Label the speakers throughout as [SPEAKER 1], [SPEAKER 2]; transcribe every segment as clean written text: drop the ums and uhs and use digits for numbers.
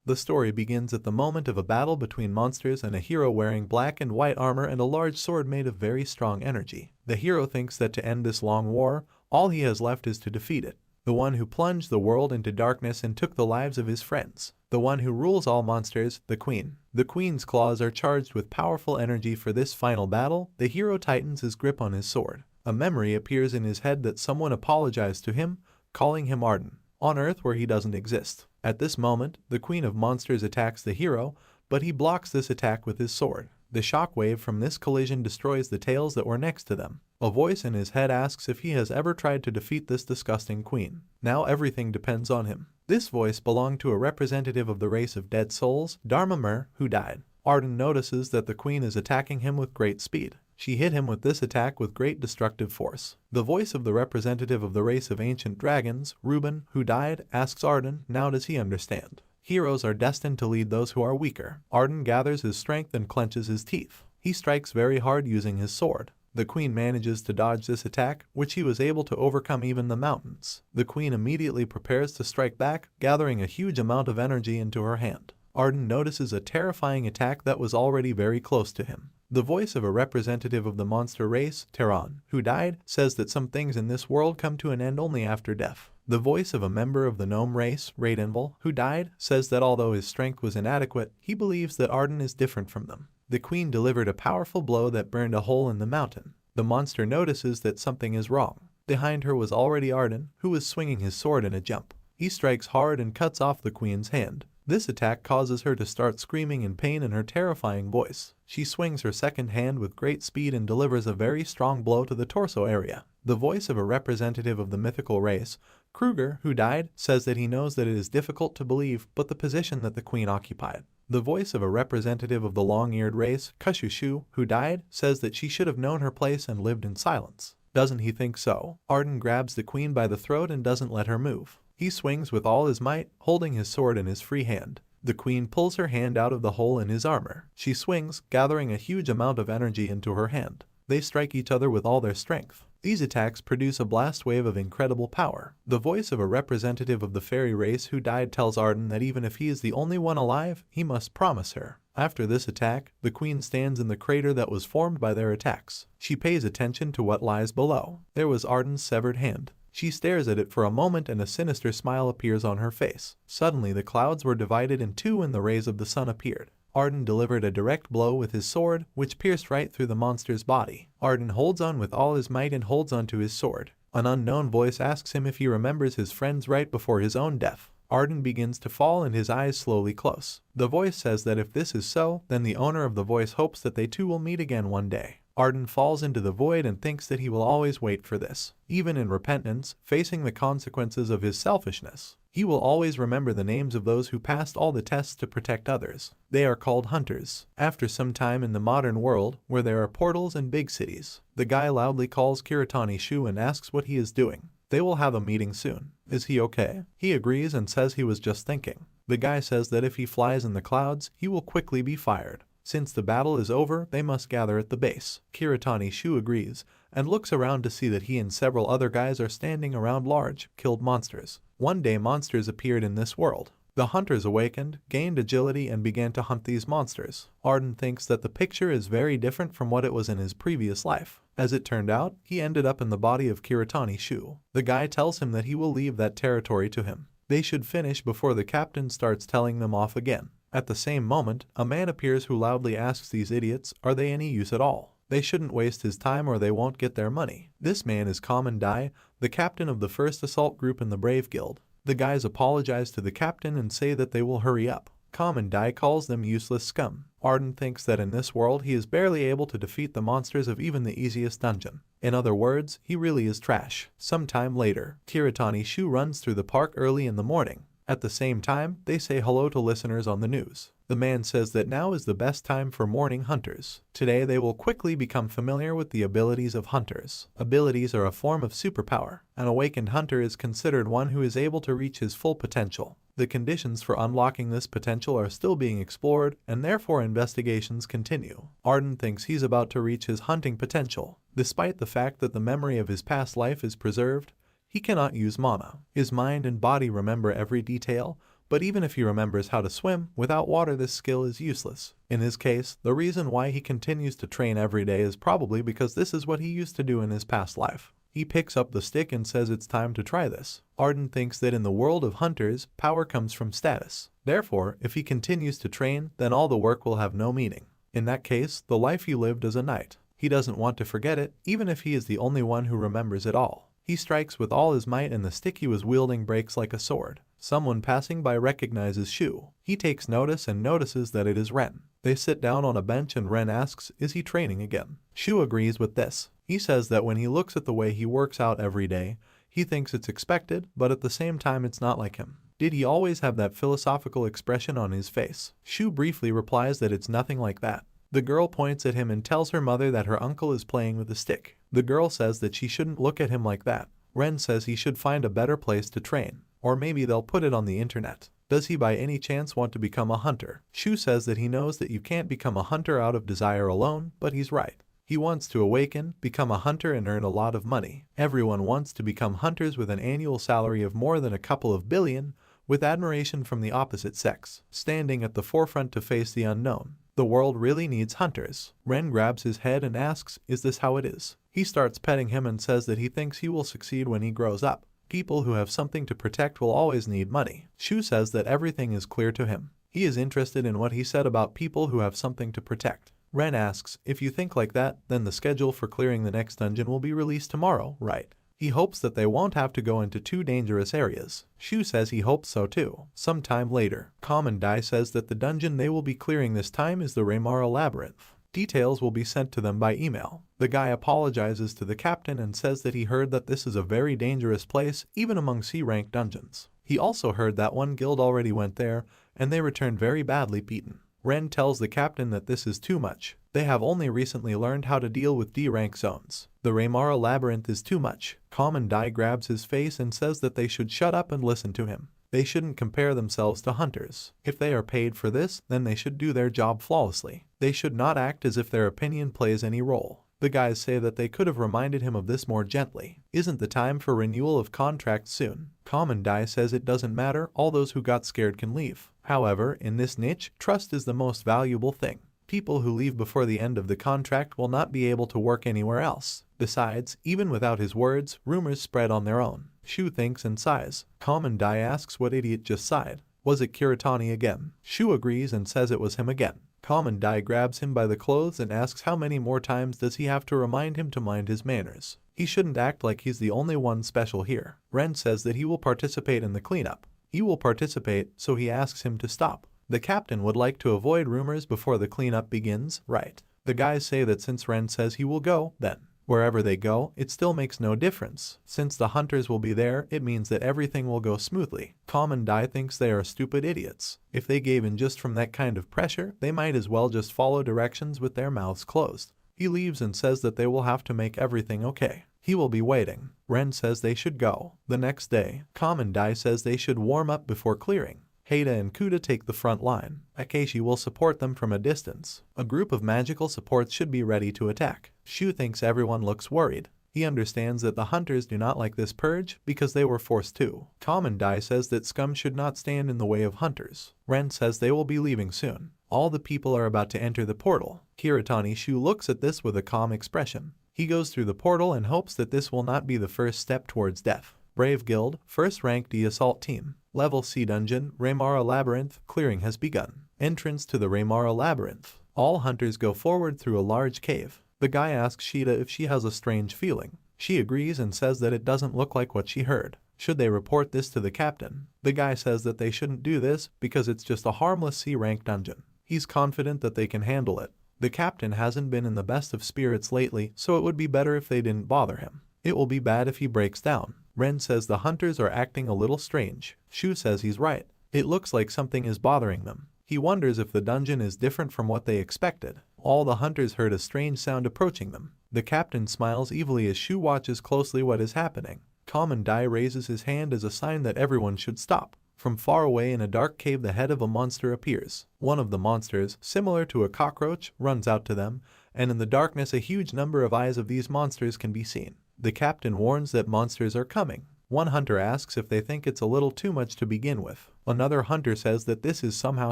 [SPEAKER 1] The story begins at the moment of a battle between monsters and a hero wearing black and white armor and a large sword made of very strong energy. The hero thinks that to end this long war, all he has left is to defeat it. The one who plunged the world into darkness and took the lives of his friends. The one who rules all monsters, the queen. The queen's claws are charged with powerful energy. For this final battle, the hero tightens his grip on his sword. A memory appears in his head that someone apologized to him, calling him Arden, on Earth where he doesn't exist. At this moment, the queen of monsters attacks the hero, but he blocks this attack with his sword. The shockwave from this collision destroys the tails that were next to them. A voice in his head asks if he has ever tried to defeat this disgusting queen. Now everything depends on him. This voice belonged to a representative of the race of dead souls, Dharma, who died. Arden notices that the queen is attacking him with great speed. She hit him with this attack with great destructive force. The voice of the representative of the race of ancient dragons, Reuben, who died, asks Arden, now does he understand? Heroes are destined to lead those who are weaker. Arden gathers his strength and clenches his teeth. He strikes very hard using his sword. The queen manages to dodge this attack, which he was able to overcome even the mountains. The queen immediately prepares to strike back, gathering a huge amount of energy into her hand. Arden notices a terrifying attack that was already very close to him. The voice of a representative of the monster race, Terran, who died, says that some things in this world come to an end only after death. The voice of a member of the gnome race, Raidenville, who died, says that although his strength was inadequate, he believes that Arden is different from them. The queen delivered a powerful blow that burned a hole in the mountain. The monster notices that something is wrong. Behind her was already Arden, who was swinging his sword in a jump. He strikes hard and cuts off the queen's hand. This attack causes her to start screaming in pain in her terrifying voice. She swings her second hand with great speed and delivers a very strong blow to the torso area. The voice of a representative of the mythical race, Kruger, who died, says that he knows that it is difficult to believe but the position that the queen occupied. The voice of a representative of the long-eared race, Kushushu, who died, says that she should have known her place and lived in silence. Doesn't he think so? Arden grabs the queen by the throat and doesn't let her move. He swings with all his might, holding his sword in his free hand. The queen pulls her hand out of the hole in his armor. She swings, gathering a huge amount of energy into her hand. They strike each other with all their strength. These attacks produce a blast wave of incredible power. The voice of a representative of the fairy race who died tells Arden that even if he is the only one alive, he must promise her. After this attack, the queen stands in the crater that was formed by their attacks. She pays attention to what lies below. There was Arden's severed hand. She stares at it for a moment and a sinister smile appears on her face. Suddenly the clouds were divided in two and the rays of the sun appeared. Arden delivered a direct blow with his sword, which pierced right through the monster's body. Arden holds on with all his might and holds on to his sword. An unknown voice asks him if he remembers his friends right before his own death. Arden begins to fall and his eyes slowly close. The voice says that if this is so, then the owner of the voice hopes that they two will meet again one day. Arden falls into the void and thinks that he will always wait for this. Even in repentance, facing the consequences of his selfishness, he will always remember the names of those who passed all the tests to protect others. They are called hunters. After some time in the modern world, where there are portals and big cities, the guy loudly calls Kiritani Shu and asks what he is doing. They will have a meeting soon. Is he okay? He agrees and says he was just thinking. The guy says that if he flies in the clouds, he will quickly be fired. Since the battle is over, they must gather at the base. Kiritani Shu agrees, and looks around to see that he and several other guys are standing around large, killed monsters. One day monsters appeared in this world. The hunters awakened, gained agility and began to hunt these monsters. Arden thinks that the picture is very different from what it was in his previous life. As it turned out, he ended up in the body of Kiritani Shu. The guy tells him that he will leave that territory to him. They should finish before the captain starts telling them off again. At the same moment, a man appears who loudly asks these idiots, are they any use at all? They shouldn't waste his time or they won't get their money. This man is Kamen Dai, the captain of the first assault group in the Brave Guild. The guys apologize to the captain and say that they will hurry up. Kamen Dai calls them useless scum. Arden thinks that in this world he is barely able to defeat the monsters of even the easiest dungeon. In other words, he really is trash. Sometime later, Kiritani Shu runs through the park early in the morning. At the same time, they say hello to listeners on the news. The man says that now is the best time for morning hunters. Today they will quickly become familiar with the abilities of hunters. Abilities are a form of superpower. An awakened hunter is considered one who is able to reach his full potential. The conditions for unlocking this potential are still being explored, and therefore investigations continue. Arden thinks he's about to reach his hunting potential. Despite the fact that the memory of his past life is preserved, he cannot use mana. His mind and body remember every detail, But even if he remembers how to swim, without water this skill is useless. In his case, the reason why he continues to train every day is probably because this is what he used to do in his past life. He picks up the stick and says it's time to try this. Arden thinks that in the world of hunters, power comes from status. Therefore, if he continues to train, then all the work will have no meaning. In that case, the life he lived as a knight. He doesn't want to forget it, even if he is the only one who remembers it all. He strikes with all his might and the stick he was wielding breaks like a sword. Someone passing by recognizes Shu. He takes notice and notices that it is Ren. They sit down on a bench and Ren asks, is he training again? Shu agrees with this. He says that when he looks at the way he works out every day, he thinks it's expected, but at the same time it's not like him. Did he always have that philosophical expression on his face? Shu briefly replies that it's nothing like that. The girl points at him and tells her mother that her uncle is playing with a stick. The girl says that she shouldn't look at him like that. Ren says he should find a better place to train. Or maybe they'll put it on the internet. Does he by any chance want to become a hunter? Shu says that he knows that you can't become a hunter out of desire alone, but he's right. He wants to awaken, become a hunter and earn a lot of money. Everyone wants to become hunters with an annual salary of more than a couple of billion, with admiration from the opposite sex, standing at the forefront to face the unknown. The world really needs hunters. Ren grabs his head and asks, is this how it is? He starts petting him and says that he thinks he will succeed when he grows up. People who have something to protect will always need money. Shu says that everything is clear to him. He is interested in what he said about people who have something to protect. Ren asks, if you think like that, then the schedule for clearing the next dungeon will be released tomorrow, right? He hopes that they won't have to go into too dangerous areas. Shu says he hopes so too. Sometime later, Common Dai says that the dungeon they will be clearing this time is the Reymara Labyrinth. Details will be sent to them by email. The guy apologizes to the captain and says that he heard that this is a very dangerous place, even among C-rank dungeons. He also heard that one guild already went there, and they returned very badly beaten. Ren tells the captain that this is too much. They have only recently learned how to deal with D-rank zones. The Reymara Labyrinth is too much. Common Dai grabs his face and says that they should shut up and listen to him. They shouldn't compare themselves to hunters. If they are paid for this, then they should do their job flawlessly. They should not act as if their opinion plays any role. The guys say that they could have reminded him of this more gently. Isn't the time for renewal of contracts soon? Common Dai says it doesn't matter, all those who got scared can leave. However, in this niche, trust is the most valuable thing. People who leave before the end of the contract will not be able to work anywhere else. Besides, even without his words, rumors spread on their own. Shu thinks and sighs. Common Dai asks what idiot just sighed. Was it Kiritani again? Shu agrees and says it was him again. Common Dai grabs him by the clothes and asks how many more times does he have to remind him to mind his manners. He shouldn't act like he's the only one special here. Ren says that he will participate in the cleanup. He will participate, so he asks him to stop. The captain would like to avoid rumors before the cleanup begins, right? The guys say that since Ren says he will go, then wherever they go, it still makes no difference. Since the hunters will be there, it means that everything will go smoothly. Common Dai thinks they are stupid idiots. If they gave in just from that kind of pressure, they might as well just follow directions with their mouths closed. He leaves and says that they will have to make everything okay. He will be waiting. Ren says they should go. The next day, Common Dai says they should warm up before clearing. Haida and Kuda take the front line. Akeshi will support them from a distance. A group of magical supports should be ready to attack. Shu thinks everyone looks worried. He understands that the hunters do not like this purge because they were forced to. Common Dai says that scum should not stand in the way of hunters. Ren says they will be leaving soon. All the people are about to enter the portal. Kiritani Shu looks at this with a calm expression. He goes through the portal and hopes that this will not be the first step towards death. Brave Guild, first rank D assault team. Level C dungeon, Reymara Labyrinth, clearing has begun. Entrance to the Reymara Labyrinth. All hunters go forward through a large cave. The guy asks Sheeta if she has a strange feeling. She agrees and says that it doesn't look like what she heard. Should they report this to the captain? The guy says that they shouldn't do this because it's just a harmless C-rank dungeon. He's confident that they can handle it. The captain hasn't been in the best of spirits lately, so it would be better if they didn't bother him. It will be bad if he breaks down. Ren says the hunters are acting a little strange. Shu says he's right. It looks like something is bothering them. He wonders if the dungeon is different from what they expected. All the hunters heard a strange sound approaching them. The captain smiles evilly as Shu watches closely what is happening. Common Dai raises his hand as a sign that everyone should stop. From far away in a dark cave the head of a monster appears. One of the monsters, similar to a cockroach, runs out to them, and in the darkness a huge number of eyes of these monsters can be seen. The captain warns that monsters are coming. One hunter asks if they think it's a little too much to begin with. Another hunter says that this is somehow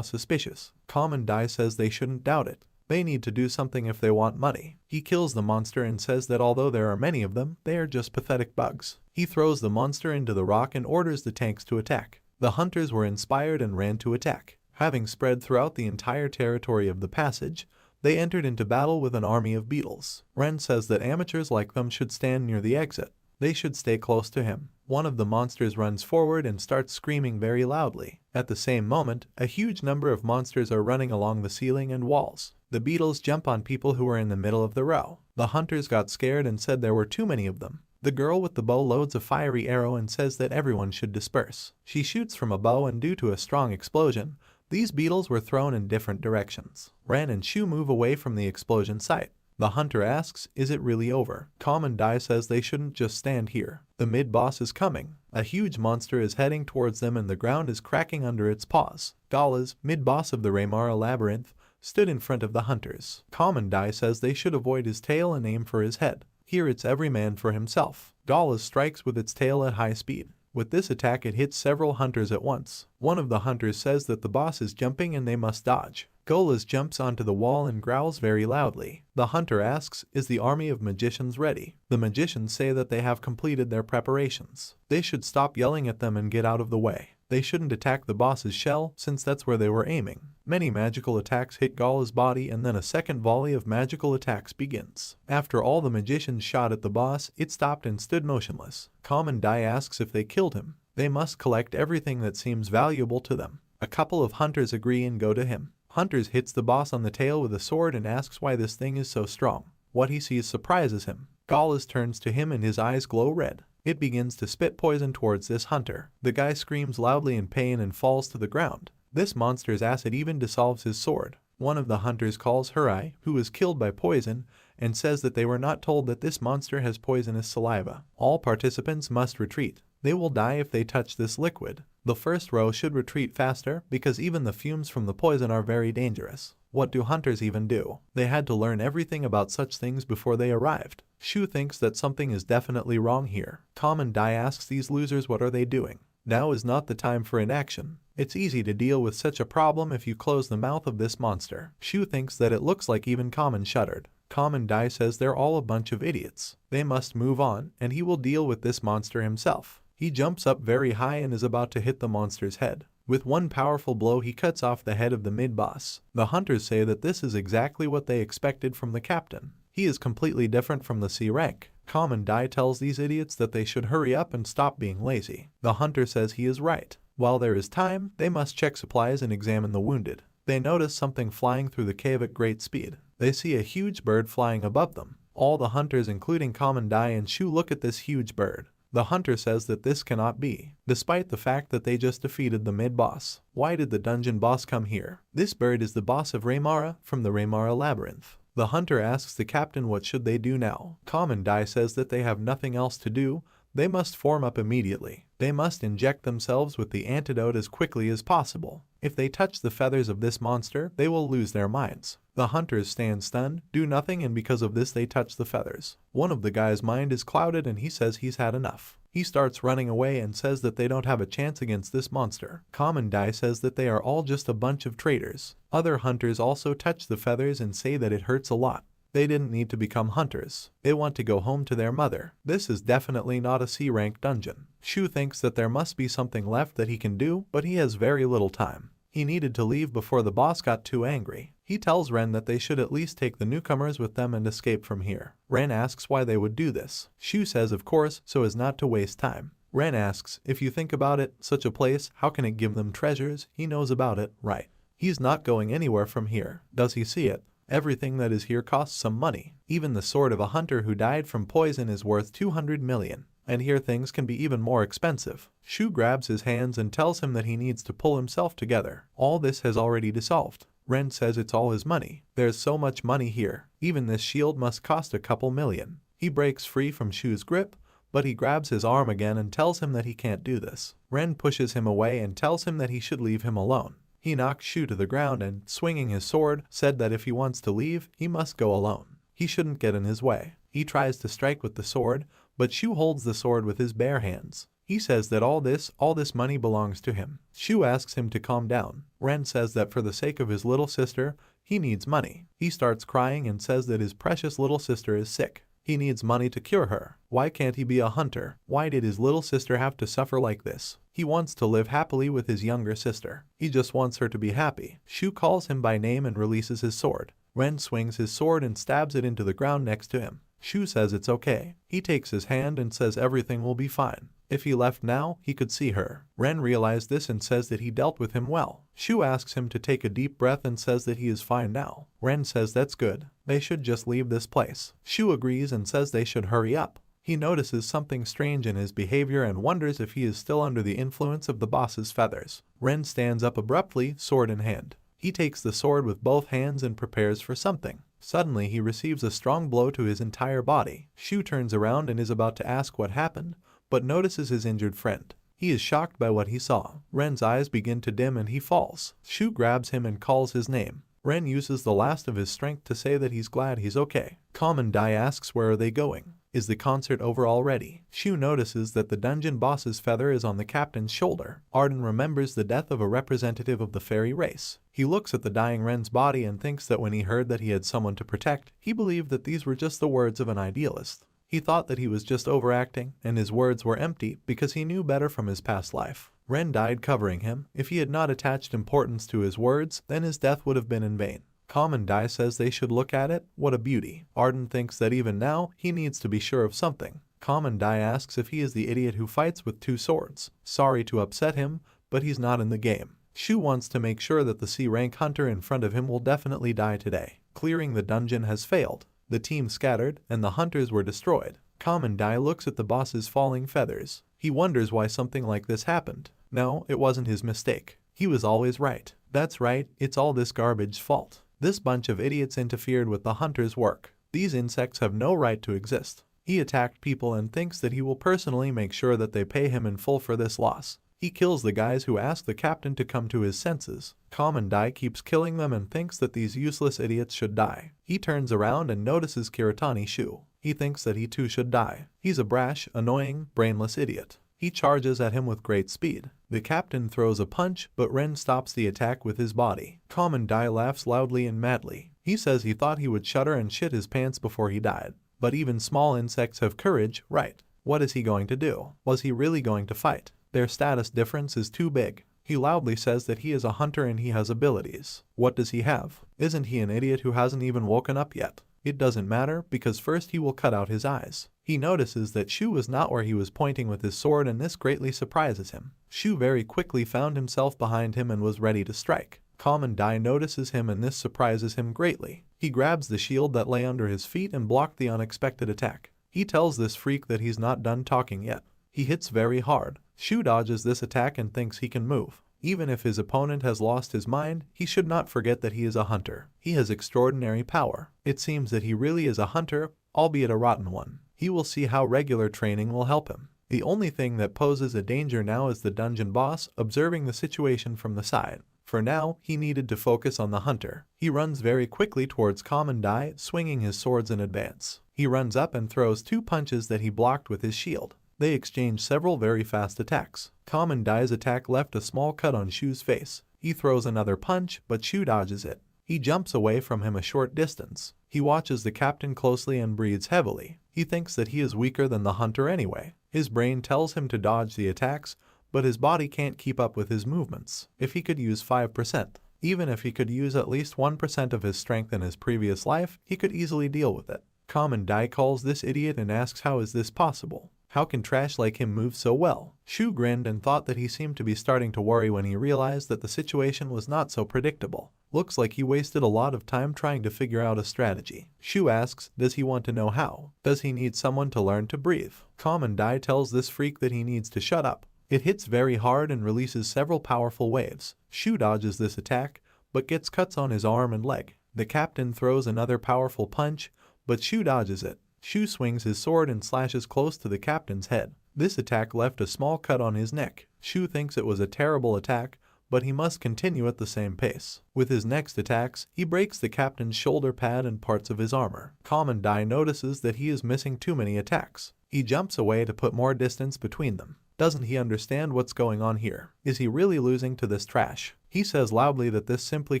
[SPEAKER 1] suspicious. Calm and Dai says they shouldn't doubt it. They need to do something if they want money. He kills the monster and says that although there are many of them, they are just pathetic bugs. He throws the monster into the rock and orders the tanks to attack. The hunters were inspired and ran to attack. Having spread throughout the entire territory of the passage, they entered into battle with an army of beetles. Ren says that amateurs like them should stand near the exit. They should stay close to him. One of the monsters runs forward and starts screaming very loudly. At the same moment, a huge number of monsters are running along the ceiling and walls. The beetles jump on people who are in the middle of the row. The hunters got scared and said there were too many of them. The girl with the bow loads a fiery arrow and says that everyone should disperse. She shoots from a bow and due to a strong explosion, these beetles were thrown in different directions. Ren and Shu move away from the explosion site. The hunter asks, is it really over? Calm and Dai says they shouldn't just stand here. The mid-boss is coming. A huge monster is heading towards them and the ground is cracking under its paws. Galas, mid-boss of the Raymara labyrinth, stood in front of the hunters. Calm and Dai says they should avoid his tail and aim for his head. Here it's every man for himself. Galas strikes with its tail at high speed. With this attack it hits several hunters at once. One of the hunters says that the boss is jumping and they must dodge. Golas jumps onto the wall and growls very loudly. The hunter asks, is the army of magicians ready? The magicians say that they have completed their preparations. They should stop yelling at them and get out of the way. They shouldn't attack the boss's shell since that's where they were aiming. Many magical attacks hit Gala's body and then a second volley of magical attacks begins. After all the magicians shot at the boss, it stopped and stood motionless. Calm and Dai asks if they killed him. They must collect everything that seems valuable to them. A couple of hunters agree and go to him. Hunters hits the boss on the tail with a sword and asks why this thing is so strong. What he sees surprises him. Galas turns to him and his eyes glow red. It begins to spit poison towards this hunter. The guy screams loudly in pain and falls to the ground. This monster's acid even dissolves his sword. One of the hunters calls Hurai, who was killed by poison, and says that they were not told that this monster has poisonous saliva. All participants must retreat. They will die if they touch this liquid. The first row should retreat faster because even the fumes from the poison are very dangerous. What do hunters even do? They had to learn everything about such things before they arrived. Shu thinks that something is definitely wrong here. Calm and Dai asks these losers what are they doing. Now is not the time for inaction. It's easy to deal with such a problem if you close the mouth of this monster. Shu thinks that it looks like even Kamen shuddered. Calm and Dai says they're all a bunch of idiots. They must move on, and he will deal with this monster himself. He jumps up very high and is about to hit the monster's head. With one powerful blow he cuts off the head of the mid-boss. The hunters say that this is exactly what they expected from the captain. He is completely different from the C rank. Calm and Dai tells these idiots that they should hurry up and stop being lazy. The hunter says he is right. While there is time, they must check supplies and examine the wounded. They notice something flying through the cave at great speed. They see a huge bird flying above them. All the hunters including Calm and Dai and Shu look at this huge bird. The hunter says that this cannot be, despite the fact that they just defeated the mid-boss. Why did the dungeon boss come here? This bird is the boss of Raymara from the Raymara labyrinth. The hunter asks the captain what should they do now. Calm and Dai says that they have nothing else to do. They must form up immediately. They must inject themselves with the antidote as quickly as possible. If they touch the feathers of this monster, they will lose their minds. The hunters stand stunned, do nothing, and because of this they touch the feathers. One of the guy's mind is clouded and he says he's had enough. He starts running away and says that they don't have a chance against this monster. Calm and Dai says that they are all just a bunch of traitors. Other hunters also touch the feathers and say that it hurts a lot. They didn't need to become hunters. They want to go home to their mother. This is definitely not a C-rank dungeon. Shu thinks that there must be something left that he can do, but he has very little time. He needed to leave before the boss got too angry. He tells Ren that they should at least take the newcomers with them and escape from here. Ren asks why they would do this. Shu says of course, so as not to waste time. Ren asks, if you think about it, such a place, how can it give them treasures? He knows about it, right? He's not going anywhere from here. Does he see it? Everything that is here costs some money. Even the sword of a hunter who died from poison is worth 200 million. And here things can be even more expensive. Shu grabs his hands and tells him that he needs to pull himself together. All this has already dissolved. Ren says it's all his money. There's so much money here. Even this shield must cost a couple million. He breaks free from Shu's grip, but he grabs his arm again and tells him that he can't do this. Ren pushes him away and tells him that he should leave him alone. He knocks Shu to the ground and, swinging his sword, said that if he wants to leave, he must go alone. He shouldn't get in his way. He tries to strike with the sword, but Shu holds the sword with his bare hands. He says that all this money belongs to him. Shu asks him to calm down. Ren says that for the sake of his little sister, he needs money. He starts crying and says that his precious little sister is sick. He needs money to cure her. Why can't he be a hunter? Why did his little sister have to suffer like this? He wants to live happily with his younger sister. He just wants her to be happy. Shu calls him by name and releases his sword. Ren swings his sword and stabs it into the ground next to him. Shu says it's okay. He takes his hand and says everything will be fine. If he left now, he could see her. Ren realized this and says that he dealt with him well. Shu asks him to take a deep breath and says that he is fine now. Ren says that's good. They should just leave this place. Shu agrees and says they should hurry up. He notices something strange in his behavior and wonders if he is still under the influence of the boss's feathers. Ren stands up abruptly, sword in hand. He takes the sword with both hands and prepares for something. Suddenly he receives a strong blow to his entire body. Shu turns around and is about to ask what happened, but notices his injured friend. He is shocked by what he saw. Ren's eyes begin to dim and he falls. Shu grabs him and calls his name. Ren uses the last of his strength to say that he's glad he's okay. Common Dai asks where are they going. Is the concert over already? Shu notices that the dungeon boss's feather is on the captain's shoulder. Arden remembers the death of a representative of the fairy race. He looks at the dying Ren's body and thinks that when he heard that he had someone to protect, he believed that these were just the words of an idealist. He thought that he was just overacting, and his words were empty because he knew better from his past life. Ren died covering him. If he had not attached importance to his words, then his death would have been in vain. Common Dai says they should look at it. What a beauty. Arden thinks that even now, he needs to be sure of something. Common Dai asks if he is the idiot who fights with two swords. Sorry to upset him, but he's not in the game. Shu wants to make sure that the C-rank hunter in front of him will definitely die today. Clearing the dungeon has failed. The team scattered, and the hunters were destroyed. Common Dai looks at the boss's falling feathers. He wonders why something like this happened. No, it wasn't his mistake. He was always right. That's right, it's all this garbage's fault. This bunch of idiots interfered with the hunter's work. These insects have no right to exist. He attacked people and thinks that he will personally make sure that they pay him in full for this loss. He kills the guys who ask the captain to come to his senses. Common Dai keeps killing them and thinks that these useless idiots should die. He turns around and notices Kiritani Shu. He thinks that he too should die. He's a brash, annoying, brainless idiot. He charges at him with great speed. The captain throws a punch, but Ren stops the attack with his body. Common Dai laughs loudly and madly. He says he thought he would shudder and shit his pants before he died. But even small insects have courage, right? What is he going to do? Was he really going to fight? Their status difference is too big. He loudly says that he is a hunter and he has abilities. What does he have? Isn't he an idiot who hasn't even woken up yet? It doesn't matter, because first he will cut out his eyes. He notices that Shu was not where he was pointing with his sword, and this greatly surprises him. Shu very quickly found himself behind him and was ready to strike. Common Dai notices him and this surprises him greatly. He grabs the shield that lay under his feet and blocked the unexpected attack. He tells this freak that he's not done talking yet. He hits very hard. Shu dodges this attack and thinks he can move. Even if his opponent has lost his mind, he should not forget that he is a hunter. He has extraordinary power. It seems that he really is a hunter, albeit a rotten one. He will see how regular training will help him. The only thing that poses a danger now is the dungeon boss, observing the situation from the side. For now, he needed to focus on the hunter. He runs very quickly towards Common Dai, swinging his swords in advance. He runs up and throws two punches that he blocked with his shield. They exchange several very fast attacks. Common Dai's attack left a small cut on Shu's face. He throws another punch, but Shu dodges it. He jumps away from him a short distance. He watches the captain closely and breathes heavily. He thinks that he is weaker than the hunter anyway. His brain tells him to dodge the attacks, but his body can't keep up with his movements. If he could use 5%, even if he could use at least 1% of his strength in his previous life, he could easily deal with it. Common Dai calls this idiot and asks how is this possible? How can trash like him move so well? Shu grinned and thought that he seemed to be starting to worry when he realized that the situation was not so predictable. Looks like he wasted a lot of time trying to figure out a strategy. Shu asks, does he want to know how? Does he need someone to learn to breathe? Common Dai tells this freak that he needs to shut up. It hits very hard and releases several powerful waves. Shu dodges this attack, but gets cuts on his arm and leg. The captain throws another powerful punch, but Shu dodges it. Shu swings his sword and slashes close to the captain's head. This attack left a small cut on his neck. Shu thinks it was a terrible attack, but he must continue at the same pace. With his next attacks, he breaks the captain's shoulder pad and parts of his armor. Common Dai notices that he is missing too many attacks. He jumps away to put more distance between them. Doesn't he understand what's going on here? Is he really losing to this trash? He says loudly that this simply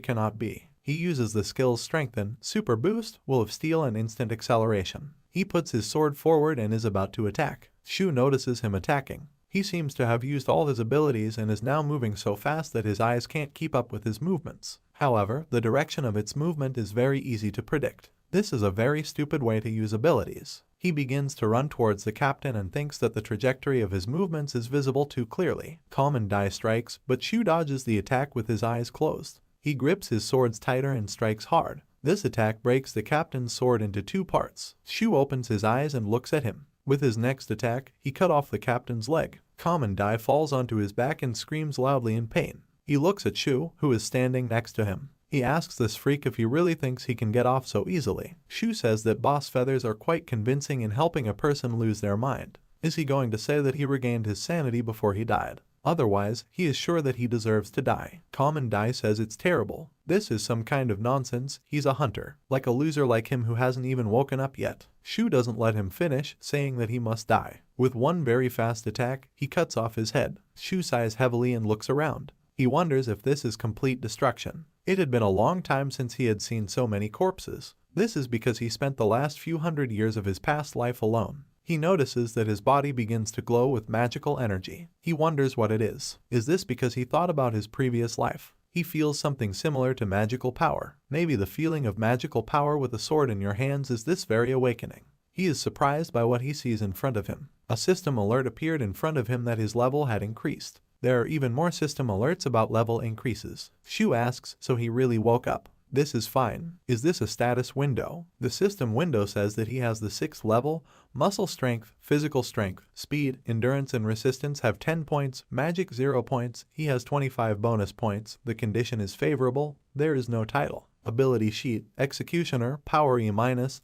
[SPEAKER 1] cannot be. He uses the skills Strengthen, Super Boost, Will of Steel and Instant Acceleration. He puts his sword forward and is about to attack. Shu notices him attacking. He seems to have used all his abilities and is now moving so fast that his eyes can't keep up with his movements. However, the direction of its movement is very easy to predict. This is a very stupid way to use abilities. He begins to run towards the captain and thinks that the trajectory of his movements is visible too clearly. Calm and Die strikes, but Shu dodges the attack with his eyes closed. He grips his swords tighter and strikes hard. This attack breaks the captain's sword into 2 parts. Shu opens his eyes and looks at him. With his next attack, he cut off the captain's leg. Calm and Die falls onto his back and screams loudly in pain. He looks at Shu, who is standing next to him. He asks this freak if he really thinks he can get off so easily. Shu says that boss feathers are quite convincing in helping a person lose their mind. Is he going to say that he regained his sanity before he died? Otherwise, he is sure that he deserves to die. Calm and Die says it's terrible. This is some kind of nonsense. He's a hunter, like a loser like him who hasn't even woken up yet. Shu doesn't let him finish, saying that he must die. With one very fast attack, he cuts off his head. Shu sighs heavily and looks around. He wonders if this is complete destruction. It had been a long time since he had seen so many corpses. This is because he spent the last few hundred years of his past life alone. He notices that his body begins to glow with magical energy. He wonders what it is. Is this because he thought about his previous life? He feels something similar to magical power. Maybe the feeling of magical power with a sword in your hands is this very awakening. He is surprised by what he sees in front of him. A system alert appeared in front of him that his level had increased. There are even more system alerts about level increases. Shu asks, so he really woke up. This is fine. Is this a status window? The system window says that he has the 6th level. Muscle strength, physical strength, speed, endurance and resistance have 10 points, magic 0 points. He has 25 bonus points. The condition is favorable. There is no title. Ability sheet, Executioner, power E-,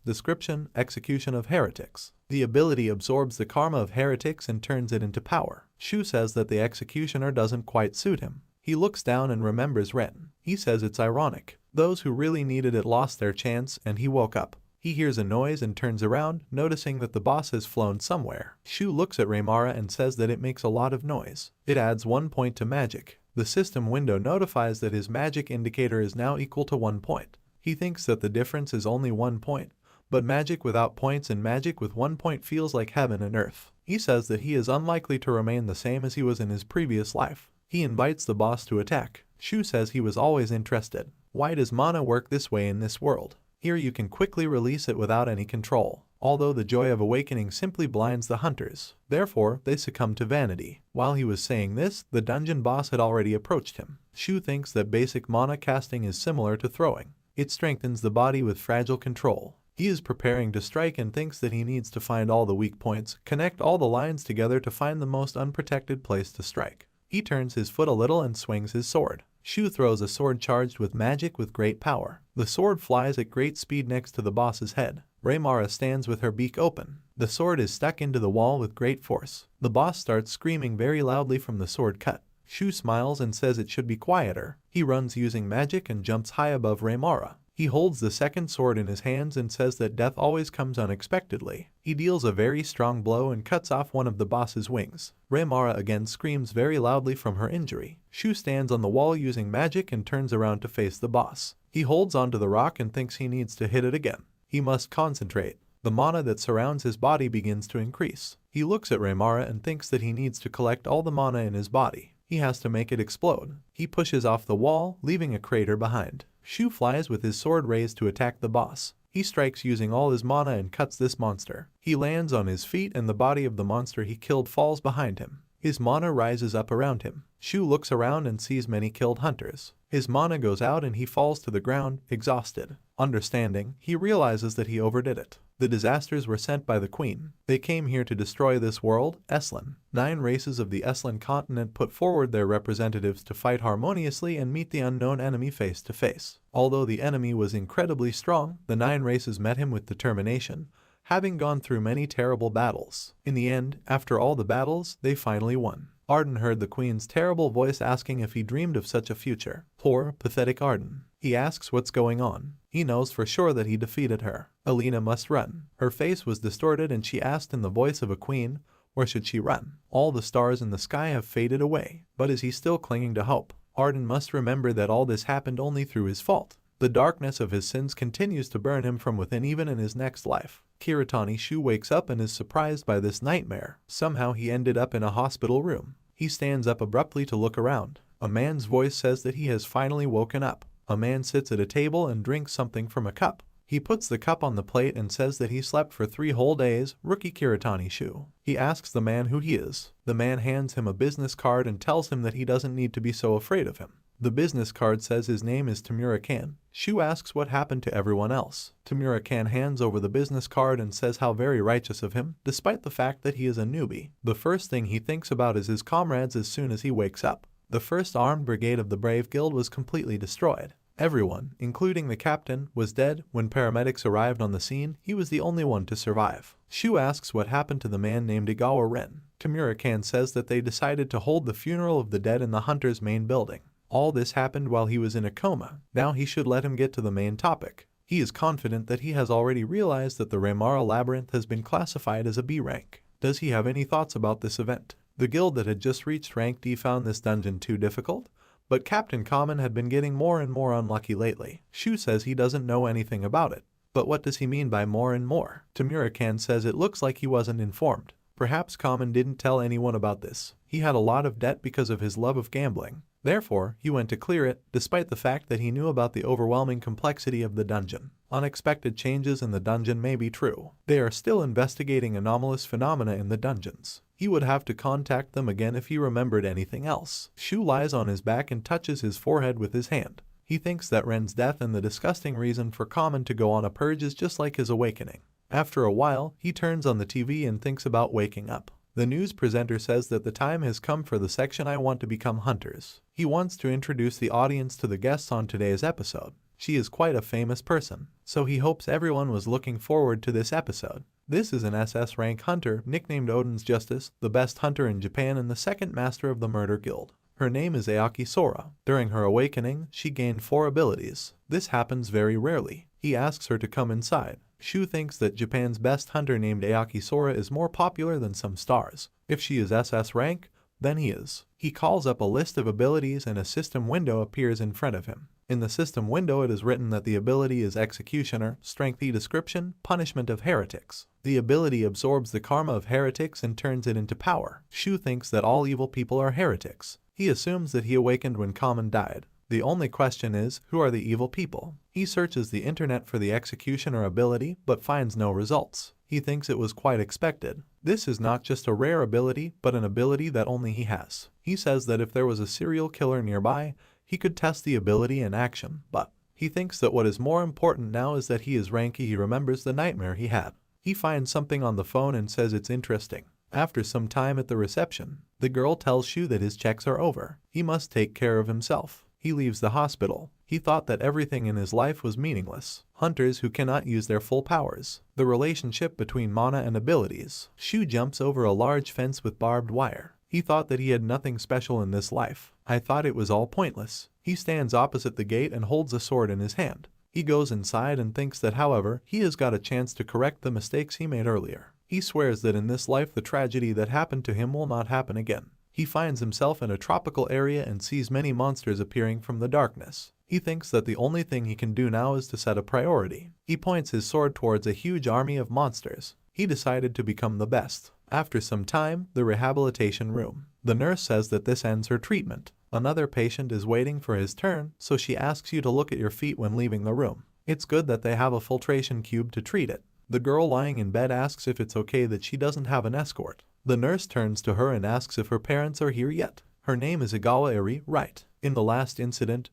[SPEAKER 1] description, execution of heretics. The ability absorbs the karma of heretics and turns it into power. Shu says that the executioner doesn't quite suit him. He looks down and remembers Ren. He says it's ironic. Those who really needed it lost their chance, and he woke up. He hears a noise and turns around, noticing that the boss has flown somewhere. Shu looks at Reymara and says that it makes a lot of noise. It adds 1 point to magic. The system window notifies that his magic indicator is now equal to 1 point. He thinks that the difference is only 1 point, but magic without points and magic with 1 point feels like heaven and earth. He says that he is unlikely to remain the same as he was in his previous life. He invites the boss to attack. Shu says he was always interested. Why does mana work this way in this world? Here you can quickly release it without any control. Although the joy of awakening simply blinds the hunters. Therefore, they succumb to vanity. While he was saying this, the dungeon boss had already approached him. Shu thinks that basic mana casting is similar to throwing. It strengthens the body with fragile control. He is preparing to strike and thinks that he needs to find all the weak points, connect all the lines together to find the most unprotected place to strike. He turns his foot a little and swings his sword. Shu throws a sword charged with magic with great power. The sword flies at great speed next to the boss's head. Reymara stands with her beak open. The sword is stuck into the wall with great force. The boss starts screaming very loudly from the sword cut. Shu smiles and says it should be quieter. He runs using magic and jumps high above Reymara. He holds the second sword in his hands and says that death always comes unexpectedly. He deals a very strong blow and cuts off one of the boss's wings. Reymara again screams very loudly from her injury. Shu stands on the wall using magic and turns around to face the boss. He holds onto the rock and thinks he needs to hit it again. He must concentrate. The mana that surrounds his body begins to increase. He looks at Reymara and thinks that he needs to collect all the mana in his body. He has to make it explode. He pushes off the wall, leaving a crater behind. Shu flies with his sword raised to attack the boss. He strikes using all his mana and cuts this monster. He lands on his feet and the body of the monster he killed falls behind him. His mana rises up around him. Shu looks around and sees many killed hunters. His mana goes out and he falls to the ground, exhausted. Understanding, he realizes that he overdid it. The disasters were sent by the Queen. They came here to destroy this world, Eslan. 9 races of the Eslan continent put forward their representatives to fight harmoniously and meet the unknown enemy face to face. Although the enemy was incredibly strong, the 9 races met him with determination, having gone through many terrible battles. In the end, after all the battles, they finally won. Arden heard the Queen's terrible voice asking if he dreamed of such a future. Poor, pathetic Arden. He asks what's going on. He knows for sure that he defeated her. Alina must run. Her face was distorted and she asked in the voice of a queen, or should she run? All the stars in the sky have faded away, but is he still clinging to hope? Arden must remember that all this happened only through his fault. The darkness of his sins continues to burn him from within even in his next life. Kiritani Shu wakes up and is surprised by this nightmare. Somehow he ended up in a hospital room. He stands up abruptly to look around. A man's voice says that he has finally woken up. A man sits at a table and drinks something from a cup. He puts the cup on the plate and says that he slept for 3 whole days. Rookie Kiritani Shu. He asks the man who he is. The man hands him a business card and tells him that he doesn't need to be so afraid of him. The business card says his name is Tamura-kan. Shu asks what happened to everyone else. Tamura-kan hands over the business card and says how very righteous of him, despite the fact that he is a newbie. The first thing he thinks about is his comrades as soon as he wakes up. The first armed brigade of the Brave Guild was completely destroyed. Everyone, including the captain, was dead. When paramedics arrived on the scene, he was the only one to survive. Shu asks what happened to the man named Igawa Ren. Tamura-kan says that they decided to hold the funeral of the dead in the hunter's main building. All this happened while he was in a coma. Now he should let him get to the main topic. He is confident that he has already realized that the Remara Labyrinth has been classified as a B rank. Does he have any thoughts about this event? The guild that had just reached rank D found this dungeon too difficult, but Captain Common had been getting more and more unlucky lately. Shu says he doesn't know anything about it. But what does he mean by more and more? Tamura-kan says it looks like he wasn't informed. Perhaps Common didn't tell anyone about this. He had a lot of debt because of his love of gambling. Therefore, he went to clear it, despite the fact that he knew about the overwhelming complexity of the dungeon. Unexpected changes in the dungeon may be true. They are still investigating anomalous phenomena in the dungeons. He would have to contact them again if he remembered anything else. Shu lies on his back and touches his forehead with his hand. He thinks that Ren's death and the disgusting reason for Common to go on a purge is just like his awakening. After a while, he turns on the TV and thinks about waking up. The news presenter says that the time has come for the section I Want to Become Hunters. He wants to introduce the audience to the guests on today's episode. She is quite a famous person, so he hopes everyone was looking forward to this episode. This is an SS rank hunter nicknamed Odin's Justice, the best hunter in Japan and the second master of the Murder Guild. Her name is Aoki Sora. During her awakening, she gained 4 abilities. This happens very rarely. He asks her to come inside. Shu thinks that Japan's best hunter named Aoki Sora is more popular than some stars. If she is SS rank, then he is. He calls up a list of abilities and a system window appears in front of him. In the system window it is written that the ability is Executioner, Strength E description, Punishment of Heretics. The ability absorbs the karma of heretics and turns it into power. Shu thinks that all evil people are heretics. He assumes that he awakened when Common died. The only question is, who are the evil people? He searches the internet for the Executioner ability, but finds no results. He thinks it was quite expected. This is not just a rare ability, but an ability that only he has. He says that if there was a serial killer nearby, he could test the ability in action, but he thinks that what is more important now is that he is ranky. He remembers the nightmare he had. He finds something on the phone and says it's interesting. After some time at the reception, the girl tells Shu that his checks are over. He must take care of himself. He leaves the hospital. He thought that everything in his life was meaningless. Hunters who cannot use their full powers. The relationship between mana and abilities. Shu jumps over a large fence with barbed wire. He thought that he had nothing special in this life. I thought it was all pointless. He stands opposite the gate and holds a sword in his hand. He goes inside and thinks that, however, he has got a chance to correct the mistakes he made earlier. He swears that in this life the tragedy that happened to him will not happen again. He finds himself in a tropical area and sees many monsters appearing from the darkness. He thinks that the only thing he can do now is to set a priority. He points his sword towards a huge army of monsters. He decided to become the best. After some time, the rehabilitation room. The nurse says that this ends her treatment. Another patient is waiting for his turn, so she asks you to look at your feet when leaving the room. It's good that they have a filtration cube to treat it. The girl lying in bed asks if it's okay that she doesn't have an escort. The nurse turns to her and asks if her parents are here yet. Her name is Igawa Eri, right? In the last incident,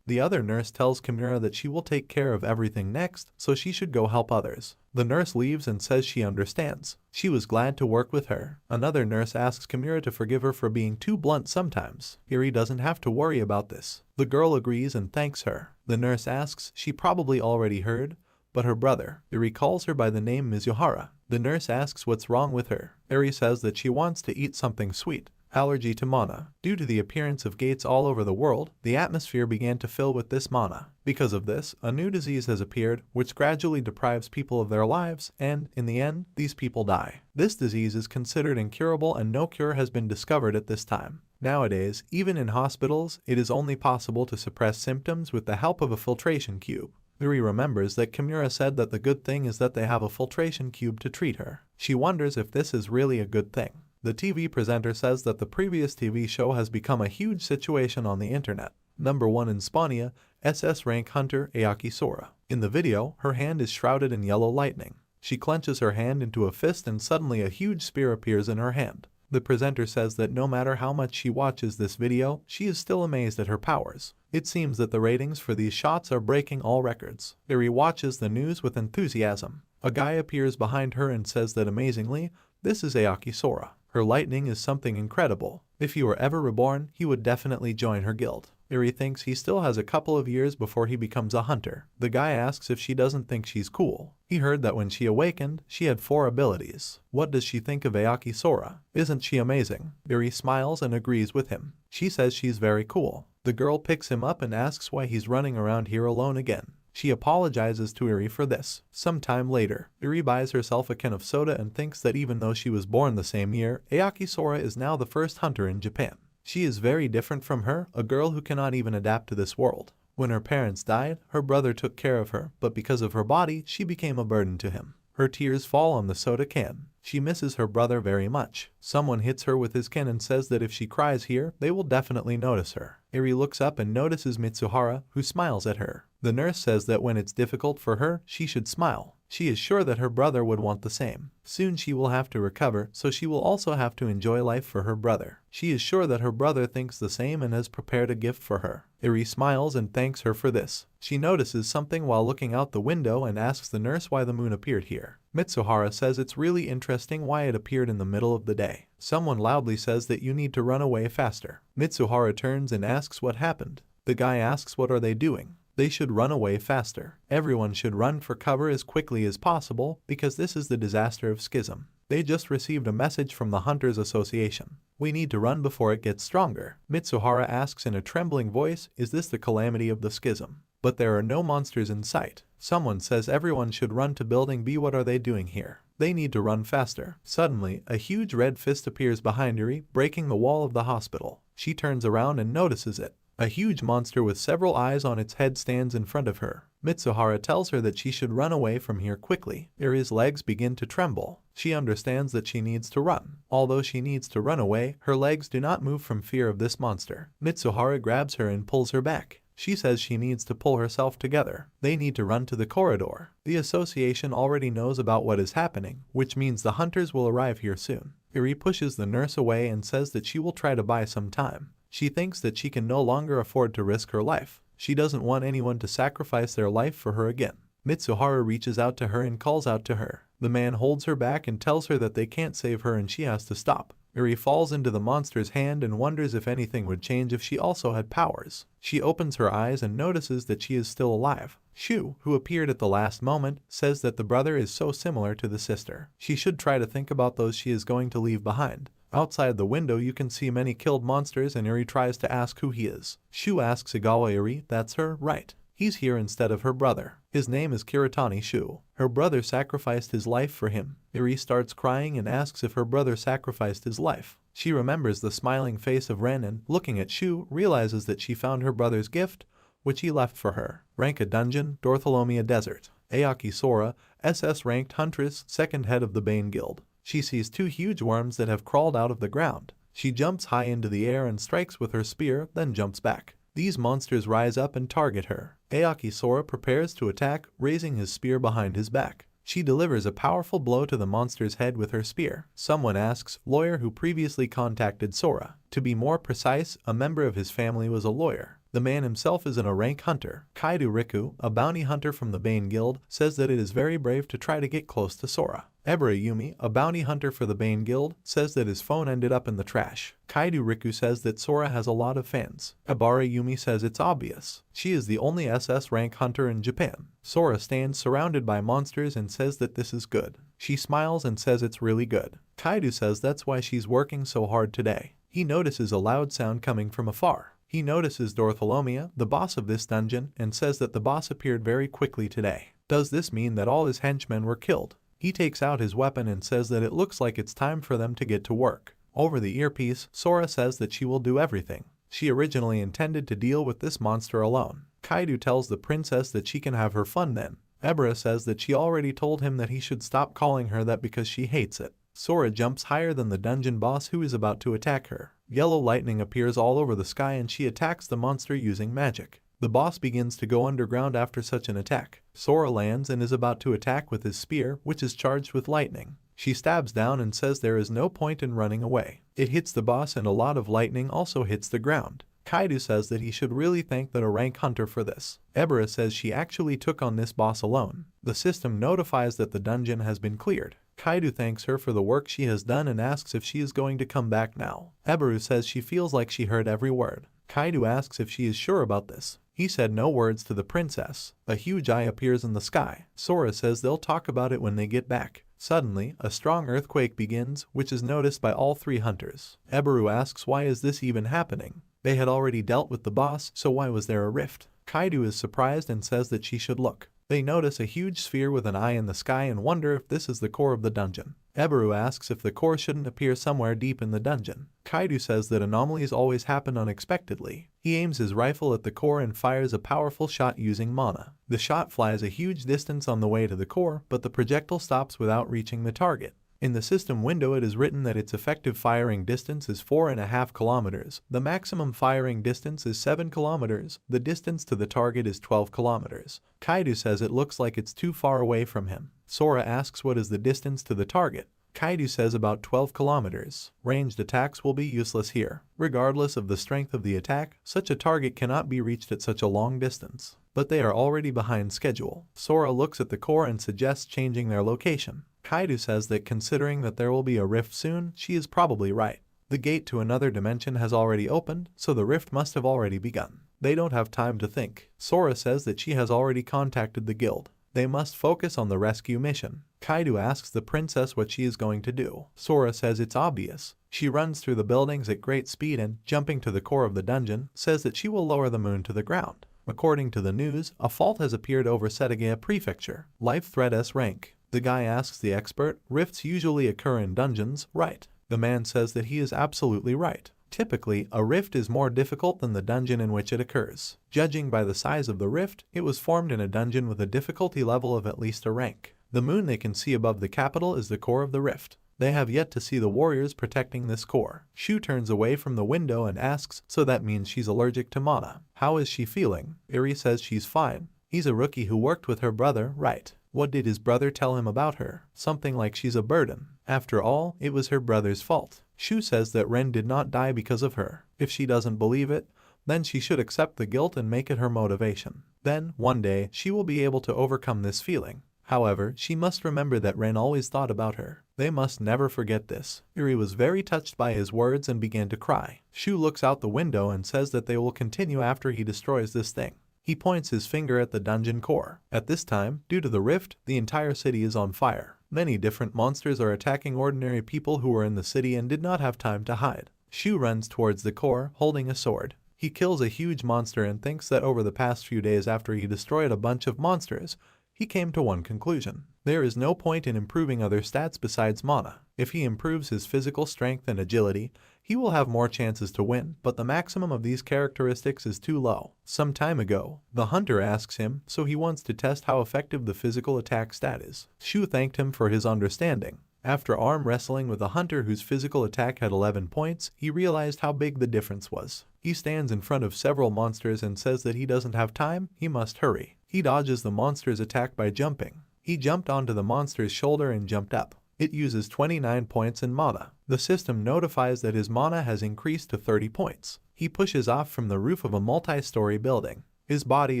[SPEAKER 1] the other nurse tells Kimura that she will take care of everything next, so she should go help others. The nurse leaves and says she understands. She was glad to work with her. Another nurse asks Kimura to forgive her for being too blunt sometimes. Eri doesn't have to worry about this. The girl agrees and thanks her. The nurse asks, she probably already heard, but her brother. Eri calls her by the name Mizuhara. The nurse asks what's wrong with her. Eri says that she wants to eat something sweet. Allergy to mana. Due to the appearance of gates all over the world, the atmosphere began to fill with this mana. Because of this, a new disease has appeared, which gradually deprives people of their lives, and, in the end, these people die. This disease is considered incurable and no cure has been discovered at this time. Nowadays, even in hospitals, it is only possible to suppress symptoms with the help of a filtration cube. Yuri remembers that Kimura said that the good thing is that they have a filtration cube to treat her. She wonders if this is really a good thing. The TV presenter says that the previous TV show has become a huge situation on the internet. Number 1 in Spania, SS rank hunter Aoki Sora. In the video, her hand is shrouded in yellow lightning. She clenches her hand into a fist and suddenly a huge spear appears in her hand. The presenter says that no matter how much she watches this video, she is still amazed at her powers. It seems that the ratings for these shots are breaking all records. Yuri watches the news with enthusiasm. A guy appears behind her and says that amazingly, this is Aoki Sora. Her lightning is something incredible. If he were ever reborn, he would definitely join her guild. Yuri thinks he still has a couple of years before he becomes a hunter. The guy asks if she doesn't think she's cool. He heard that when she awakened, she had 4 abilities. What does she think of Aoki Sora? Isn't she amazing? Yuri smiles and agrees with him. She says she's very cool. The girl picks him up and asks why he's running around here alone again. She apologizes to Yuri for this. Sometime later, Yuri buys herself a can of soda and thinks that even though she was born the same year, Aoki Sora is now the first hunter in Japan. She is very different from her, a girl who cannot even adapt to this world. When her parents died, her brother took care of her, but because of her body, she became a burden to him. Her tears fall on the soda can. She misses her brother very much. Someone hits her with his can and says that if she cries here, they will definitely notice her. Yuri looks up and notices Mitsuhara, who smiles at her. The nurse says that when it's difficult for her, she should smile. She is sure that her brother would want the same. Soon she will have to recover, so she will also have to enjoy life for her brother. She is sure that her brother thinks the same and has prepared a gift for her. Yuri smiles and thanks her for this. She notices something while looking out the window and asks the nurse why the moon appeared here. Mitsuhara says it's really interesting why it appeared in the middle of the day. Someone loudly says that you need to run away faster. Mitsuhara turns and asks what happened. The guy asks what are they doing. They should run away faster. Everyone should run for cover as quickly as possible because this is the disaster of schism. They just received a message from the Hunters Association. We need to run before it gets stronger. Mitsuhara asks in a trembling voice, is this the calamity of the schism? But there are no monsters in sight. Someone says everyone should run to building B. What are they doing here? They need to run faster. Suddenly, a huge red fist appears behind Yuri, breaking the wall of the hospital. She turns around and notices it. A huge monster with several eyes on its head stands in front of her. Mitsuhara tells her that she should run away from here quickly. Yuri's legs begin to tremble. She understands that she needs to run. Although she needs to run away, her legs do not move from fear of this monster. Mitsuhara grabs her and pulls her back. She says she needs to pull herself together. They need to run to the corridor. The association already knows about what is happening, which means the hunters will arrive here soon. Yuri pushes the nurse away and says that she will try to buy some time. She thinks that she can no longer afford to risk her life. She doesn't want anyone to sacrifice their life for her again. Mitsuhara reaches out to her and calls out to her. The man holds her back and tells her that they can't save her and she has to stop. Yuri falls into the monster's hand and wonders if anything would change if she also had powers. She opens her eyes and notices that she is still alive. Shu, who appeared at the last moment, says that the brother is so similar to the sister. She should try to think about those she is going to leave behind. Outside the window you can see many killed monsters and Yuri tries to ask who he is. Shu asks Igawa Yuri, that's her, right. He's here instead of her brother. His name is Kiritani Shu. Her brother sacrificed his life for him. Yuri starts crying and asks if her brother sacrificed his life. She remembers the smiling face of Ren and, looking at Shu, realizes that she found her brother's gift, which he left for her. Rank a dungeon, Dortholomia Desert. Aoki Sora, SS ranked huntress, second head of the Bane Guild. She sees 2 huge worms that have crawled out of the ground. She jumps high into the air and strikes with her spear, then jumps back. These monsters rise up and target her. Aoki Sora prepares to attack, raising his spear behind his back. She delivers a powerful blow to the monster's head with her spear. Someone asks, lawyer who previously contacted Sora. To be more precise, a member of his family was a lawyer. The man himself is a rank hunter. Kaido Riku, a bounty hunter from the Bane Guild, says that it is very brave to try to get close to Sora. Ebara Yumi, a bounty hunter for the Bane Guild, says that his phone ended up in the trash. Kaido Riku says that Sora has a lot of fans. Ebara Yumi says it's obvious. She is the only SS rank hunter in Japan. Sora stands surrounded by monsters and says that this is good. She smiles and says it's really good. Kaido says that's why she's working so hard today. He notices a loud sound coming from afar. He notices Dorothea, the boss of this dungeon, and says that the boss appeared very quickly today. Does this mean that all his henchmen were killed? He takes out his weapon and says that it looks like it's time for them to get to work. Over the earpiece, Sora says that she will do everything. She originally intended to deal with this monster alone. Kaido tells the princess that she can have her fun then. Ebra says that she already told him that he should stop calling her that because she hates it. Sora jumps higher than the dungeon boss who is about to attack her. Yellow lightning appears all over the sky and she attacks the monster using magic. The boss begins to go underground after such an attack. Sora lands and is about to attack with his spear, which is charged with lightning. She stabs down and says there is no point in running away. It hits the boss and a lot of lightning also hits the ground. Kaido says that he should really thank the rank hunter for this. Ebra says she actually took on this boss alone. The system notifies that the dungeon has been cleared. Kaido thanks her for the work she has done and asks if she is going to come back now. Ebru says she feels like she heard every word. Kaido asks if she is sure about this. He said no words to the princess. A huge eye appears in the sky. Sora says they'll talk about it when they get back. Suddenly, a strong earthquake begins, which is noticed by all three hunters. Ebru asks why is this even happening? They had already dealt with the boss, so why was there a rift? Kaido is surprised and says that she should look. They notice a huge sphere with an eye in the sky and wonder if this is the core of the dungeon. Ebru asks if the core shouldn't appear somewhere deep in the dungeon. Kaido says that anomalies always happen unexpectedly. He aims his rifle at the core and fires a powerful shot using mana. The shot flies a huge distance on the way to the core, but the projectile stops without reaching the target. In the system window it is written that its effective firing distance is 4.5 kilometers, the maximum firing distance is 7 kilometers, the distance to the target is 12 kilometers. Kaido says it looks like it's too far away from him. Sora asks what is the distance to the target. Kaido says about 12 kilometers. Ranged attacks will be useless here. Regardless of the strength of the attack, such a target cannot be reached at such a long distance. But they are already behind schedule. Sora looks at the core and suggests changing their location. Kaido says that considering that there will be a rift soon, she is probably right. The gate to another dimension has already opened, so the rift must have already begun. They don't have time to think. Sora says that she has already contacted the guild. They must focus on the rescue mission. Kaido asks the princess what she is going to do. Sora says it's obvious. She runs through the buildings at great speed and, jumping to the core of the dungeon, says that she will lower the moon to the ground. According to the news, a fault has appeared over Setagaya Prefecture. Life threat S rank. The guy asks the expert, rifts usually occur in dungeons, right? The man says that he is absolutely right. Typically, a rift is more difficult than the dungeon in which it occurs. Judging by the size of the rift, it was formed in a dungeon with a difficulty level of at least a rank. The moon they can see above the capital is the core of the rift. They have yet to see the warriors protecting this core. Shu turns away from the window and asks, so that means she's allergic to mana. How is she feeling? Eri says she's fine. He's a rookie who worked with her brother, right? What did his brother tell him about her? Something like she's a burden. After all, it was her brother's fault. Shu says that Ren did not die because of her. If she doesn't believe it, then she should accept the guilt and make it her motivation. Then, one day, she will be able to overcome this feeling. However, she must remember that Ren always thought about her. They must never forget this. Eri was very touched by his words and began to cry. Shu looks out the window and says that they will continue after he destroys this thing. He points his finger at the dungeon core. At this time, due to the rift, the entire city is on fire. Many different monsters are attacking ordinary people who were in the city and did not have time to hide. Shu runs towards the core, holding a sword. He kills a huge monster and thinks that over the past few days after he destroyed a bunch of monsters, he came to one conclusion. There is no point in improving other stats besides mana. If he improves his physical strength and agility, he will have more chances to win, but the maximum of these characteristics is too low. Some time ago, the hunter asks him, so he wants to test how effective the physical attack stat is. Shu thanked him for his understanding. After arm wrestling with a hunter whose physical attack had 11 points, he realized how big the difference was. He stands in front of several monsters and says that he doesn't have time, he must hurry. He dodges the monster's attack by jumping. He jumped onto the monster's shoulder and jumped up. It uses 29 points in mana. The system notifies that his mana has increased to 30 points. He pushes off from the roof of a multi-story building. His body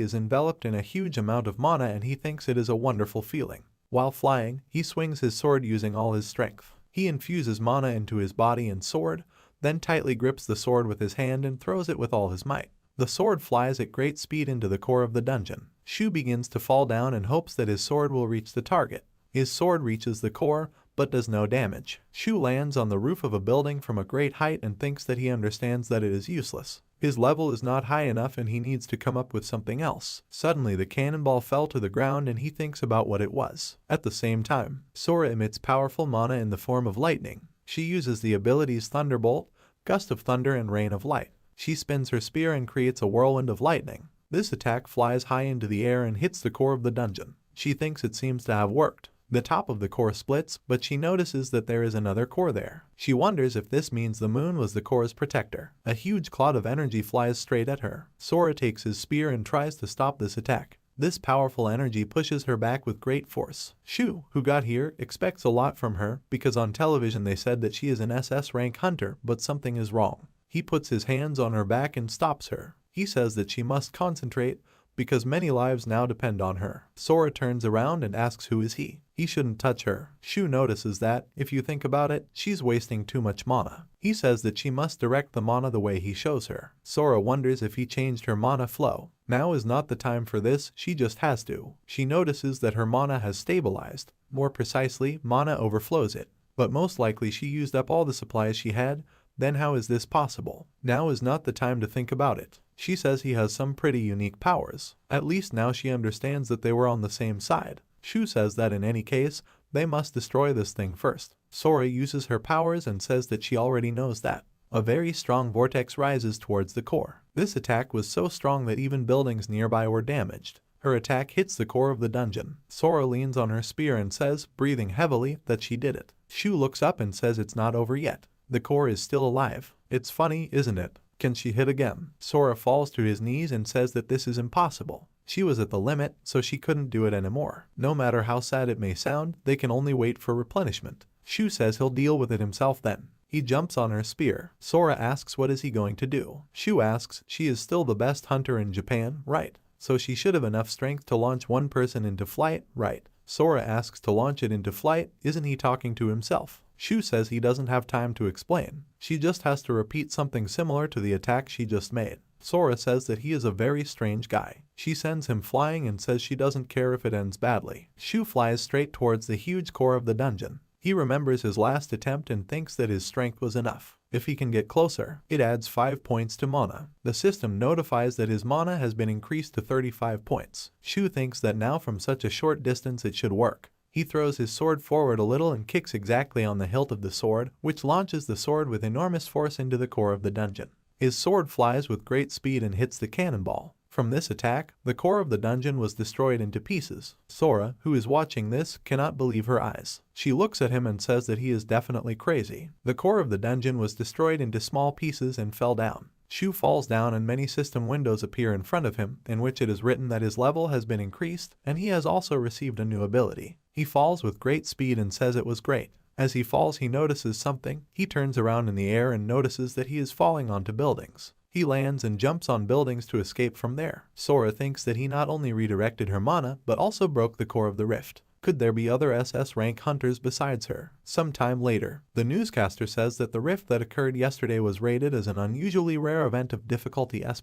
[SPEAKER 1] is enveloped in a huge amount of mana and he thinks it is a wonderful feeling. While flying, he swings his sword using all his strength. He infuses mana into his body and sword, then tightly grips the sword with his hand and throws it with all his might. The sword flies at great speed into the core of the dungeon. Shu begins to fall down and hopes that his sword will reach the target. His sword reaches the core, but does no damage. Shu lands on the roof of a building from a great height and thinks that he understands that it is useless. His level is not high enough and he needs to come up with something else. Suddenly the cannonball fell to the ground and he thinks about what it was. At the same time, Sora emits powerful mana in the form of lightning. She uses the abilities Thunderbolt, Gust of Thunder and Rain of Light. She spins her spear and creates a whirlwind of lightning. This attack flies high into the air and hits the core of the dungeon. She thinks it seems to have worked. The top of the core splits, but she notices that there is another core there. She wonders if this means the moon was the core's protector. A huge cloud of energy flies straight at her. Sora takes his spear and tries to stop this attack. This powerful energy pushes her back with great force. Shu, who got here, expects a lot from her because on television they said that she is an SS rank hunter, but something is wrong. He puts his hands on her back and stops her. He says that she must concentrate because many lives now depend on her. Sora turns around and asks who is he. He shouldn't touch her. Shu notices that, if you think about it, she's wasting too much mana. He says that she must direct the mana the way he shows her. Sora wonders if he changed her mana flow. Now is not the time for this, she just has to. She notices that her mana has stabilized. More precisely, mana overflows it. But most likely she used up all the supplies she had. Then how is this possible? Now is not the time to think about it. She says he has some pretty unique powers. At least now she understands that they were on the same side. Shu says that in any case, they must destroy this thing first. Sora uses her powers and says that she already knows that. A very strong vortex rises towards the core. This attack was so strong that even buildings nearby were damaged. Her attack hits the core of the dungeon. Sora leans on her spear and says, breathing heavily, that she did it. Shu looks up and says it's not over yet. The core is still alive. It's funny, isn't it? Can she hit again? Sora falls to his knees and says that this is impossible. She was at the limit, so she couldn't do it anymore. No matter how sad it may sound, they can only wait for replenishment. Shu says he'll deal with it himself then. He jumps on her spear. Sora asks what is he going to do. Shu asks she is still the best hunter in Japan, right? So she should have enough strength to launch one person into flight, right? Sora asks to launch it into flight, isn't he talking to himself? Shu says he doesn't have time to explain. She just has to repeat something similar to the attack she just made. Sora says that he is a very strange guy. She sends him flying and says she doesn't care if it ends badly. Shu flies straight towards the huge core of the dungeon. He remembers his last attempt and thinks that his strength was enough. If he can get closer, it adds 5 points to mana. The system notifies that his mana has been increased to 35 points. Shu thinks that now from such a short distance it should work. He throws his sword forward a little and kicks exactly on the hilt of the sword, which launches the sword with enormous force into the core of the dungeon. His sword flies with great speed and hits the cannonball. From this attack, the core of the dungeon was destroyed into pieces. Sora, who is watching this, cannot believe her eyes. She looks at him and says that he is definitely crazy. The core of the dungeon was destroyed into small pieces and fell down. Shu falls down and many system windows appear in front of him, in which it is written that his level has been increased and he has also received a new ability. He falls with great speed and says it was great. As he falls he notices something. He turns around in the air and notices that he is falling onto buildings. He lands and jumps on buildings to escape from there. Sora thinks that he not only redirected her mana, but also broke the core of the rift. Could there be other SS rank hunters besides her? Sometime later, the newscaster says that the rift that occurred yesterday was rated as an unusually rare event of difficulty S+.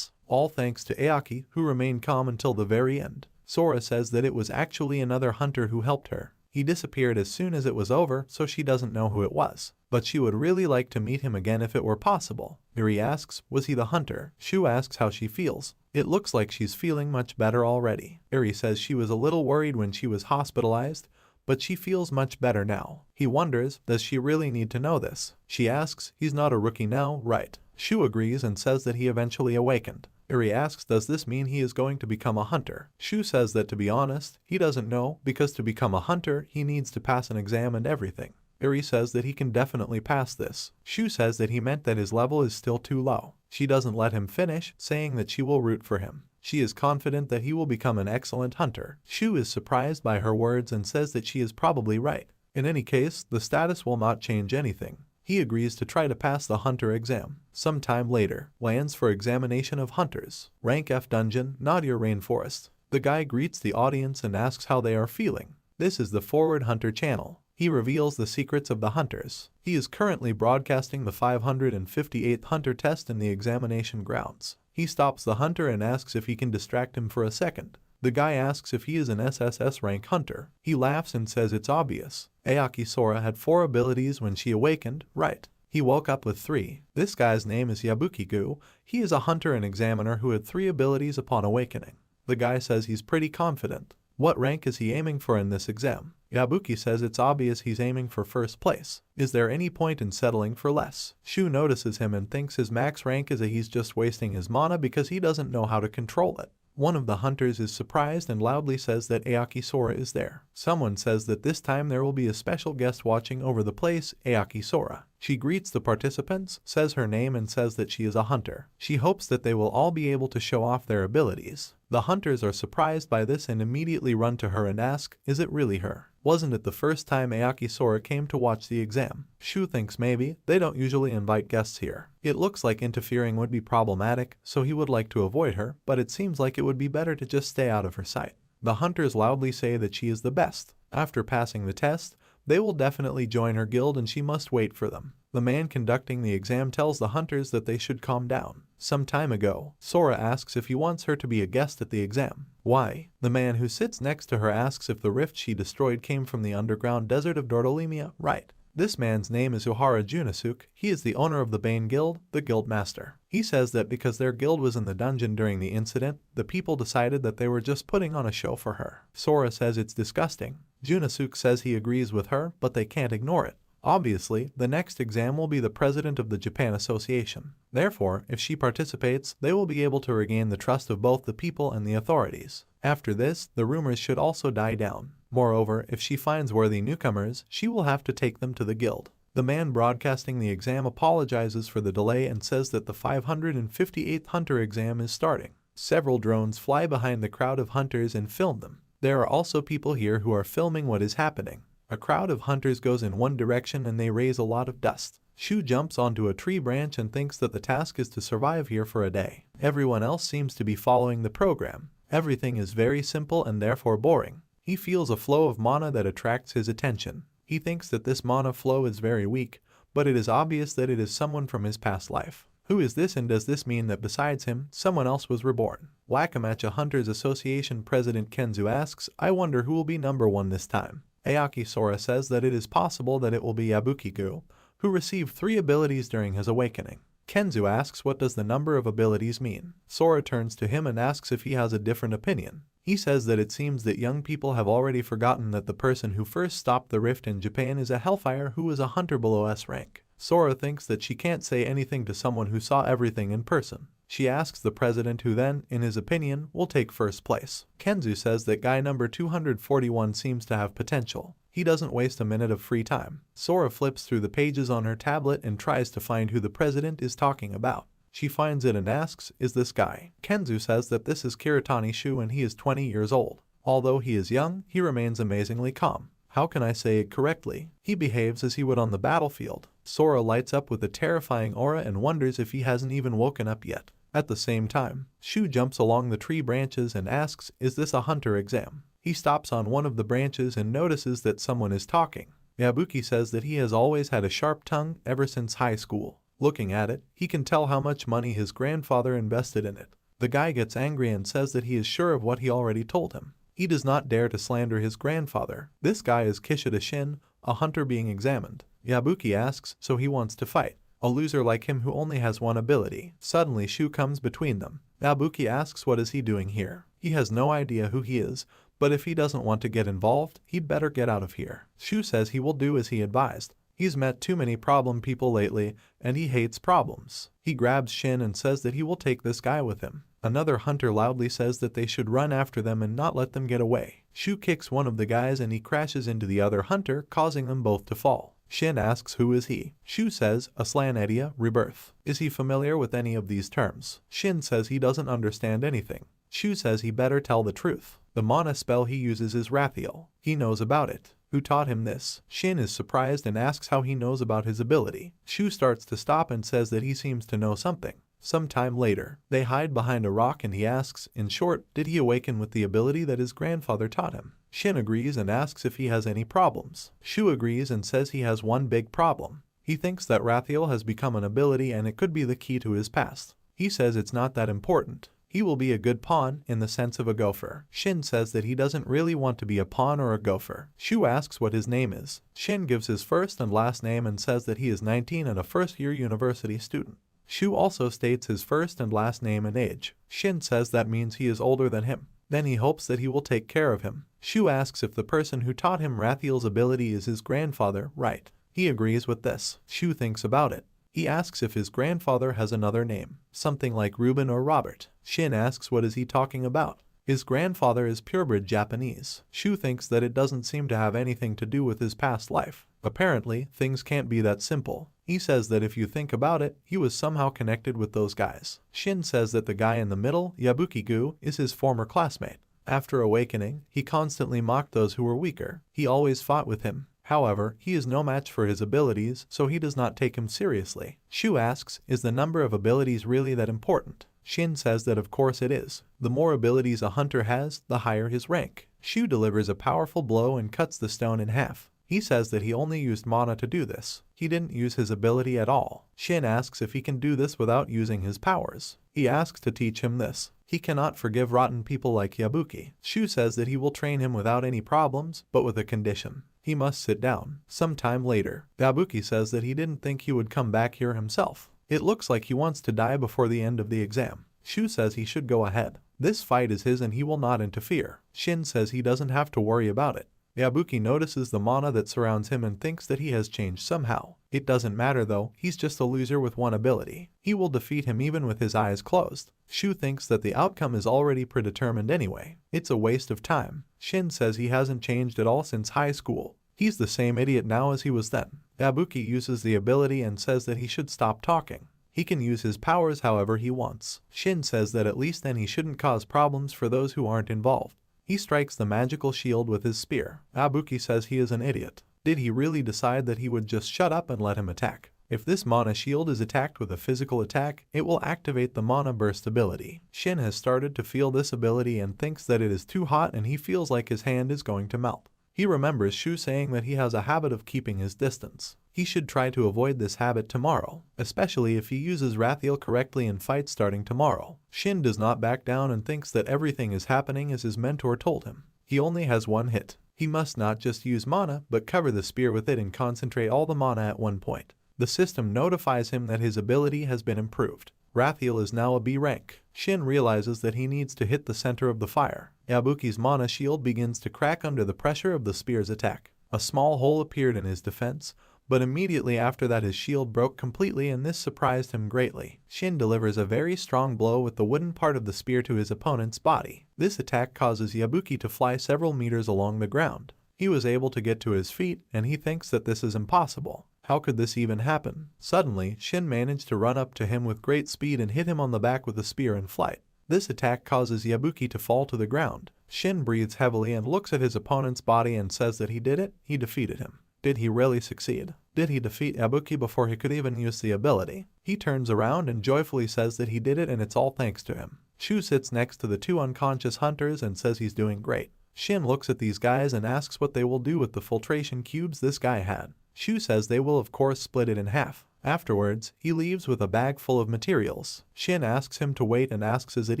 [SPEAKER 1] All thanks to Aoki, who remained calm until the very end. Sora says that it was actually another hunter who helped her. He disappeared as soon as it was over, so she doesn't know who it was. But she would really like to meet him again if it were possible. Yuri asks, was he the hunter? Shu asks how she feels. It looks like she's feeling much better already. Yuri says she was a little worried when she was hospitalized, but she feels much better now. He wonders, does she really need to know this? She asks, he's not a rookie now, right? Shu agrees and says that he eventually awakened. Yuri asks, does this mean he is going to become a hunter? Shu says that to be honest, he doesn't know, because to become a hunter, he needs to pass an exam and everything. Yuri says that he can definitely pass this. Shu says that he meant that his level is still too low. She doesn't let him finish, saying that she will root for him. She is confident that he will become an excellent hunter. Shu is surprised by her words and says that she is probably right. In any case, the status will not change anything. He agrees to try to pass the hunter exam. Sometime later, lands for examination of hunters. Rank F dungeon, Nadir Rainforest. The guy greets the audience and asks how they are feeling. This is the Forward Hunter channel. He reveals the secrets of the hunters. He is currently broadcasting the 558th hunter test in the examination grounds. He stops the hunter and asks if he can distract him for a second. The guy asks if he is an SSS rank hunter. He laughs and says it's obvious. Aoki Sora had 4 abilities when she awakened, right? He woke up with 3. This guy's name is Yabuki-gu. He is a hunter and examiner who had 3 abilities upon awakening. The guy says he's pretty confident. What rank is he aiming for in this exam? Yabuki says it's obvious he's aiming for first place. Is there any point in settling for less? Shu notices him and thinks his max rank is he's just wasting his mana because he doesn't know how to control it. One of the hunters is surprised and loudly says that Aoki Sora is there. Someone says that this time there will be a special guest watching over the place, Aoki Sora. She greets the participants, says her name and says that she is a hunter. She hopes that they will all be able to show off their abilities. The hunters are surprised by this and immediately run to her and ask, is it really her? Wasn't it the first time Aoki Sora came to watch the exam? Shu thinks maybe, they don't usually invite guests here. It looks like interfering would be problematic, so he would like to avoid her, but it seems like it would be better to just stay out of her sight. The hunters loudly say that she is the best. After passing the test, they will definitely join her guild and she must wait for them. The man conducting the exam tells the hunters that they should calm down. Some time ago, Sora asks if he wants her to be a guest at the exam. Why? The man who sits next to her asks if the rift she destroyed came from the underground desert of Dordolemia, right? This man's name is Ohara Junisuke. He is the owner of the Bane Guild, the guild master. He says that because their guild was in the dungeon during the incident, the people decided that they were just putting on a show for her. Sora says it's disgusting. Junisuke says he agrees with her, but they can't ignore it. Obviously, the next exam will be the president of the Japan Association. Therefore, if she participates, they will be able to regain the trust of both the people and the authorities. After this, the rumors should also die down. Moreover, if she finds worthy newcomers, she will have to take them to the guild. The man broadcasting the exam apologizes for the delay and says that the 558th hunter exam is starting. Several drones fly behind the crowd of hunters and film them. There are also people here who are filming what is happening. A crowd of hunters goes in one direction and they raise a lot of dust. Shu jumps onto a tree branch and thinks that the task is to survive here for a day. Everyone else seems to be following the program. Everything is very simple and therefore boring. He feels a flow of mana that attracts his attention. He thinks that this mana flow is very weak, but it is obvious that it is someone from his past life. Who is this, and does this mean that besides him, someone else was reborn? Wakamatcha Hunters Association President Kenzu asks, I wonder who will be number 1 this time. Aoki Sora says that it is possible that it will be Yabuki-gu, who received 3 abilities during his awakening. Kenzu asks what does the number of abilities mean. Sora turns to him and asks if he has a different opinion. He says that it seems that young people have already forgotten that the person who first stopped the rift in Japan is a Hellfire who is a hunter below S rank. Sora thinks that she can't say anything to someone who saw everything in person. She asks the president who then, in his opinion, will take first place. Kenzu says that guy number 241 seems to have potential. He doesn't waste a minute of free time. Sora flips through the pages on her tablet and tries to find who the president is talking about. She finds it and asks, is this guy? Kenzu says that this is Kiritani Shu and he is 20 years old. Although he is young, he remains amazingly calm. How can I say it correctly? He behaves as he would on the battlefield. Sora lights up with a terrifying aura and wonders if he hasn't even woken up yet. At the same time, Shu jumps along the tree branches and asks, is this a hunter exam? He stops on one of the branches and notices that someone is talking. Yabuki says that he has always had a sharp tongue ever since high school. Looking at it, he can tell how much money his grandfather invested in it. The guy gets angry and says that he is sure of what he already told him. He does not dare to slander his grandfather. This guy is Kishida Shin, a hunter being examined. Yabuki asks, so he wants to fight. A loser like him who only has 1 ability. Suddenly Shu comes between them. Yabuki asks what is he doing here. He has no idea who he is, but if he doesn't want to get involved, he'd better get out of here. Shu says he will do as he advised. He's met too many problem people lately, and he hates problems. He grabs Shin and says that he will take this guy with him. Another hunter loudly says that they should run after them and not let them get away. Shu kicks one of the guys and he crashes into the other hunter, causing them both to fall. Shin asks who is he. Shu says, Aslan Edia, Rebirth. Is he familiar with any of these terms? Shin says he doesn't understand anything. Shu says he better tell the truth. The mana spell he uses is Rathiel. He knows about it. Who taught him this? Shin is surprised and asks how he knows about his ability. Shu starts to stop and says that he seems to know something. Some time later, they hide behind a rock and he asks, in short, did he awaken with the ability that his grandfather taught him? Shin agrees and asks if he has any problems. Shu agrees and says he has one big problem. He thinks that Rathiel has become an ability and it could be the key to his past. He says it's not that important. He will be a good pawn in the sense of a gopher. Shin says that he doesn't really want to be a pawn or a gopher. Shu asks what his name is. Shin gives his first and last name and says that he is 19 and a first-year university student. Shu also states his first and last name and age. Shin says that means he is older than him. Then he hopes that he will take care of him. Shu asks if the person who taught him Rathiel's ability is his grandfather, right? He agrees with this. Shu thinks about it. He asks if his grandfather has another name, something like Reuben or Robert. Shin asks what is he talking about. His grandfather is purebred Japanese. Shu thinks that it doesn't seem to have anything to do with his past life. Apparently, things can't be that simple. He says that if you think about it, he was somehow connected with those guys. Shin says that the guy in the middle, Yabuki-gu, is his former classmate. After awakening, he constantly mocked those who were weaker. He always fought with him. However, he is no match for his abilities, so he does not take him seriously. Shu asks, is the number of abilities really that important? Shin says that of course it is. The more abilities a hunter has, the higher his rank. Shu delivers a powerful blow and cuts the stone in half. He says that he only used mana to do this. He didn't use his ability at all. Shin asks if he can do this without using his powers. He asks to teach him this. He cannot forgive rotten people like Yabuki. Shu says that he will train him without any problems, but with a condition. He must sit down. Sometime later, Yabuki says that he didn't think he would come back here himself. It looks like he wants to die before the end of the exam. Shu says he should go ahead. This fight is his and he will not interfere. Shin says he doesn't have to worry about it. Yabuki notices the mana that surrounds him and thinks that he has changed somehow. It doesn't matter though, he's just a loser with one ability. He will defeat him even with his eyes closed. Shu thinks that the outcome is already predetermined anyway. It's a waste of time. Shin says he hasn't changed at all since high school. He's the same idiot now as he was then. Yabuki uses the ability and says that he should stop talking. He can use his powers however he wants. Shin says that at least then he shouldn't cause problems for those who aren't involved. He strikes the magical shield with his spear. Yabuki says he is an idiot. Did he really decide that he would just shut up and let him attack? If this mana shield is attacked with a physical attack, it will activate the mana burst ability. Shin has started to feel this ability and thinks that it is too hot and he feels like his hand is going to melt. He remembers Shu saying that he has a habit of keeping his distance. He should try to avoid this habit tomorrow, especially if he uses Rathiel correctly in fights starting tomorrow. Shin does not back down and thinks that everything is happening as his mentor told him. He only has one hit. He must not just use mana, but cover the spear with it and concentrate all the mana at one point. The system notifies him that his ability has been improved. Rathiel is now a B rank. Shin realizes that he needs to hit the center of the fire. Yabuki's mana shield begins to crack under the pressure of the spear's attack. A small hole appeared in his defense, but immediately after that his shield broke completely and this surprised him greatly. Shin delivers a very strong blow with the wooden part of the spear to his opponent's body. This attack causes Yabuki to fly several meters along the ground. He was able to get to his feet and he thinks that this is impossible. How could this even happen? Suddenly, Shin managed to run up to him with great speed and hit him on the back with a spear in flight. This attack causes Yabuki to fall to the ground. Shin breathes heavily and looks at his opponent's body and says that he did it, he defeated him. Did he really succeed? Did he defeat Yabuki before he could even use the ability? He turns around and joyfully says that he did it and it's all thanks to him. Shu sits next to the two unconscious hunters and says he's doing great. Shin looks at these guys and asks what they will do with the filtration cubes this guy had. Shu says they will of course split it in half. Afterwards, he leaves with a bag full of materials. Shin asks him to wait and asks is it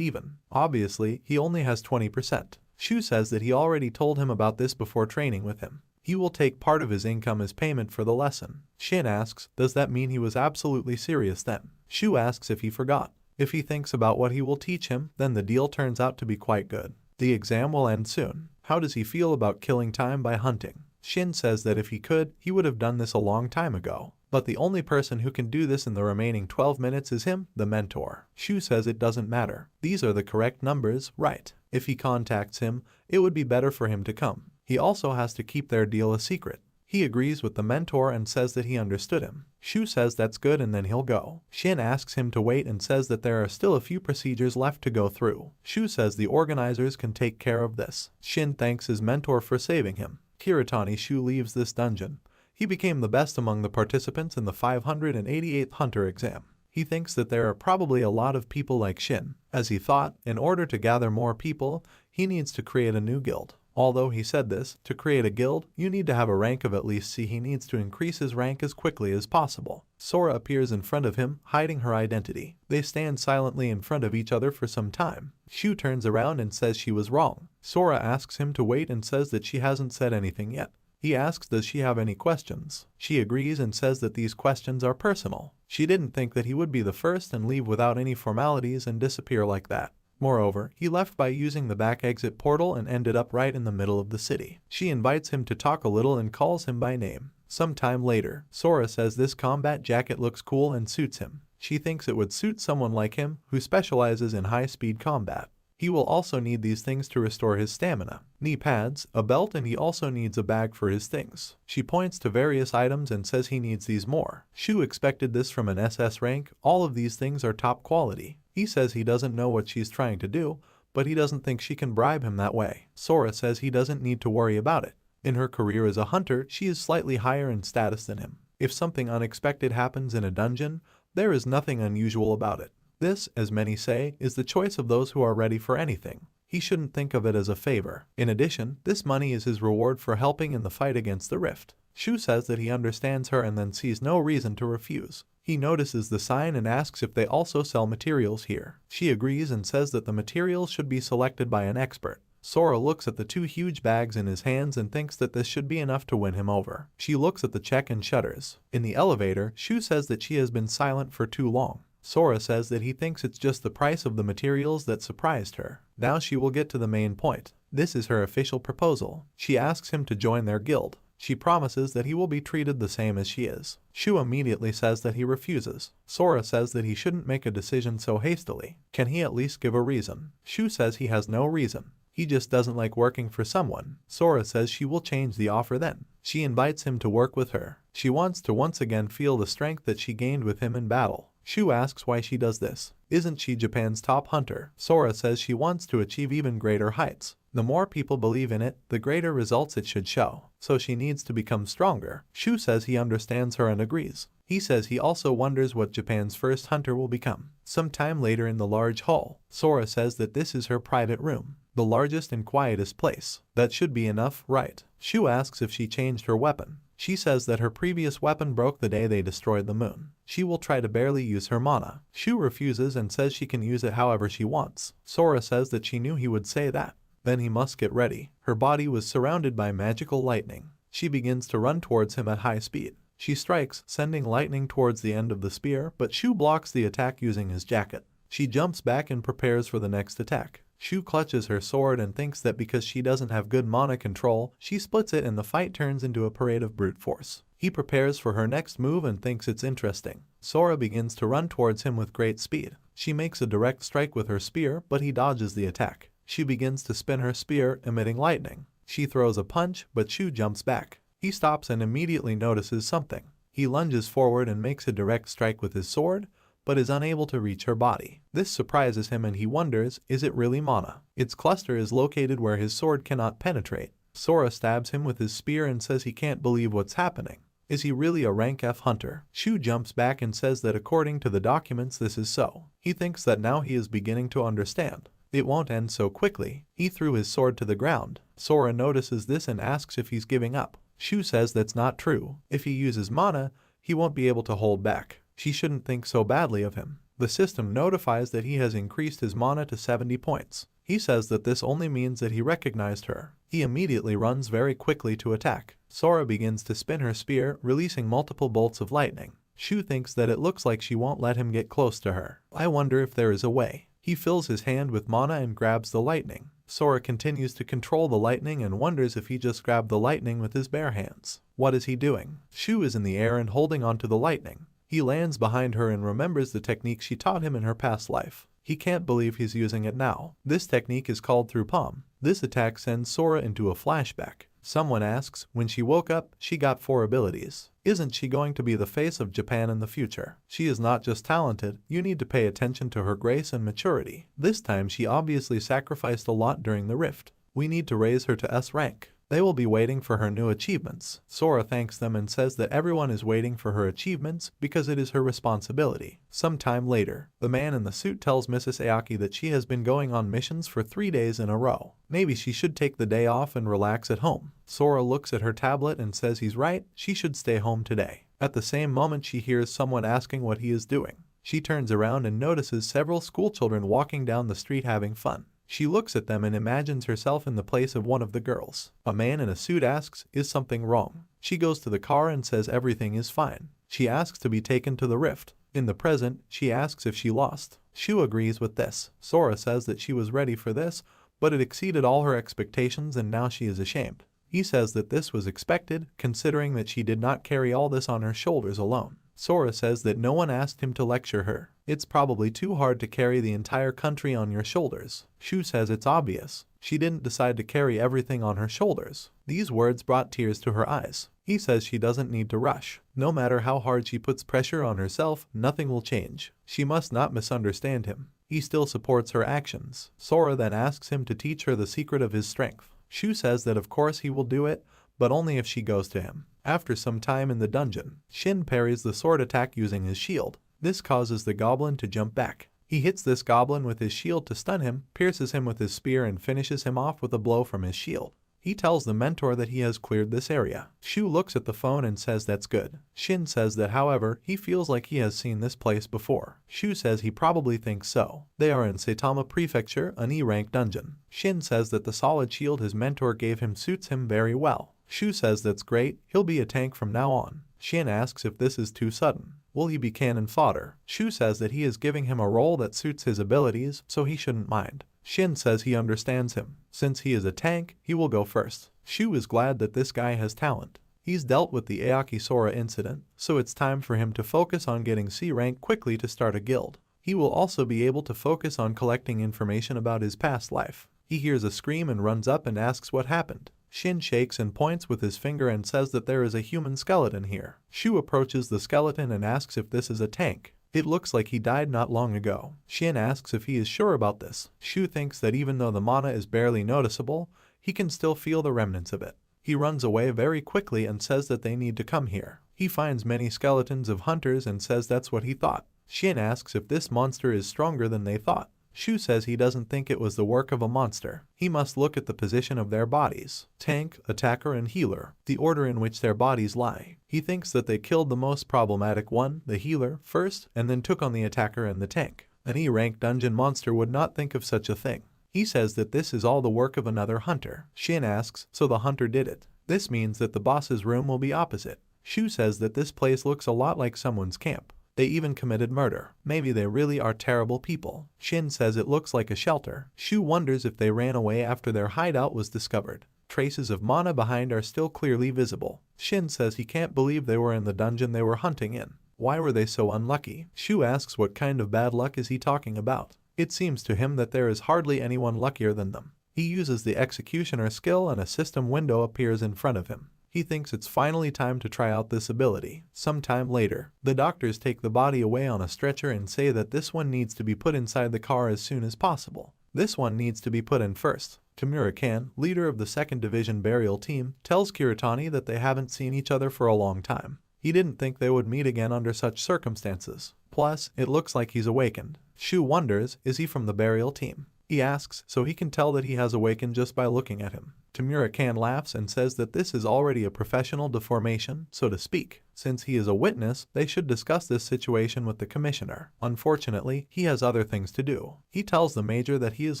[SPEAKER 1] even. Obviously, he only has 20%. Shu says that he already told him about this before training with him. He will take part of his income as payment for the lesson. Shin asks, does that mean he was absolutely serious then? Shu asks if he forgot. If he thinks about what he will teach him, then the deal turns out to be quite good. The exam will end soon. How does he feel about killing time by hunting? Shin says that if he could, he would have done this a long time ago. But the only person who can do this in the remaining 12 minutes is him, the mentor. Shu says it doesn't matter. These are the correct numbers, right? If he contacts him, it would be better for him to come. He also has to keep their deal a secret. He agrees with the mentor and says that he understood him. Shu says that's good and then he'll go. Shin asks him to wait and says that there are still a few procedures left to go through. Shu says the organizers can take care of this. Shin thanks his mentor for saving him. Kiritani Shu leaves this dungeon. He became the best among the participants in the 588th Hunter exam. He thinks that there are probably a lot of people like Shin. As he thought, in order to gather more people, he needs to create a new guild. Although he said this, to create a guild, you need to have a rank of at least C. He needs to increase his rank as quickly as possible. Sora appears in front of him, hiding her identity. They stand silently in front of each other for some time. Shu turns around and says she was wrong. Sora asks him to wait and says that she hasn't said anything yet. He asks does she have any questions. She agrees and says that these questions are personal. She didn't think that he would be the first and leave without any formalities and disappear like that. Moreover, he left by using the back exit portal and ended up right in the middle of the city. She invites him to talk a little and calls him by name. Some time later, Sora says this combat jacket looks cool and suits him. She thinks it would suit someone like him who specializes in high-speed combat. He will also need these things to restore his stamina. Knee pads, a belt, and he also needs a bag for his things. She points to various items and says he needs these more. Shu expected this from an SS rank. All of these things are top quality. He says he doesn't know what she's trying to do, but he doesn't think she can bribe him that way. Sora says he doesn't need to worry about it. In her career as a hunter, she is slightly higher in status than him. If something unexpected happens in a dungeon, there is nothing unusual about it. This, as many say, is the choice of those who are ready for anything. He shouldn't think of it as a favor. In addition, this money is his reward for helping in the fight against the rift. Shu says that he understands her and then sees no reason to refuse. He notices the sign and asks if they also sell materials here. She agrees and says that the materials should be selected by an expert. Sora looks at the two huge bags in his hands and thinks that this should be enough to win him over. She looks at the check and shudders. In the elevator, Shu says that she has been silent for too long. Sora says that he thinks it's just the price of the materials that surprised her. Now she will get to the main point. This is her official proposal. She asks him to join their guild. She promises that he will be treated the same as she is. Shu immediately says that he refuses. Sora says that he shouldn't make a decision so hastily. Can he at least give a reason? Shu says he has no reason. He just doesn't like working for someone. Sora says she will change the offer then. She invites him to work with her. She wants to once again feel the strength that she gained with him in battle. Shu asks why she does this. Isn't she Japan's top hunter? Sora says she wants to achieve even greater heights. The more people believe in it, the greater results it should show. So she needs to become stronger. Shu says he understands her and agrees. He says he also wonders what Japan's first hunter will become. Some time later in the large hall, Sora says that this is her private room. The largest and quietest place. That should be enough, right? Shu asks if she changed her weapon. She says that her previous weapon broke the day they destroyed the moon. She will try to barely use her mana. Shu refuses and says she can use it however she wants. Sora says that she knew he would say that. Then he must get ready. Her body was surrounded by magical lightning. She begins to run towards him at high speed. She strikes, sending lightning towards the end of the spear, but Shu blocks the attack using his jacket. She jumps back and prepares for the next attack. Shu clutches her sword and thinks that because she doesn't have good mana control, she splits it and the fight turns into a parade of brute force. He prepares for her next move and thinks it's interesting. Sora begins to run towards him with great speed. She makes a direct strike with her spear, but he dodges the attack. She begins to spin her spear, emitting lightning. She throws a punch, but Shu jumps back. He stops and immediately notices something. He lunges forward and makes a direct strike with his sword, but is unable to reach her body. This surprises him and he wonders, is it really mana? Its cluster is located where his sword cannot penetrate. Sora stabs him with his spear and says he can't believe what's happening. Is he really a rank F hunter? Shu jumps back and says that according to the documents this is so. He thinks that now he is beginning to understand. It won't end so quickly. He threw his sword to the ground. Sora notices this and asks if he's giving up. Shu says that's not true. If he uses mana, he won't be able to hold back. She shouldn't think so badly of him. The system notifies that he has increased his mana to 70 points. He says that this only means that he recognized her. He immediately runs very quickly to attack. Sora begins to spin her spear, releasing multiple bolts of lightning. Shu thinks that it looks like she won't let him get close to her. I wonder if there is a way. He fills his hand with mana and grabs the lightning. Sora continues to control the lightning and wonders if he just grabbed the lightning with his bare hands. What is he doing? Shu is in the air and holding onto the lightning. He lands behind her and remembers the technique she taught him in her past life. He can't believe he's using it now. This technique is called through palm. This attack sends Sora into a flashback. Someone asks, when she woke up, she got 4 abilities. Isn't she going to be the face of Japan in the future? She is not just talented, you need to pay attention to her grace and maturity. This time she obviously sacrificed a lot during the rift. We need to raise her to S rank. They will be waiting for her new achievements. Sora thanks them and says that everyone is waiting for her achievements because it is her responsibility. Sometime later, the man in the suit tells Mrs. Aoki that she has been going on missions for 3 days in a row. Maybe she should take the day off and relax at home. Sora looks at her tablet and says he's right, she should stay home today. At the same moment she hears someone asking what he is doing. She turns around and notices several schoolchildren walking down the street having fun. She looks at them and imagines herself in the place of one of the girls. A man in a suit asks, "Is something wrong?" She goes to the car and says everything is fine. She asks to be taken to the rift. In the present, she asks if she lost. Shu agrees with this. Sora says that she was ready for this, but it exceeded all her expectations and now she is ashamed. He says that this was expected, considering that she did not carry all this on her shoulders alone. Sora says that no one asked him to lecture her. It's probably too hard to carry the entire country on your shoulders. Shu says it's obvious. She didn't decide to carry everything on her shoulders. These words brought tears to her eyes. He says she doesn't need to rush. No matter how hard she puts pressure on herself, nothing will change. She must not misunderstand him. He still supports her actions. Sora then asks him to teach her the secret of his strength. Shu says that of course he will do it, but only if she goes to him. After some time in the dungeon, Shin parries the sword attack using his shield. This causes the goblin to jump back. He hits this goblin with his shield to stun him, pierces him with his spear and finishes him off with a blow from his shield. He tells the mentor that he has cleared this area. Shu looks at the phone and says that's good. Shin says that however, he feels like he has seen this place before. Shu says he probably thinks so. They are in Saitama Prefecture, an E-rank dungeon. Shin says that the solid shield his mentor gave him suits him very well. Shu says that's great, he'll be a tank from now on. Shin asks if this is too sudden. Will he be cannon fodder? Shu says that he is giving him a role that suits his abilities, so he shouldn't mind. Shin says he understands him. Since he is a tank, he will go first. Shu is glad that this guy has talent. He's dealt with the Aoki Sora incident, so it's time for him to focus on getting C rank quickly to start a guild. He will also be able to focus on collecting information about his past life. He hears a scream and runs up and asks what happened. Shin shakes and points with his finger and says that there is a human skeleton here. Shu approaches the skeleton and asks if this is a tank. It looks like he died not long ago. Shin asks if he is sure about this. Shu thinks that even though the mana is barely noticeable, he can still feel the remnants of it. He runs away very quickly and says that they need to come here. He finds many skeletons of hunters and says that's what he thought. Shin asks if this monster is stronger than they thought. Shu says he doesn't think it was the work of a monster. He must look at the position of their bodies. Tank, attacker and healer, the order in which their bodies lie. He thinks that they killed the most problematic one, the healer, first, and then took on the attacker and the tank. An E-rank dungeon monster would not think of such a thing. He says that this is all the work of another hunter. Shin asks, so the hunter did it. This means that the boss's room will be opposite. Shu says that this place looks a lot like someone's camp. They even committed murder. Maybe they really are terrible people. Shin says it looks like a shelter. Shu wonders if they ran away after their hideout was discovered. Traces of mana behind are still clearly visible. Shin says he can't believe they were in the dungeon they were hunting in. Why were they so unlucky? Shu asks what kind of bad luck is he talking about. It seems to him that there is hardly anyone luckier than them. He uses the executioner skill and a system window appears in front of him. He thinks it's finally time to try out this ability. Sometime later, the doctors take the body away on a stretcher and say that this one needs to be put inside the car as soon as possible. This one needs to be put in first. Tamura-kan, leader of the 2nd Division burial team, tells Kiritani that they haven't seen each other for a long time. He didn't think they would meet again under such circumstances. Plus, it looks like he's awakened. Shu wonders, is he from the burial team? He asks, so he can tell that he has awakened just by looking at him. Tamura-kan laughs and says that this is already a professional deformation, so to speak. Since he is a witness, they should discuss this situation with the commissioner. Unfortunately, he has other things to do. He tells the major that he is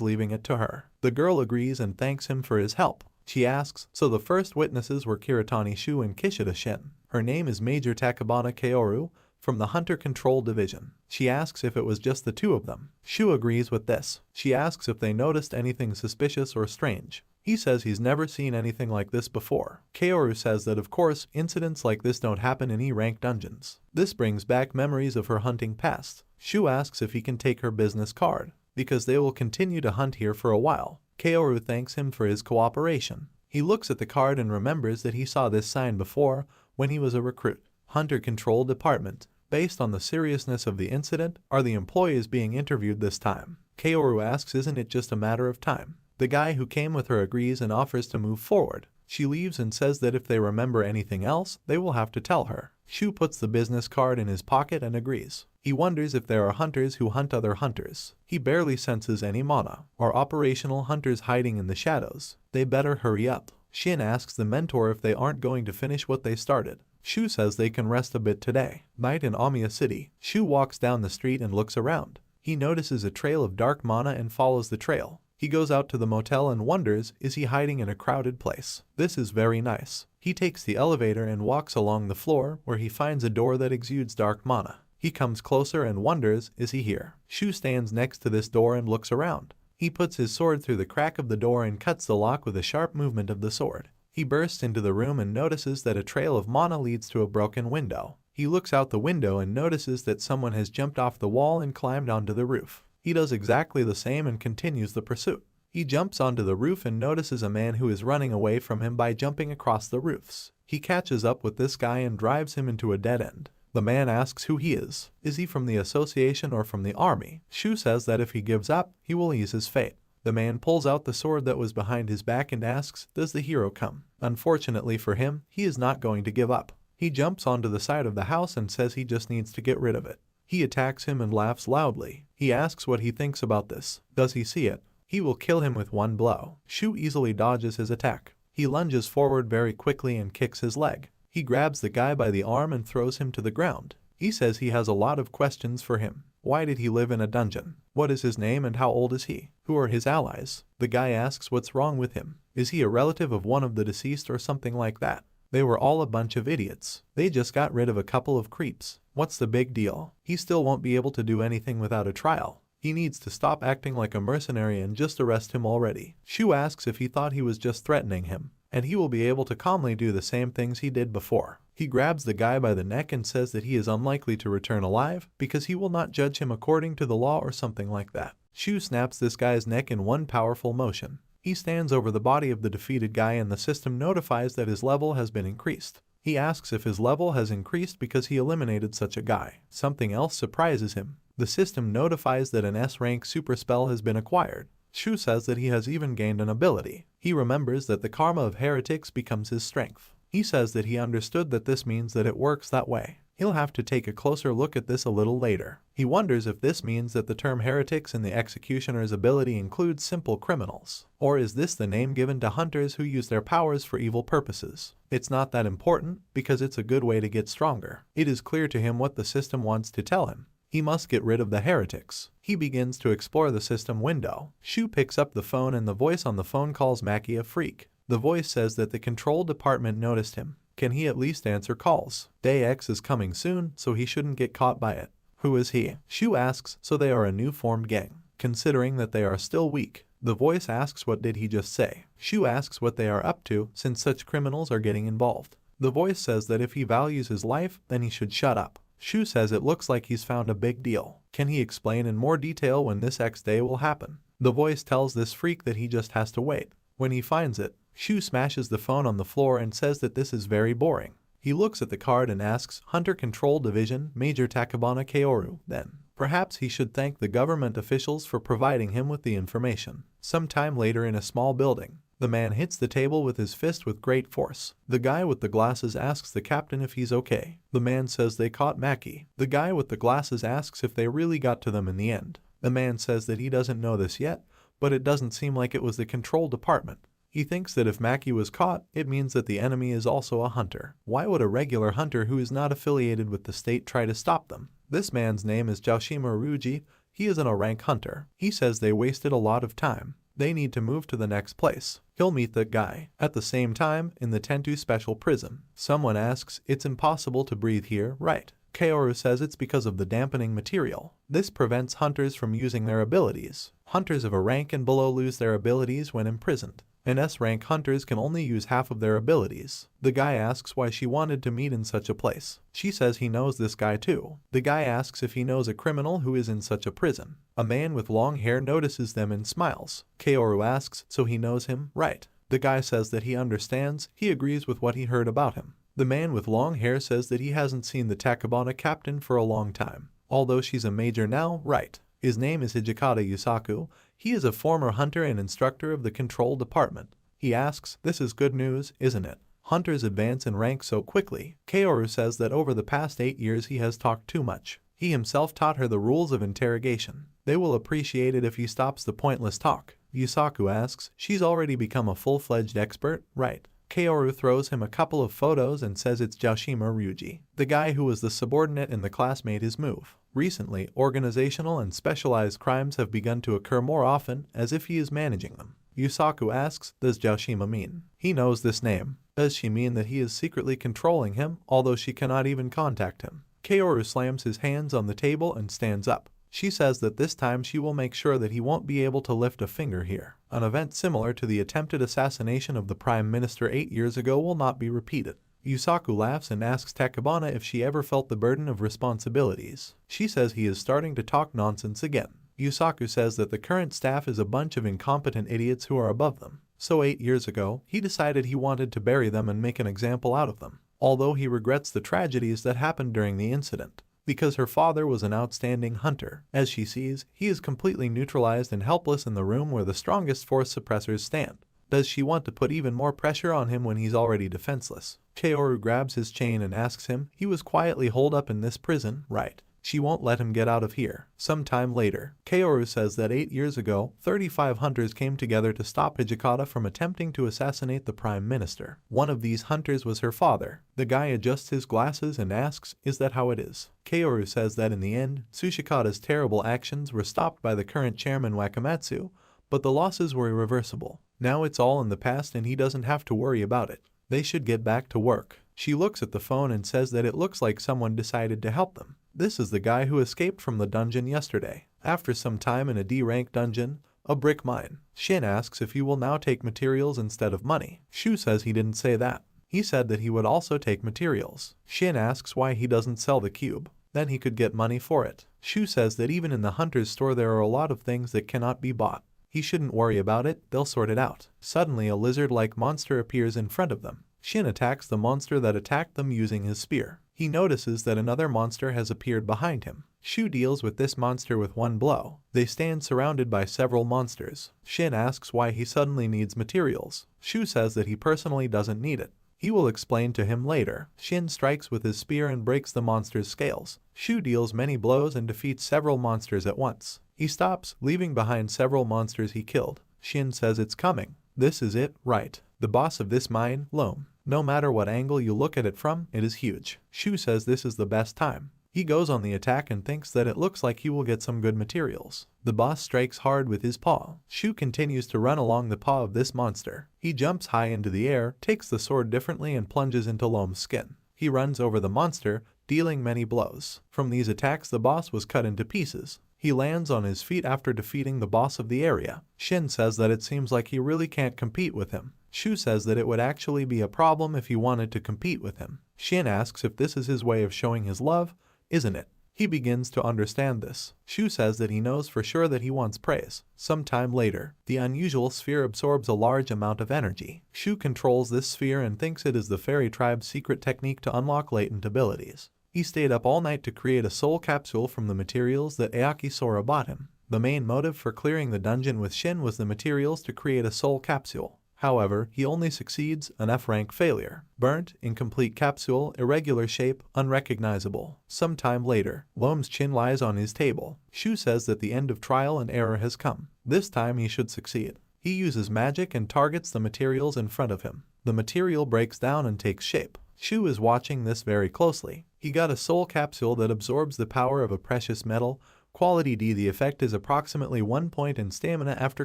[SPEAKER 1] leaving it to her. The girl agrees and thanks him for his help. She asks, so the first witnesses were Kiritani Shu and Kishida Shin. Her name is Major Takabana Kaoru, from the Hunter Control Division. She asks if it was just the two of them. Shu agrees with this. She asks if they noticed anything suspicious or strange. He says he's never seen anything like this before. Kaoru says that of course, incidents like this don't happen in E-rank dungeons. This brings back memories of her hunting past. Shu asks if he can take her business card, because they will continue to hunt here for a while. Kaoru thanks him for his cooperation. He looks at the card and remembers that he saw this sign before when he was a recruit. Hunter Control Department. Based on the seriousness of the incident, are the employees being interviewed this time? Kaoru asks isn't it just a matter of time? The guy who came with her agrees and offers to move forward. She leaves and says that if they remember anything else, they will have to tell her. Shu puts the business card in his pocket and agrees. He wonders if there are hunters who hunt other hunters. He barely senses any mana or operational hunters hiding in the shadows. They better hurry up. Shin asks the mentor if they aren't going to finish what they started. Shu says they can rest a bit today. Night in Amiya City. Shu walks down the street and looks around. He notices a trail of dark mana and follows the trail. He goes out to the motel and wonders, is he hiding in a crowded place? This is very nice. He takes the elevator and walks along the floor where he finds a door that exudes dark mana. He comes closer and wonders, is he here? Shu stands next to this door and looks around. He puts his sword through the crack of the door and cuts the lock with a sharp movement of the sword. He bursts into the room and notices that a trail of mana leads to a broken window. He looks out the window and notices that someone has jumped off the wall and climbed onto the roof. He does exactly the same and continues the pursuit. He jumps onto the roof and notices a man who is running away from him by jumping across the roofs. He catches up with this guy and drives him into a dead end. The man asks who he is. Is he from the association or from the army? Shu says that if he gives up, he will ease his fate. The man pulls out the sword that was behind his back and asks, does the hero come? Unfortunately for him, he is not going to give up. He jumps onto the side of the house and says he just needs to get rid of it. He attacks him and laughs loudly. He asks what he thinks about this. Does he see it? He will kill him with one blow. Shu easily dodges his attack. He lunges forward very quickly and kicks his leg. He grabs the guy by the arm and throws him to the ground. He says he has a lot of questions for him. Why did he live in a dungeon? What is his name and how old is he? Who are his allies? The guy asks what's wrong with him. Is he a relative of one of the deceased or something like that? They were all a bunch of idiots. They just got rid of a couple of creeps. What's the big deal? He still won't be able to do anything without a trial. He needs to stop acting like a mercenary and just arrest him already. Shu asks if he thought he was just threatening him, and he will be able to calmly do the same things he did before. He grabs the guy by the neck and says that he is unlikely to return alive because he will not judge him according to the law or something like that. Shu snaps this guy's neck in one powerful motion. He stands over the body of the defeated guy and the system notifies that his level has been increased. He asks if his level has increased because he eliminated such a guy. Something else surprises him. The system notifies that an S-rank super spell has been acquired. Shu says that he has even gained an ability. He remembers that the karma of heretics becomes his strength. He says that he understood that this means that it works that way. He'll have to take a closer look at this a little later. He wonders if this means that the term heretics in the executioner's ability includes simple criminals. Or is this the name given to hunters who use their powers for evil purposes? It's not that important because it's a good way to get stronger. It is clear to him what the system wants to tell him. He must get rid of the heretics. He begins to explore the system window. Shu picks up the phone and the voice on the phone calls Mackie a freak. The voice says that the control department noticed him. Can he at least answer calls? Day X is coming soon, so he shouldn't get caught by it. Who is he? Shu asks, so they are a new formed gang. Considering that they are still weak, the voice asks what did he just say. Shu asks what they are up to since such criminals are getting involved. The voice says that if he values his life, then he should shut up. Shu says it looks like he's found a big deal. Can he explain in more detail when this X day will happen? The voice tells this freak that he just has to wait. When he finds it, Shu smashes the phone on the floor and says that this is very boring. He looks at the card and asks, Hunter Control Division, Major Takabana Kaoru, then. Perhaps he should thank the government officials for providing him with the information. Sometime later in a small building, the man hits the table with his fist with great force. The guy with the glasses asks the captain if he's okay. The man says they caught Mackie. The guy with the glasses asks if they really got to them in the end. The man says that he doesn't know this yet, but it doesn't seem like it was the control department. He thinks that if Mackie was caught, it means that the enemy is also a hunter. Why would a regular hunter who is not affiliated with the state try to stop them? This man's name is Joshima Ruji. He is an O-rank hunter. He says they wasted a lot of time. They need to move to the next place. He'll meet that guy. At the same time, in the Tentu special prison, someone asks, it's impossible to breathe here, right? Kaoru says it's because of the dampening material. This prevents hunters from using their abilities. Hunters of a rank and below lose their abilities when imprisoned. And S-rank hunters can only use half of their abilities. The guy asks why she wanted to meet in such a place. She says he knows this guy too. The guy asks if he knows a criminal who is in such a prison. A man with long hair notices them and smiles. Kaoru asks, so he knows him, right? The guy says that he understands. He agrees with what he heard about him. The man with long hair says that he hasn't seen the Takabana captain for a long time. Although she's a major now, right? His name is Hijikata Yusaku. He is a former hunter and instructor of the control department. He asks, "This is good news, isn't it? Hunters advance in rank so quickly." Kaoru says that over the past 8 years he has talked too much. He himself taught her the rules of interrogation. They will appreciate it if he stops the pointless talk. Yusaku asks, "She's already become a full-fledged expert, right?" Kaoru throws him a couple of photos and says it's Joshima Ryuji, the guy who was the subordinate in the class made his move. Recently, organizational and specialized crimes have begun to occur more often, as if he is managing them. Yusaku asks, "Does Joshima mean?" He knows this name. Does she mean that he is secretly controlling him, although she cannot even contact him? Kaoru slams his hands on the table and stands up. She says that this time she will make sure that he won't be able to lift a finger here. An event similar to the attempted assassination of the Prime Minister 8 years ago will not be repeated. Yusaku laughs and asks Takabana if she ever felt the burden of responsibilities. She says he is starting to talk nonsense again. Yusaku says that the current staff is a bunch of incompetent idiots who are above them. So 8 years ago, he decided he wanted to bury them and make an example out of them. Although he regrets the tragedies that happened during the incident. Because her father was an outstanding hunter. As she sees, he is completely neutralized and helpless in the room where the strongest force suppressors stand. Does she want to put even more pressure on him when he's already defenseless? Kaoru grabs his chain and asks him, he was quietly holed up in this prison, right? She won't let him get out of here. Sometime later, Kaoru says that 8 years ago, 35 hunters came together to stop Hijikata from attempting to assassinate the Prime Minister. One of these hunters was her father. The guy adjusts his glasses and asks, "Is that how it is?" Kaoru says that in the end, Tsuchikata's terrible actions were stopped by the current chairman Wakamatsu, but the losses were irreversible. Now it's all in the past and he doesn't have to worry about it. They should get back to work. She looks at the phone and says that it looks like someone decided to help them. This is the guy who escaped from the dungeon yesterday. After some time in a D-rank dungeon, a brick mine, Shin asks if he will now take materials instead of money. Shu says he didn't say that. He said that he would also take materials. Shin asks why he doesn't sell the cube. Then he could get money for it. Shu says that even in the hunter's store there are a lot of things that cannot be bought. He shouldn't worry about it, they'll sort it out. Suddenly a lizard-like monster appears in front of them. Shin attacks the monster that attacked them using his spear. He notices that another monster has appeared behind him. Shu deals with this monster with one blow. They stand surrounded by several monsters. Shin asks why he suddenly needs materials. Shu says that he personally doesn't need it. He will explain to him later. Shin strikes with his spear and breaks the monster's scales. Shu deals many blows and defeats several monsters at once. He stops, leaving behind several monsters he killed. Shin says it's coming. This is it, right? The boss of this mine, Loam. No matter what angle you look at it from, it is huge. Shu says this is the best time. He goes on the attack and thinks that it looks like he will get some good materials. The boss strikes hard with his paw. Shu continues to run along the paw of this monster. He jumps high into the air, takes the sword differently and plunges into Loam's skin. He runs over the monster, dealing many blows. From these attacks the boss was cut into pieces. He lands on his feet after defeating the boss of the area. Shin says that it seems like he really can't compete with him. Shu says that it would actually be a problem if he wanted to compete with him. Shin asks if this is his way of showing his love, isn't it? He begins to understand this. Shu says that he knows for sure that he wants praise. Sometime later, the unusual sphere absorbs a large amount of energy. Shu controls this sphere and thinks it is the fairy tribe's secret technique to unlock latent abilities. He stayed up all night to create a soul capsule from the materials that Aoki Sora bought him. The main motive for clearing the dungeon with Shin was the materials to create a soul capsule. However, he only succeeds, an F-rank failure. Burnt, incomplete capsule, irregular shape, unrecognizable. Sometime later, Loam's chin lies on his table. Shu says that the end of trial and error has come. This time he should succeed. He uses magic and targets the materials in front of him. The material breaks down and takes shape. Shu is watching this very closely. He got a soul capsule that absorbs the power of a precious metal. Quality D. The effect is approximately 1 point in stamina after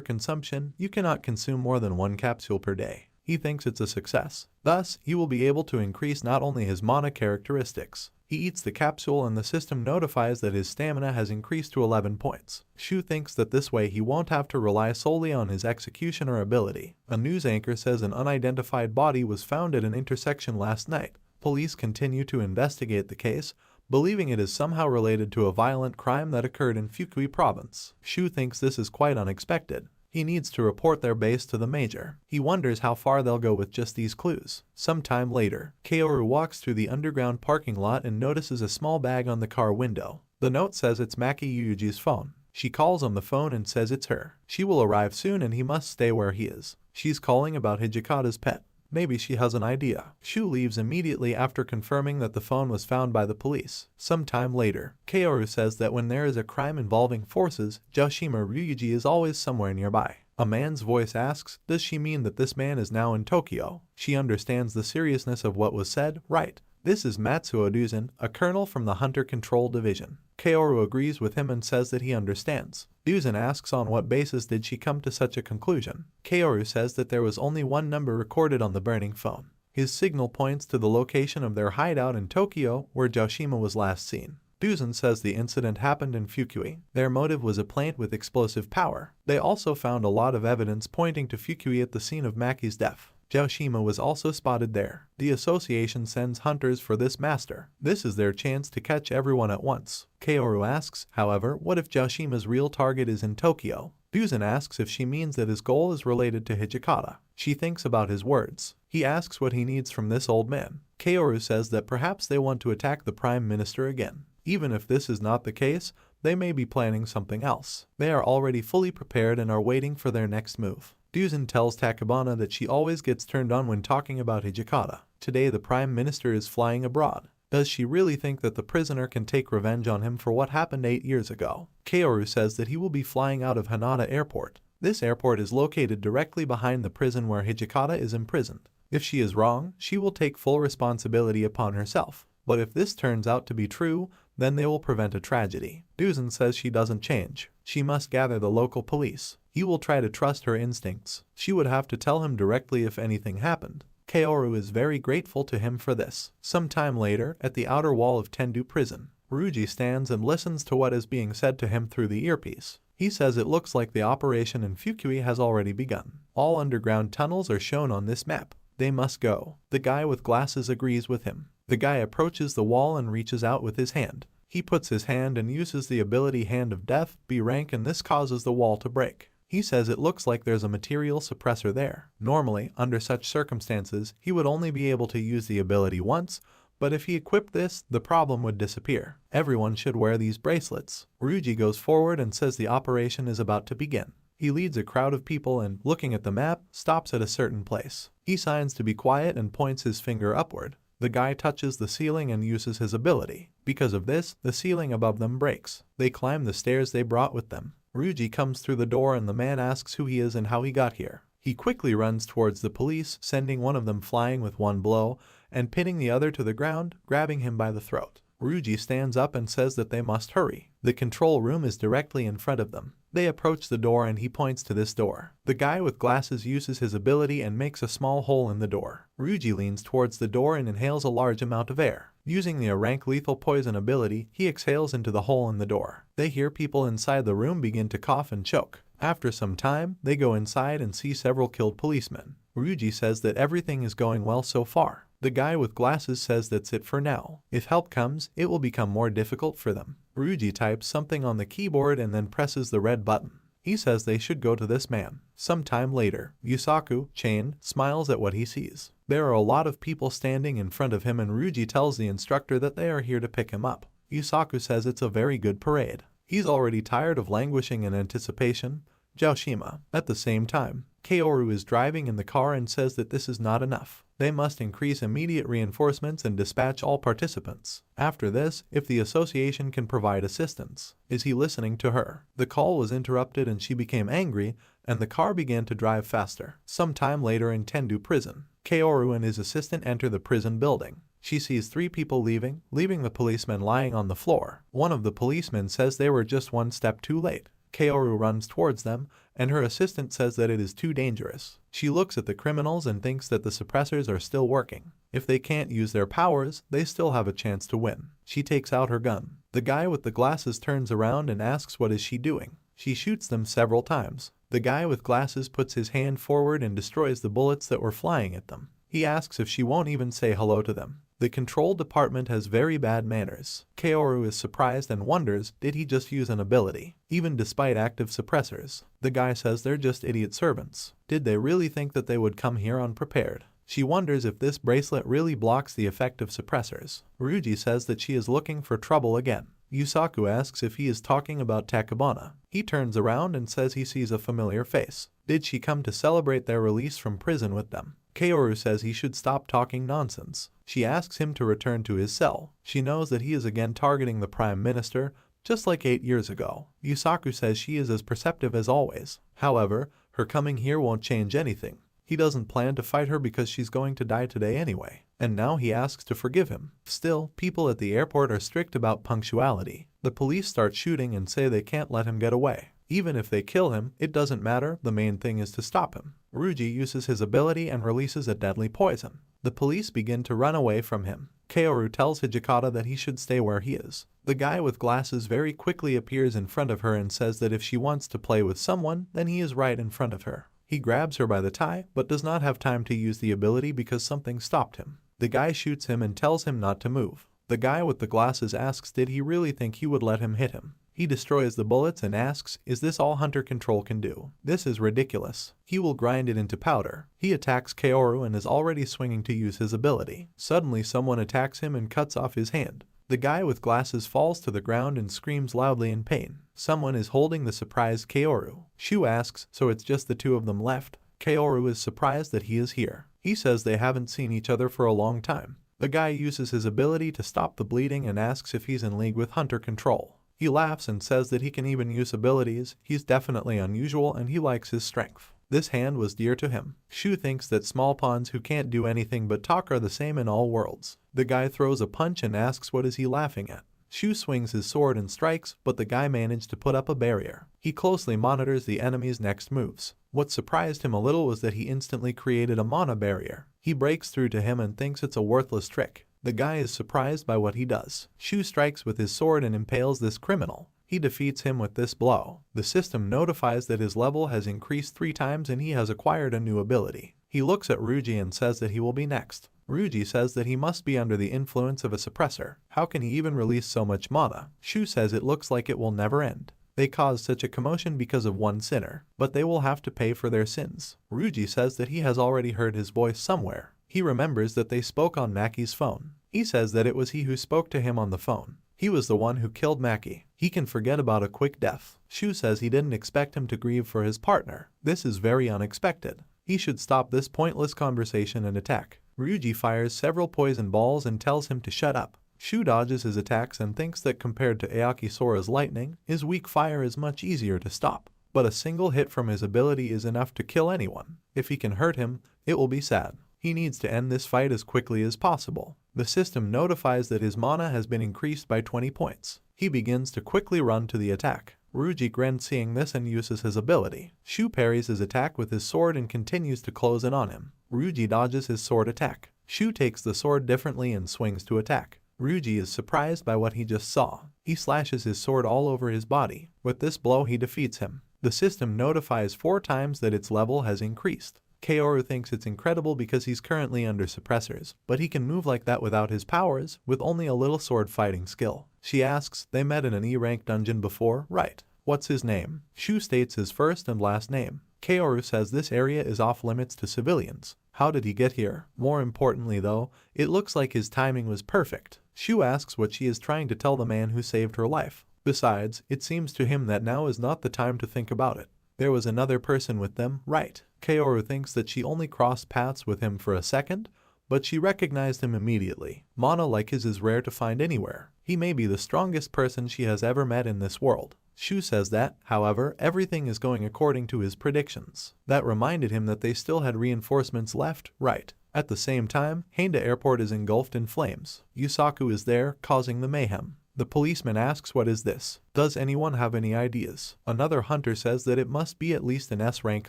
[SPEAKER 1] consumption. You cannot consume more than 1 capsule per day. He thinks it's a success. Thus, he will be able to increase not only his mana characteristics. He eats the capsule and the system notifies that his stamina has increased to 11 points. Shu thinks that this way he won't have to rely solely on his execution or ability. A news anchor says an unidentified body was found at an intersection last night. Police continue to investigate the case, believing it is somehow related to a violent crime that occurred in Fukui province. Shu thinks this is quite unexpected. He needs to report their base to the major. He wonders how far they'll go with just these clues. Sometime later, Kaoru walks through the underground parking lot and notices a small bag on the car window. The note says it's Maki Yuji's phone. She calls on the phone and says it's her. She will arrive soon and he must stay where he is. She's calling about Hijikata's pet. Maybe she has an idea. Shu leaves immediately after confirming that the phone was found by the police. Some time later, Kaoru says that when there is a crime involving forces, Joshima Ryuji is always somewhere nearby. A man's voice asks, does she mean that this man is now in Tokyo? She understands the seriousness of what was said, right? This is Matsuo Duzan, a colonel from the Hunter Control Division. Kaoru agrees with him and says that he understands. Duzan asks on what basis did she come to such a conclusion. Kaoru says that there was only one number recorded on the burning phone. His signal points to the location of their hideout in Tokyo where Joshima was last seen. Duzan says the incident happened in Fukui. Their motive was a plant with explosive power. They also found a lot of evidence pointing to Fukui at the scene of Maki's death. Joshima was also spotted there. The association sends hunters for this master. This is their chance to catch everyone at once. Kaoru asks, however, what if Joshima's real target is in Tokyo? Duzan asks if she means that his goal is related to Hijikata. She thinks about his words. He asks what he needs from this old man. Kaoru says that perhaps they want to attack the Prime Minister again. Even if this is not the case, they may be planning something else. They are already fully prepared and are waiting for their next move. Duzan tells Takabana that she always gets turned on when talking about Hijikata. Today the Prime Minister is flying abroad. Does she really think that the prisoner can take revenge on him for what happened 8 years ago? Kaoru says that he will be flying out of Hanada Airport. This airport is located directly behind the prison where Hijikata is imprisoned. If she is wrong, she will take full responsibility upon herself. But if this turns out to be true, then they will prevent a tragedy. Duzan says she doesn't change. She must gather the local police. He will try to trust her instincts. She would have to tell him directly if anything happened. Kaoru is very grateful to him for this. Some time later, at the outer wall of Tendu prison, Ryuji stands and listens to what is being said to him through the earpiece. He says it looks like the operation in Fukui has already begun. All underground tunnels are shown on this map. They must go. The guy with glasses agrees with him. The guy approaches the wall and reaches out with his hand. He puts his hand and uses the ability Hand of Death, B rank, and this causes the wall to break. He says it looks like there's a material suppressor there. Normally, under such circumstances, he would only be able to use the ability once, but if he equipped this, the problem would disappear. Everyone should wear these bracelets. Ryuji goes forward and says the operation is about to begin. He leads a crowd of people and, looking at the map, stops at a certain place. He signs to be quiet and points his finger upward. The guy touches the ceiling and uses his ability. Because of this, the ceiling above them breaks. They climb the stairs they brought with them. Ryuji comes through the door and the man asks who he is and how he got here. He quickly runs towards the police, sending one of them flying with one blow and pinning the other to the ground, grabbing him by the throat. Ryuji stands up and says that they must hurry. The control room is directly in front of them. They approach the door and he points to this door. The guy with glasses uses his ability and makes a small hole in the door. Ryuji leans towards the door and inhales a large amount of air. Using the rank lethal poison ability, he exhales into the hole in the door. They hear people inside the room begin to cough and choke. After some time, they go inside and see several killed policemen. Ryuji says that everything is going well so far. The guy with glasses says that's it for now. If help comes, it will become more difficult for them. Ryuji types something on the keyboard and then presses the red button. He says they should go to this man. Sometime later, Yusaku, chained, smiles at what he sees. There are a lot of people standing in front of him and Ryuji tells the instructor that they are here to pick him up. Yusaku says it's a very good parade. He's already tired of languishing in anticipation. Joshima. At the same time, Kaoru is driving in the car and says that this is not enough. They must increase immediate reinforcements and dispatch all participants. After this, if the association can provide assistance. Is he listening to her? The call was interrupted and she became angry, and the car began to drive faster. Some time later in Tendu prison, Kaoru and his assistant enter the prison building. She sees 3 people leaving the policemen lying on the floor. One of the policemen says they were just one step too late. Kaoru runs towards them, and her assistant says that it is too dangerous. She looks at the criminals and thinks that the suppressors are still working. If they can't use their powers, they still have a chance to win. She takes out her gun. The guy with the glasses turns around and asks what is she doing. She shoots them several times. The guy with glasses puts his hand forward and destroys the bullets that were flying at them. He asks if she won't even say hello to them. The control department has very bad manners. Kaoru is surprised and wonders, did he just use an ability? Even despite active suppressors. The guy says they're just idiot servants. Did they really think that they would come here unprepared? She wonders if this bracelet really blocks the effect of suppressors. Ryuji says that she is looking for trouble again. Yusaku asks if he is talking about Takabana. He turns around and says he sees a familiar face. Did she come to celebrate their release from prison with them? Kaoru says he should stop talking nonsense. She asks him to return to his cell. She knows that he is again targeting the Prime Minister, just like 8 years ago. Yusaku says she is as perceptive as always. However, her coming here won't change anything. He doesn't plan to fight her because she's going to die today anyway. And now he asks to forgive him. Still, people at the airport are strict about punctuality. The police start shooting and say they can't let him get away. Even if they kill him, it doesn't matter, the main thing is to stop him. Ryuji uses his ability and releases a deadly poison. The police begin to run away from him. Kaoru tells Hijikata that he should stay where he is. The guy with glasses very quickly appears in front of her and says that if she wants to play with someone, then he is right in front of her. He grabs her by the tie, but does not have time to use the ability because something stopped him. The guy shoots him and tells him not to move. The guy with the glasses asks did he really think he would let him hit him. He destroys the bullets and asks, is this all Hunter Control can do? This is ridiculous. He will grind it into powder. He attacks Kaoru and is already swinging to use his ability. Suddenly someone attacks him and cuts off his hand. The guy with glasses falls to the ground and screams loudly in pain. Someone is holding the surprised Kaoru. Shu asks, so it's just the two of them left? Kaoru is surprised that he is here. He says they haven't seen each other for a long time. The guy uses his ability to stop the bleeding and asks if he's in league with Hunter Control. He laughs and says that he can even use abilities. He's definitely unusual and he likes his strength. This hand was dear to him. Shu thinks that small pawns who can't do anything but talk are the same in all worlds. The guy throws a punch and asks what is he laughing at. Shu swings his sword and strikes, but the guy managed to put up a barrier. He closely monitors the enemy's next moves. What surprised him a little was that he instantly created a mana barrier. He breaks through to him and thinks it's a worthless trick. The guy is surprised by what he does. Shu strikes with his sword and impales this criminal. He defeats him with this blow. The system notifies that his level has increased 3 times and he has acquired a new ability. He looks at Ryuji and says that he will be next. Ryuji says that he must be under the influence of a suppressor. How can he even release so much mana? Shu says it looks like it will never end. They caused such a commotion because of one sinner, but they will have to pay for their sins. Ryuji says that he has already heard his voice somewhere. He remembers that they spoke on Maki's phone. He says that it was he who spoke to him on the phone. He was the one who killed Maki. He can forget about a quick death. Shu says he didn't expect him to grieve for his partner. This is very unexpected. He should stop this pointless conversation and attack. Ryuji fires several poison balls and tells him to shut up. Shu dodges his attacks and thinks that compared to Aoki Sora's lightning, his weak fire is much easier to stop. But a single hit from his ability is enough to kill anyone. If he can hurt him, it will be sad. He needs to end this fight as quickly as possible. The system notifies that his mana has been increased by 20 points. He begins to quickly run to the attack. Ryuji grins seeing this and uses his ability. Shu parries his attack with his sword and continues to close in on him. Ryuji dodges his sword attack. Shu takes the sword differently and swings to attack. Ryuji is surprised by what he just saw. He slashes his sword all over his body. With this blow he defeats him. The system notifies 4 times that its level has increased. Kaoru thinks it's incredible because he's currently under suppressors, but he can move like that without his powers, with only a little sword fighting skill. She asks, they met in an E-rank dungeon before, right? What's his name? Shu states his first and last name. Kaoru says this area is off limits to civilians. How did he get here? More importantly though, it looks like his timing was perfect. Shu asks what she is trying to tell the man who saved her life. Besides, it seems to him that now is not the time to think about it. There was another person with them, right? Kaoru thinks that she only crossed paths with him for a second, but she recognized him immediately. Mana like his is rare to find anywhere. He may be the strongest person she has ever met in this world. Shu says that, however, everything is going according to his predictions. That reminded him that they still had reinforcements left, right? At the same time, Haenda Airport is engulfed in flames. Yusaku is there, causing the mayhem. The policeman asks what is this? Does anyone have any ideas? Another hunter says that it must be at least an S-rank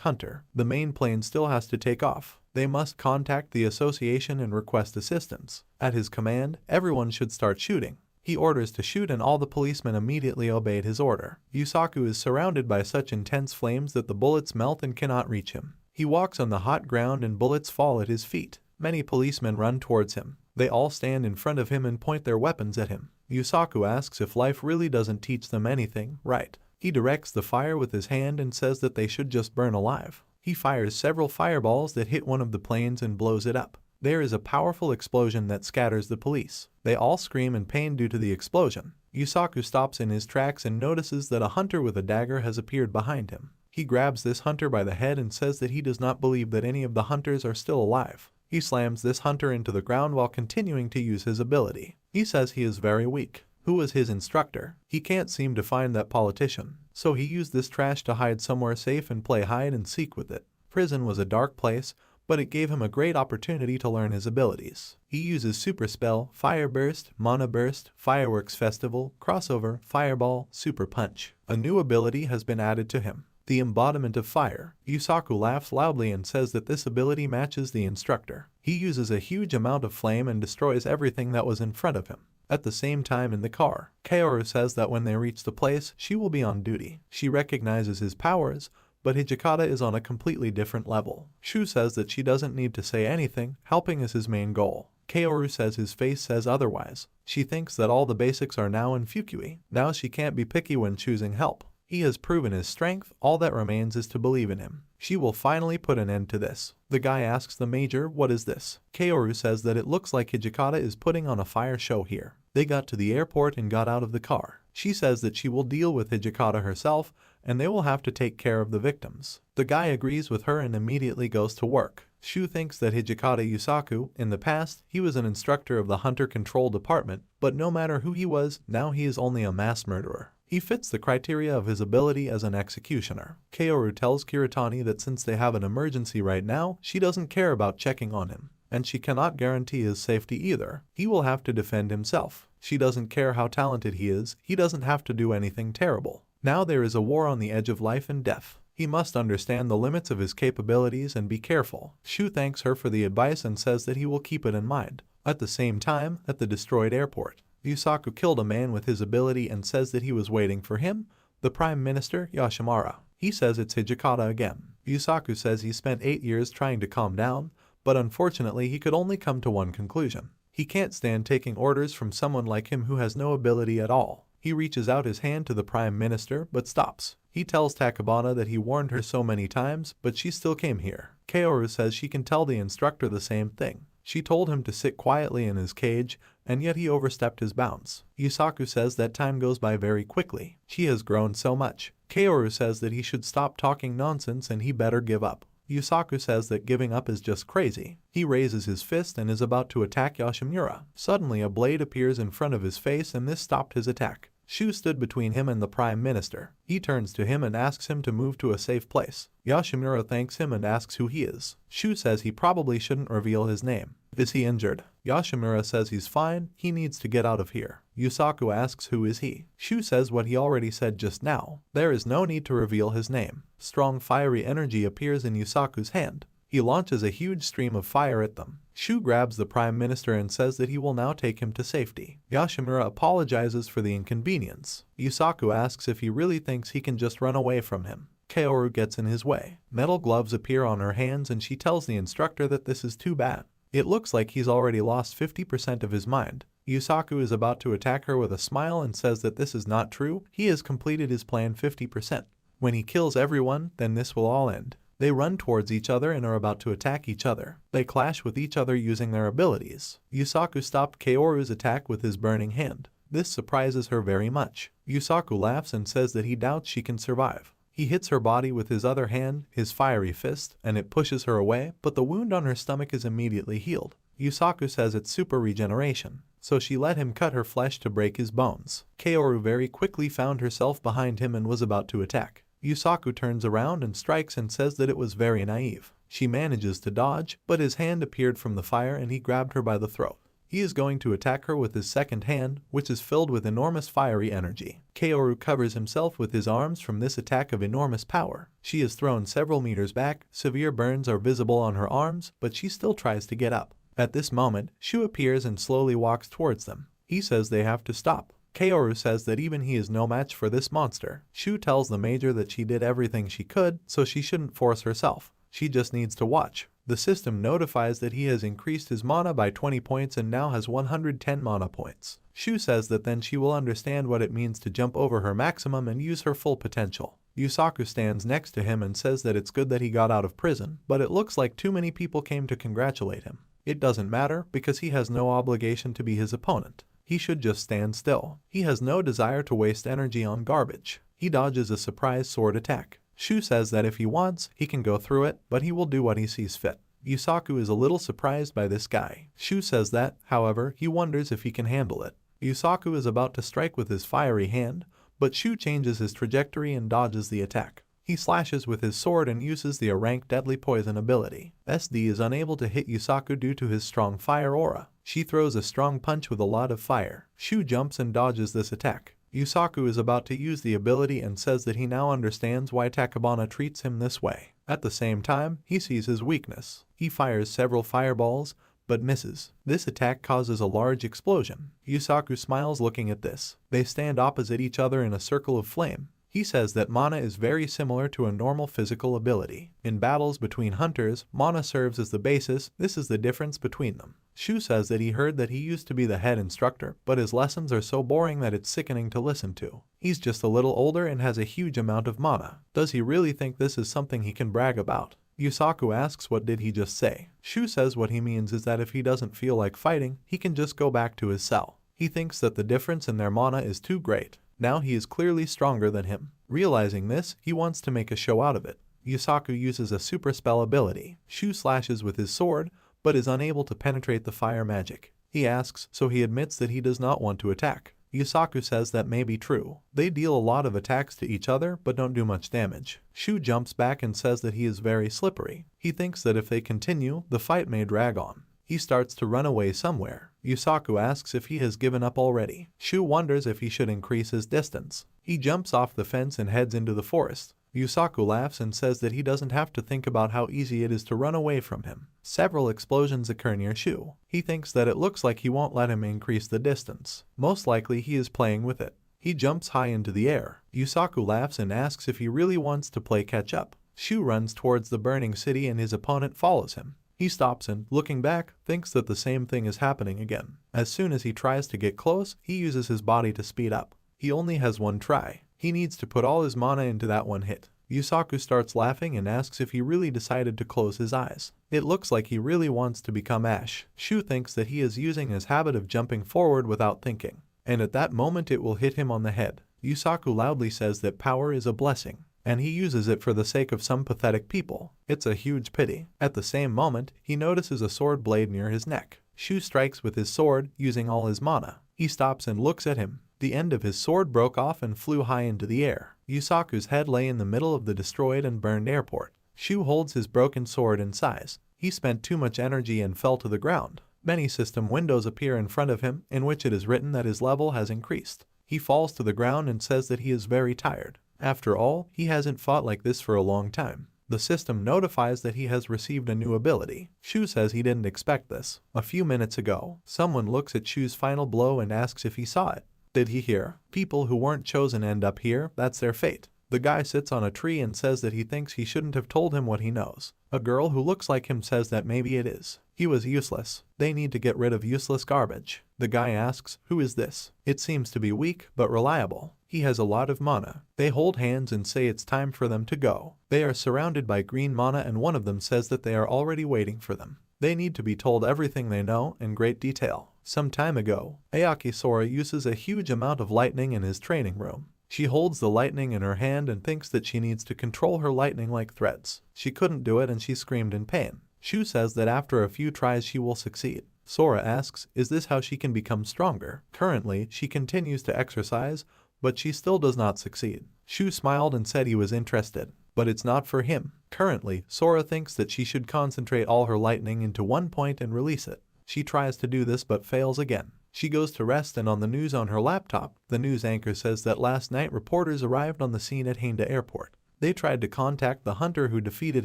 [SPEAKER 1] hunter. The main plane still has to take off. They must contact the association and request assistance. At his command, everyone should start shooting. He orders to shoot and all the policemen immediately obeyed his order. Yusaku is surrounded by such intense flames that the bullets melt and cannot reach him. He walks on the hot ground and bullets fall at his feet. Many policemen run towards him. They all stand in front of him and point their weapons at him. Yusaku asks if life really doesn't teach them anything, right? He directs the fire with his hand and says that they should just burn alive. He fires several fireballs that hit one of the planes and blows it up. There is a powerful explosion that scatters the police. They all scream in pain due to the explosion. Yusaku stops in his tracks and notices that a hunter with a dagger has appeared behind him. He grabs this hunter by the head and says that he does not believe that any of the hunters are still alive. He slams this hunter into the ground while continuing to use his ability. He says he is very weak. Who was his instructor? He can't seem to find that politician. So he used this trash to hide somewhere safe and play hide and seek with it. Prison was a dark place, but it gave him a great opportunity to learn his abilities. He uses Super Spell, Fire Burst, Mana Burst, Fireworks Festival, Crossover, Fireball, Super Punch. A new ability has been added to him. The embodiment of fire. Yusaku laughs loudly and says that this ability matches the instructor. He uses a huge amount of flame and destroys everything that was in front of him. At the same time in the car, Kaoru says that when they reach the place, she will be on duty. She recognizes his powers, but Hijikata is on a completely different level. Shu says that she doesn't need to say anything, helping is his main goal. Kaoru says his face says otherwise. She thinks that all the basics are now in Fukui. Now she can't be picky when choosing help. He has proven his strength, all that remains is to believe in him. She will finally put an end to this. The guy asks the major, what is this? Kaoru says that it looks like Hijikata is putting on a fire show here. They got to the airport and got out of the car. She says that she will deal with Hijikata herself, and they will have to take care of the victims. The guy agrees with her and immediately goes to work. Shu thinks that Hijikata Yusaku, in the past, he was an instructor of the Hunter Control Department, but no matter who he was, now he is only a mass murderer. He fits the criteria of his ability as an executioner. Kaoru tells Kiritani that since they have an emergency right now, she doesn't care about checking on him. And she cannot guarantee his safety either. He will have to defend himself. She doesn't care how talented he is, he doesn't have to do anything terrible. Now there is a war on the edge of life and death. He must understand the limits of his capabilities and be careful. Shu thanks her for the advice and says that he will keep it in mind. At the same time, at the destroyed airport, Yusaku killed a man with his ability and says that he was waiting for him, the Prime Minister Yoshimura. He says it's Hijikata again. Yusaku says he spent 8 years trying to calm down, but unfortunately he could only come to one conclusion. He can't stand taking orders from someone like him who has no ability at all. He reaches out his hand to the Prime Minister but stops. He tells Takabana that he warned her so many times, but she still came here. Kaoru says she can tell the instructor the same thing. She told him to sit quietly in his cage, and yet he overstepped his bounds. Yusaku says that time goes by very quickly. She has grown so much. Kaoru says that he should stop talking nonsense and he better give up. Yusaku says that giving up is just crazy. He raises his fist and is about to attack Yoshimura. Suddenly a blade appears in front of his face and this stopped his attack. Shu stood between him and the Prime Minister. He turns to him and asks him to move to a safe place. Yoshimura thanks him and asks who he is. Shu says he probably shouldn't reveal his name. Is he injured? Yoshimura says he's fine, he needs to get out of here. Yusaku asks who is he. Shu says what he already said just now. There is no need to reveal his name. Strong fiery energy appears in Yusaku's hand. He launches a huge stream of fire at them. Shu grabs the Prime Minister and says that he will now take him to safety. Yoshimura apologizes for the inconvenience. Yusaku asks if he really thinks he can just run away from him. Kaoru gets in his way. Metal gloves appear on her hands and she tells the instructor that this is too bad. It looks like he's already lost 50% of his mind. Yusaku is about to attack her with a smile and says that this is not true. He has completed his plan 50%. When he kills everyone, then this will all end. They run towards each other and are about to attack each other. They clash with each other using their abilities. Yusaku stopped Kaoru's attack with his burning hand. This surprises her very much. Yusaku laughs and says that he doubts she can survive. He hits her body with his other hand, his fiery fist, and it pushes her away, but the wound on her stomach is immediately healed. Yusaku says it's super regeneration, so she let him cut her flesh to break his bones. Kaoru very quickly found herself behind him and was about to attack. Yusaku turns around and strikes and says that it was very naive. She manages to dodge, but his hand appeared from the fire and he grabbed her by the throat. He is going to attack her with his second hand, which is filled with enormous fiery energy. Kaoru covers himself with his arms from this attack of enormous power. She is thrown several meters back, severe burns are visible on her arms, but she still tries to get up. At this moment, Shu appears and slowly walks towards them. He says they have to stop. Kaoru says that even he is no match for this monster. Shu tells the major that she did everything she could, so she shouldn't force herself. She just needs to watch. The system notifies that he has increased his mana by 20 points and now has 110 mana points. Shu says that then she will understand what it means to jump over her maximum and use her full potential. Yusaku stands next to him and says that it's good that he got out of prison, but it looks like too many people came to congratulate him. It doesn't matter because he has no obligation to be his opponent. He should just stand still. He has no desire to waste energy on garbage. He dodges a surprise sword attack. Shu says that if he wants, he can go through it, but he will do what he sees fit. Yusaku is a little surprised by this guy. Shu says that, however, he wonders if he can handle it. Yusaku is about to strike with his fiery hand, but Shu changes his trajectory and dodges the attack. He slashes with his sword and uses the rank deadly poison ability. SD is unable to hit Yusaku due to his strong fire aura. She throws a strong punch with a lot of fire. Shu jumps and dodges this attack. Yusaku is about to use the ability and says that he now understands why Takabana treats him this way. At the same time, he sees his weakness. He fires several fireballs, but misses. This attack causes a large explosion. Yusaku smiles looking at this. They stand opposite each other in a circle of flame. He says that mana is very similar to a normal physical ability. In battles between hunters, mana serves as the basis. This is the difference between them. Shu says that he heard that he used to be the head instructor, but his lessons are so boring that it's sickening to listen to. He's just a little older and has a huge amount of mana. Does he really think this is something he can brag about? Yusaku asks what did he just say. Shu says what he means is that if he doesn't feel like fighting, he can just go back to his cell. He thinks that the difference in their mana is too great. Now he is clearly stronger than him. Realizing this, he wants to make a show out of it. Yusaku uses a super spell ability. Shu slashes with his sword, but is unable to penetrate the fire magic. He asks, so he admits that he does not want to attack. Yusaku says that may be true. They deal a lot of attacks to each other but don't do much damage. Shu jumps back and says that he is very slippery. He thinks that if they continue, the fight may drag on. He starts to run away somewhere. Yusaku asks if he has given up already. Shu wonders if he should increase his distance. He jumps off the fence and heads into the forest. Yusaku laughs and says that he doesn't have to think about how easy it is to run away from him. Several explosions occur near Shu. He thinks that it looks like he won't let him increase the distance. Most likely he is playing with it. He jumps high into the air. Yusaku laughs and asks if he really wants to play catch up. Shu runs towards the burning city and his opponent follows him. He stops and, looking back, thinks that the same thing is happening again. As soon as he tries to get close, he uses his body to speed up. He only has one try. He needs to put all his mana into that one hit. Yusaku starts laughing and asks if he really decided to close his eyes. It looks like he really wants to become Ash. Shu thinks that he is using his habit of jumping forward without thinking. And at that moment it will hit him on the head. Yusaku loudly says that power is a blessing, and he uses it for the sake of some pathetic people. It's a huge pity. At the same moment, he notices a sword blade near his neck. Shu strikes with his sword, using all his mana. He stops and looks at him. The end of his sword broke off and flew high into the air. Yusaku's head lay in the middle of the destroyed and burned airport. Shu holds his broken sword in size. He spent too much energy and fell to the ground. Many system windows appear in front of him, in which it is written that his level has increased. He falls to the ground and says that he is very tired. After all, he hasn't fought like this for a long time. The system notifies that he has received a new ability. Shu says he didn't expect this. A few minutes ago, someone looks at Shu's final blow and asks if he saw it. Did he hear? People who weren't chosen end up here, that's their fate. The guy sits on a tree and says that he thinks he shouldn't have told him what he knows. A girl who looks like him says that maybe it is. He was useless. They need to get rid of useless garbage. The guy asks, who is this? It seems to be weak, but reliable. He has a lot of mana. They hold hands and say it's time for them to go. They are surrounded by green mana and one of them says that they are already waiting for them. They need to be told everything they know in great detail. Some time ago, Aoki Sora uses a huge amount of lightning in his training room. She holds the lightning in her hand and thinks that she needs to control her lightning like threads. She couldn't do it and she screamed in pain. Shu says that after a few tries she will succeed. Sora asks, is this how she can become stronger? Currently, she continues to exercise, but she still does not succeed. Shu smiled and said he was interested, but it's not for him. Currently, Sora thinks that she should concentrate all her lightning into one point and release it. She tries to do this but fails again. She goes to rest and on the news on her laptop, the news anchor says that last night reporters arrived on the scene at Hainda Airport. They tried to contact the hunter who defeated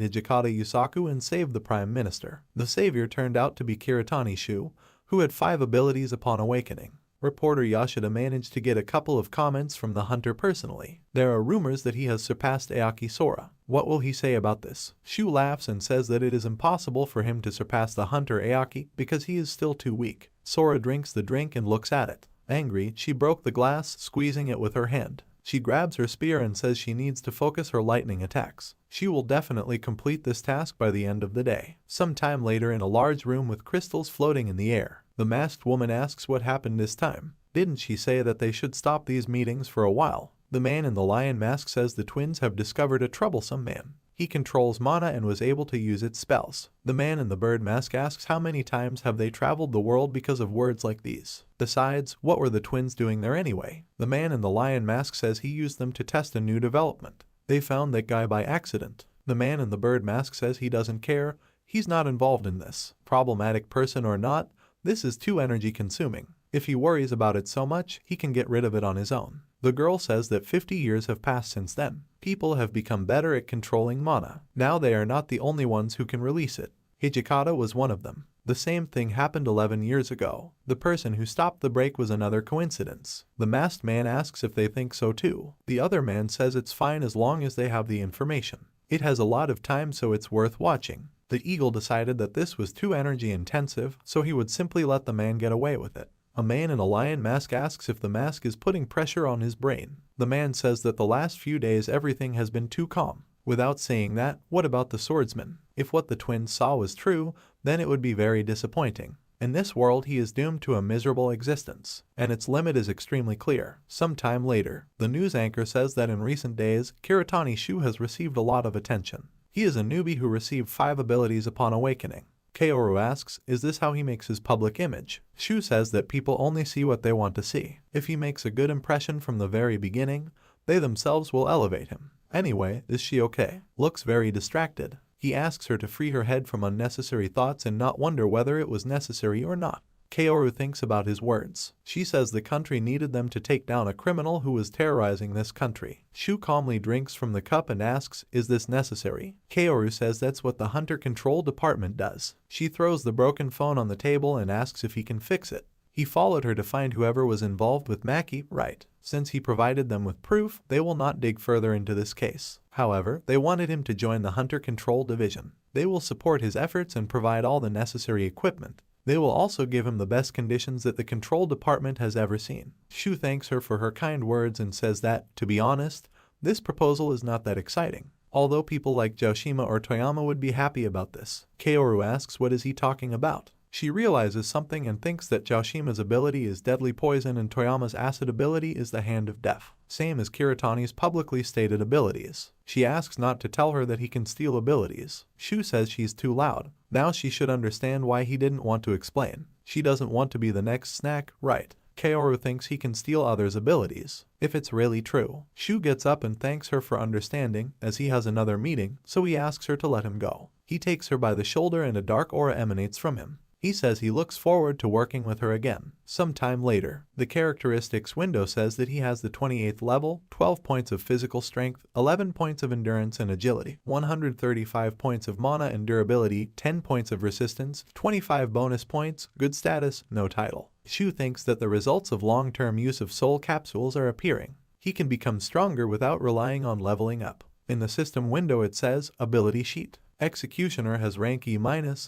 [SPEAKER 1] Hijikata Yusaku and saved the Prime Minister. The savior turned out to be Kiritani Shu, who had 5 abilities upon awakening. Reporter Yashida managed to get a couple of comments from the hunter personally. There are rumors that he has surpassed Aoki Sora. What will he say about this? Shu laughs and says that it is impossible for him to surpass the hunter Aoki because he is still too weak. Sora drinks the drink and looks at it. Angry, she broke the glass, squeezing it with her hand. She grabs her spear and says she needs to focus her lightning attacks. She will definitely complete this task by the end of the day. Some time later in a large room with crystals floating in the air, The masked woman asks what happened this time. Didn't she say that they should stop these meetings for a while? The man in the lion mask says the twins have discovered a troublesome man. He controls mana and was able to use its spells. The man in the bird mask asks how many times have they traveled the world because of words like these. Besides, what were the twins doing there anyway? The man in the lion mask says he used them to test a new development. They found that guy by accident. The man in the bird mask says he doesn't care. He's not involved in this. Problematic person or not, this is too energy consuming. If he worries about it so much, he can get rid of it on his own. The girl says that 50 years have passed since then. People have become better at controlling mana. Now they are not the only ones who can release it. Hijikata was one of them. The same thing happened 11 years ago. The person who stopped the break was another coincidence. The masked man asks if they think so too. The other man says it's fine as long as they have the information. It has a lot of time, so it's worth watching. The eagle decided that this was too energy intensive, so he would simply let the man get away with it. A man in a lion mask asks if the mask is putting pressure on his brain. The man says that the last few days everything has been too calm. Without saying that, what about the swordsman? If what the twins saw was true, then it would be very disappointing. In this world he is doomed to a miserable existence, and its limit is extremely clear. Sometime later, the news anchor says that in recent days, Kiritani Shu has received a lot of attention. He is a newbie who received 5 abilities upon awakening. Kaoru asks, is this how he makes his public image? Shu says that people only see what they want to see. If he makes a good impression from the very beginning, they themselves will elevate him. Anyway, is she okay? Looks very distracted. He asks her to free her head from unnecessary thoughts and not wonder whether it was necessary or not. Kaoru thinks about his words. She says the country needed them to take down a criminal who was terrorizing this country. Shu calmly drinks from the cup and asks, is this necessary? Kaoru says that's what the hunter control department does. She throws the broken phone on the table and asks if he can fix it. He followed her to find whoever was involved with Maki, right? Since he provided them with proof, they will not dig further into this case. However, they wanted him to join the hunter control division. They will support his efforts and provide all the necessary equipment. They will also give him the best conditions that the control department has ever seen. Shu thanks her for her kind words and says that, to be honest, this proposal is not that exciting. Although people like Joshima or Toyama would be happy about this. Kaoru asks what is he talking about. She realizes something and thinks that Joshima's ability is deadly poison and Toyama's acid ability is the hand of death, same as Kiritani's publicly stated abilities. She asks not to tell her that he can steal abilities. Shu says she's too loud. Now she should understand why he didn't want to explain. She doesn't want to be the next snack, right? Kaoru thinks he can steal others' abilities. If it's really true. Shu gets up and thanks her for understanding, as he has another meeting, so he asks her to let him go. He takes her by the shoulder and a dark aura emanates from him. He says he looks forward to working with her again. Sometime later, the characteristics window says that he has the 28th level, 12 points of physical strength, 11 points of endurance and agility, 135 points of mana and durability, 10 points of resistance, 25 bonus points, good status, no title. Shu thinks that the results of long-term use of soul capsules are appearing. He can become stronger without relying on leveling up. In the system window it says, Ability Sheet. Executioner has rank E-,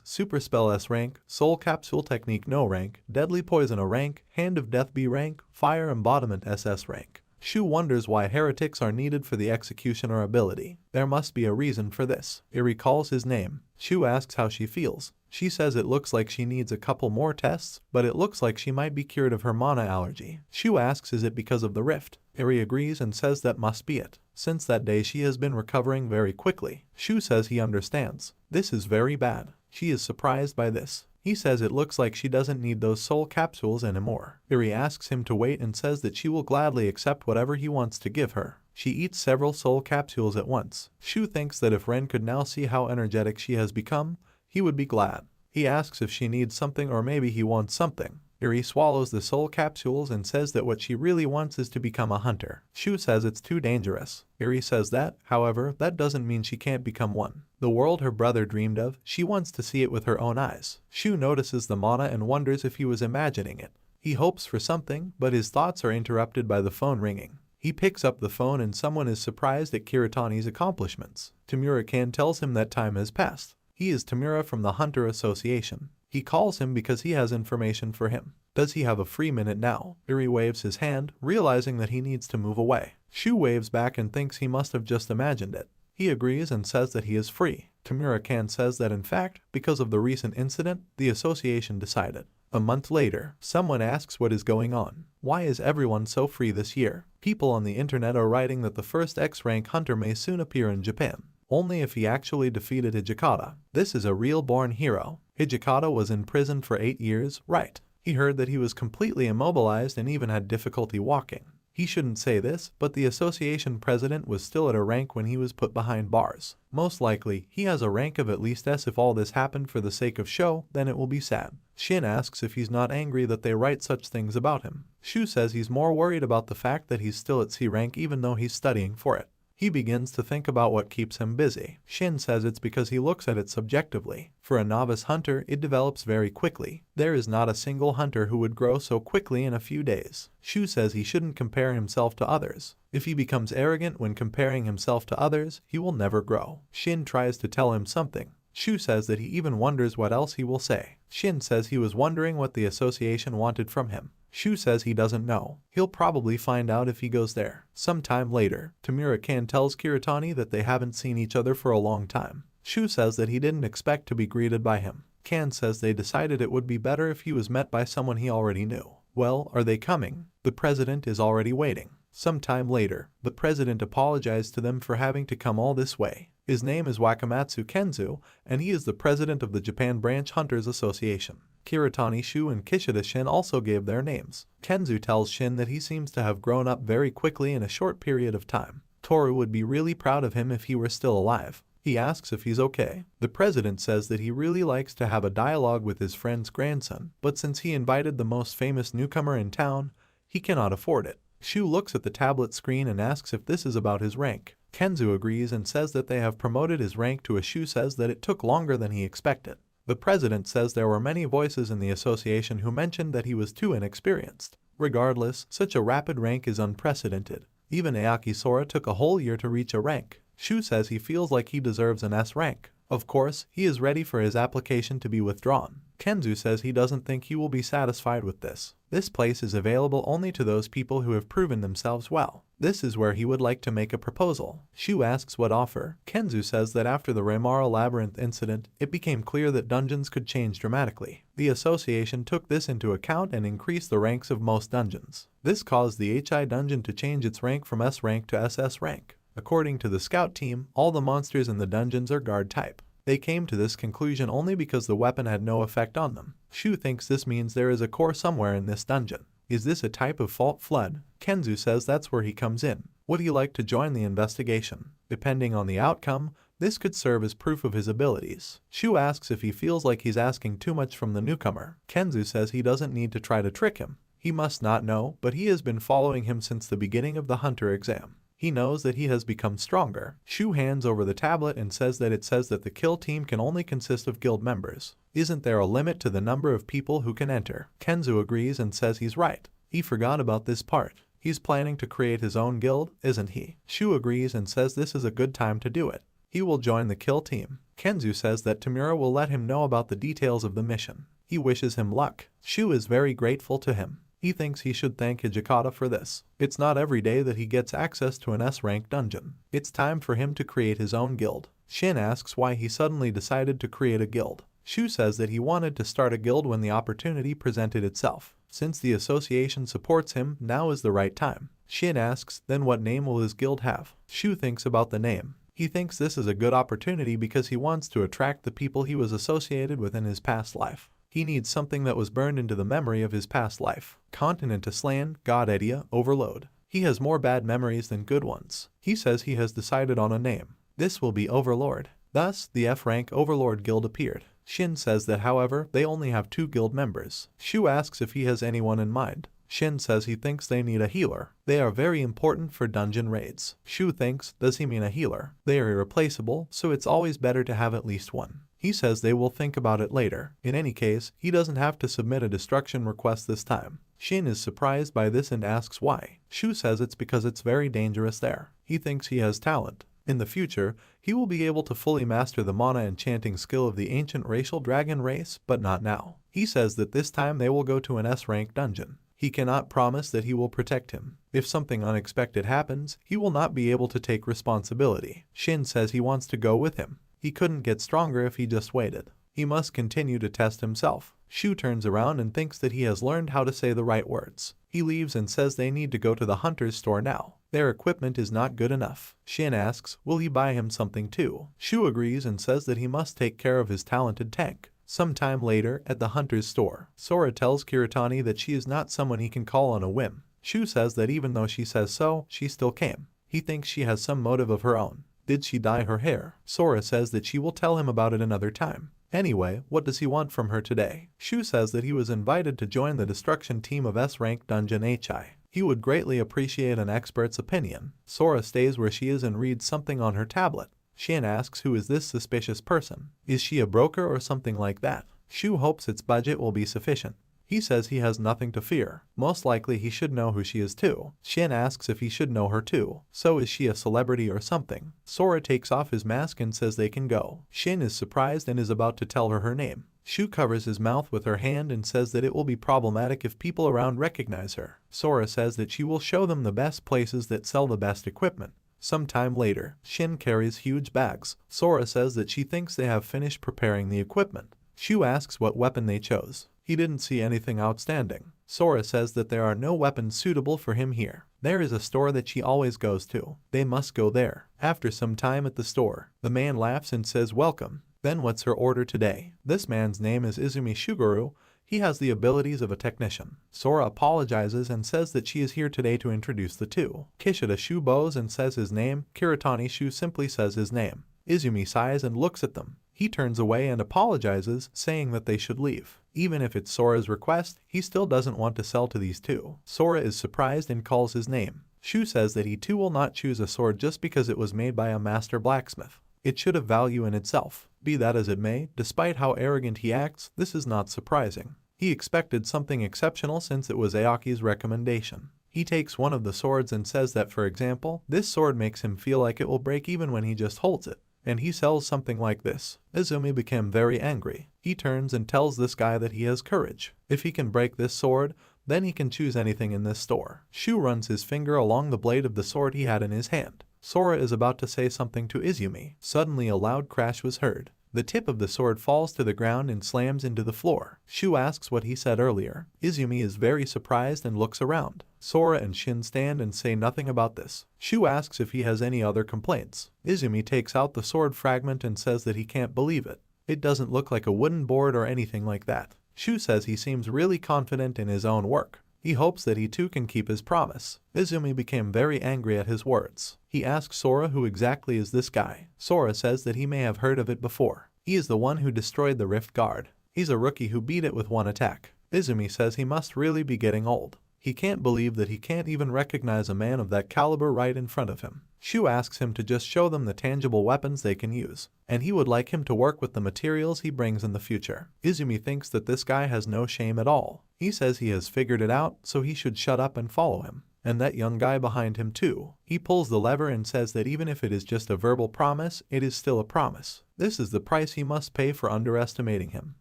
[SPEAKER 1] Super Spell S rank, Soul Capsule Technique No rank, Deadly Poison A rank, Hand of Death B rank, Fire Embodiment SS rank. Shu wonders why heretics are needed for the Executioner ability. There must be a reason for this. It recalls his name. Shu asks how she feels. She says it looks like she needs a couple more tests, but it looks like she might be cured of her mana allergy. Shu asks is it because of the rift. Eri agrees and says that must be it. Since that day she has been recovering very quickly. Shu says he understands. This is very bad. She is surprised by this. He says it looks like she doesn't need those soul capsules anymore. Eri asks him to wait and says that she will gladly accept whatever he wants to give her. She eats several soul capsules at once. Shu thinks that if Ren could now see how energetic she has become, he would be glad. He asks if she needs something or maybe he wants something. Eri swallows the soul capsules and says that what she really wants is to become a hunter. Shu says it's too dangerous. Eri says that, however, that doesn't mean she can't become one. The world her brother dreamed of, she wants to see it with her own eyes. Shu notices the mana and wonders if he was imagining it. He hopes for something, but his thoughts are interrupted by the phone ringing. He picks up the phone and someone is surprised at Kiritani's accomplishments. Tamura-kan tells him that time has passed. He is Tamura from the Hunter Association. He calls him because he has information for him. Does he have a free minute now? Eri waves his hand, realizing that he needs to move away. Shu waves back and thinks he must have just imagined it. He agrees and says that he is free. Tamura-kan says that in fact, because of the recent incident, the association decided. A month later, someone asks what is going on. Why is everyone so free this year? People on the internet are writing that the first X-rank hunter may soon appear in Japan. Only if he actually defeated Hijikata. This is a real-born hero. Hijikata was in prison for 8 years, right? He heard that he was completely immobilized and even had difficulty walking. He shouldn't say this, but the association president was still at a rank when he was put behind bars. Most likely, he has a rank of at least S. If all this happened for the sake of show, then it will be sad. Shin asks if he's not angry that they write such things about him. Shu says he's more worried about the fact that he's still at C rank even though he's studying for it. He begins to think about what keeps him busy. Shin says it's because he looks at it subjectively. For a novice hunter, it develops very quickly. There is not a single hunter who would grow so quickly in a few days. Shu says he shouldn't compare himself to others. If he becomes arrogant when comparing himself to others, he will never grow. Shin tries to tell him something. Shu says that he even wonders what else he will say. Shin says he was wondering what the association wanted from him. Shu says he doesn't know. He'll probably find out if he goes there. Sometime later, Tamura-kan tells Kiritani that they haven't seen each other for a long time. Shu says that he didn't expect to be greeted by him. Kan says they decided it would be better if he was met by someone he already knew. Well, are they coming? The president is already waiting. Sometime later, the president apologized to them for having to come all this way. His name is Wakamatsu Kenzu, and he is the president of the Japan Branch Hunters Association. Kiritani, Shu, and Kishida Shin also gave their names. Kenzu tells Shin that he seems to have grown up very quickly in a short period of time. Toru would be really proud of him if he were still alive. He asks if he's okay. The president says that he really likes to have a dialogue with his friend's grandson, but since he invited the most famous newcomer in town, he cannot afford it. Shu looks at the tablet screen and asks if this is about his rank. Kenzu agrees and says that they have promoted his rank to a. Shu says that it took longer than he expected. The president says there were many voices in the association who mentioned that he was too inexperienced. Regardless, such a rapid rank is unprecedented. Even Aoki Sora took a whole year to reach a rank. Shu says he feels like he deserves an S rank. Of course, he is ready for his application to be withdrawn. Kenzu says he doesn't think he will be satisfied with this. This place is available only to those people who have proven themselves well. This is where he would like to make a proposal. Shu asks what offer. Kenzu says that after the Remara Labyrinth incident, it became clear that dungeons could change dramatically. The association took this into account and increased the ranks of most dungeons. This caused the HI dungeon to change its rank from S rank to SS rank. According to the scout team, all the monsters in the dungeons are guard type. They came to this conclusion only because the weapon had no effect on them. Shu thinks this means there is a core somewhere in this dungeon. Is this a type of fault flood? Kenzu says that's where he comes in. Would he like to join the investigation? Depending on the outcome, this could serve as proof of his abilities. Shu asks if he feels like he's asking too much from the newcomer. Kenzu says he doesn't need to try to trick him. He must not know, but he has been following him since the beginning of the hunter exam. He knows that he has become stronger. Shu hands over the tablet and says that it says that the kill team can only consist of guild members. Isn't there a limit to the number of people who can enter? Kenzu agrees and says he's right. He forgot about this part. He's planning to create his own guild, isn't he? Shu agrees and says this is a good time to do it. He will join the kill team. Kenzu says that Tamura will let him know about the details of the mission. He wishes him luck. Shu is very grateful to him. He thinks he should thank Hijikata for this. It's not every day that he gets access to an S-rank dungeon. It's time for him to create his own guild. Shin asks why he suddenly decided to create a guild. Shu says that he wanted to start a guild when the opportunity presented itself. Since the association supports him, now is the right time. Shin asks, then what name will his guild have? Shu thinks about the name. He thinks this is a good opportunity because he wants to attract the people he was associated with in his past life. He needs something that was burned into the memory of his past life. Continent Aslan, God Edia, Overload. He has more bad memories than good ones. He says he has decided on a name. This will be Overlord. Thus, the F-rank Overlord Guild appeared. Shin says that however, they only have 2 guild members. Shu asks if he has anyone in mind. Shin says he thinks they need a healer. They are very important for dungeon raids. Shu thinks, does he mean a healer? They are irreplaceable, so it's always better to have at least one. He says they will think about it later. In any case, he doesn't have to submit a destruction request this time. Shin is surprised by this and asks why. Shu says it's because it's very dangerous there. He thinks he has talent. In the future, he will be able to fully master the mana enchanting skill of the ancient racial dragon race, but not now. He says that this time they will go to an S-rank dungeon. He cannot promise that he will protect him. If something unexpected happens, he will not be able to take responsibility. Shin says he wants to go with him. He couldn't get stronger if he just waited. He must continue to test himself. Shu turns around and thinks that he has learned how to say the right words. He leaves and says they need to go to the hunter's store now. Their equipment is not good enough. Shin asks, will he buy him something too? Shu agrees and says that he must take care of his talented tank. Sometime later, at the hunter's store, Sora tells Kiritani that she is not someone he can call on a whim. Shu says that even though she says so, she still came. He thinks she has some motive of her own. Did she dye her hair? Sora says that she will tell him about it another time. Anyway, what does he want from her today? Shu says that he was invited to join the destruction team of S-rank Dungeon HI. He would greatly appreciate an expert's opinion. Sora stays where she is and reads something on her tablet. Shin asks who is this suspicious person. Is she a broker or something like that? Shu hopes its budget will be sufficient. He says he has nothing to fear. Most likely he should know who she is too. Shin asks if he should know her too. So is she a celebrity or something? Sora takes off his mask and says they can go. Shin is surprised and is about to tell her name. Shu covers his mouth with her hand and says that it will be problematic if people around recognize her. Sora says that she will show them the best places that sell the best equipment. Sometime later, Shin carries huge bags. Sora says that she thinks they have finished preparing the equipment. Shu asks what weapon they chose. He didn't see anything outstanding. Sora says that there are no weapons suitable for him here. There is a store that she always goes to. They must go there. After some time at the store, the man laughs and says welcome. Then what's her order today? This man's name is Izumi Shuguru. He has the abilities of a technician. Sora apologizes and says that she is here today to introduce the two. Kishida Shu bows and says his name. Kiritani Shu simply says his name. Izumi sighs and looks at them. He turns away and apologizes, saying that they should leave. Even if it's Sora's request, he still doesn't want to sell to these two. Sora is surprised and calls his name. Shu says that he too will not choose a sword just because it was made by a master blacksmith. It should have value in itself. Be that as it may, despite how arrogant he acts, this is not surprising. He expected something exceptional since it was Aoki's recommendation. He takes one of the swords and says that, for example, this sword makes him feel like it will break even when he just holds it. And he sells something like this. Izumi became very angry. He turns and tells this guy that he has courage. If he can break this sword, then he can choose anything in this store. Shu runs his finger along the blade of the sword he had in his hand. Sora is about to say something to Izumi. Suddenly a loud crash was heard. The tip of the sword falls to the ground and slams into the floor. Shu asks what he said earlier. Izumi is very surprised and looks around. Sora and Shin stand and say nothing about this. Shu asks if he has any other complaints. Izumi takes out the sword fragment and says that he can't believe it. It doesn't look like a wooden board or anything like that. Shu says he seems really confident in his own work. He hopes that he too can keep his promise. Izumi became very angry at his words. He asks Sora who exactly is this guy. Sora says that he may have heard of it before. He is the one who destroyed the Rift Guard. He's a rookie who beat it with one attack. Izumi says he must really be getting old. He can't believe that he can't even recognize a man of that caliber right in front of him. Shu asks him to just show them the tangible weapons they can use, and he would like him to work with the materials he brings in the future. Izumi thinks that this guy has no shame at all. He says he has figured it out, so he should shut up and follow him. And that young guy behind him too. He pulls the lever and says that even if it is just a verbal promise, it is still a promise. This is the price he must pay for underestimating him.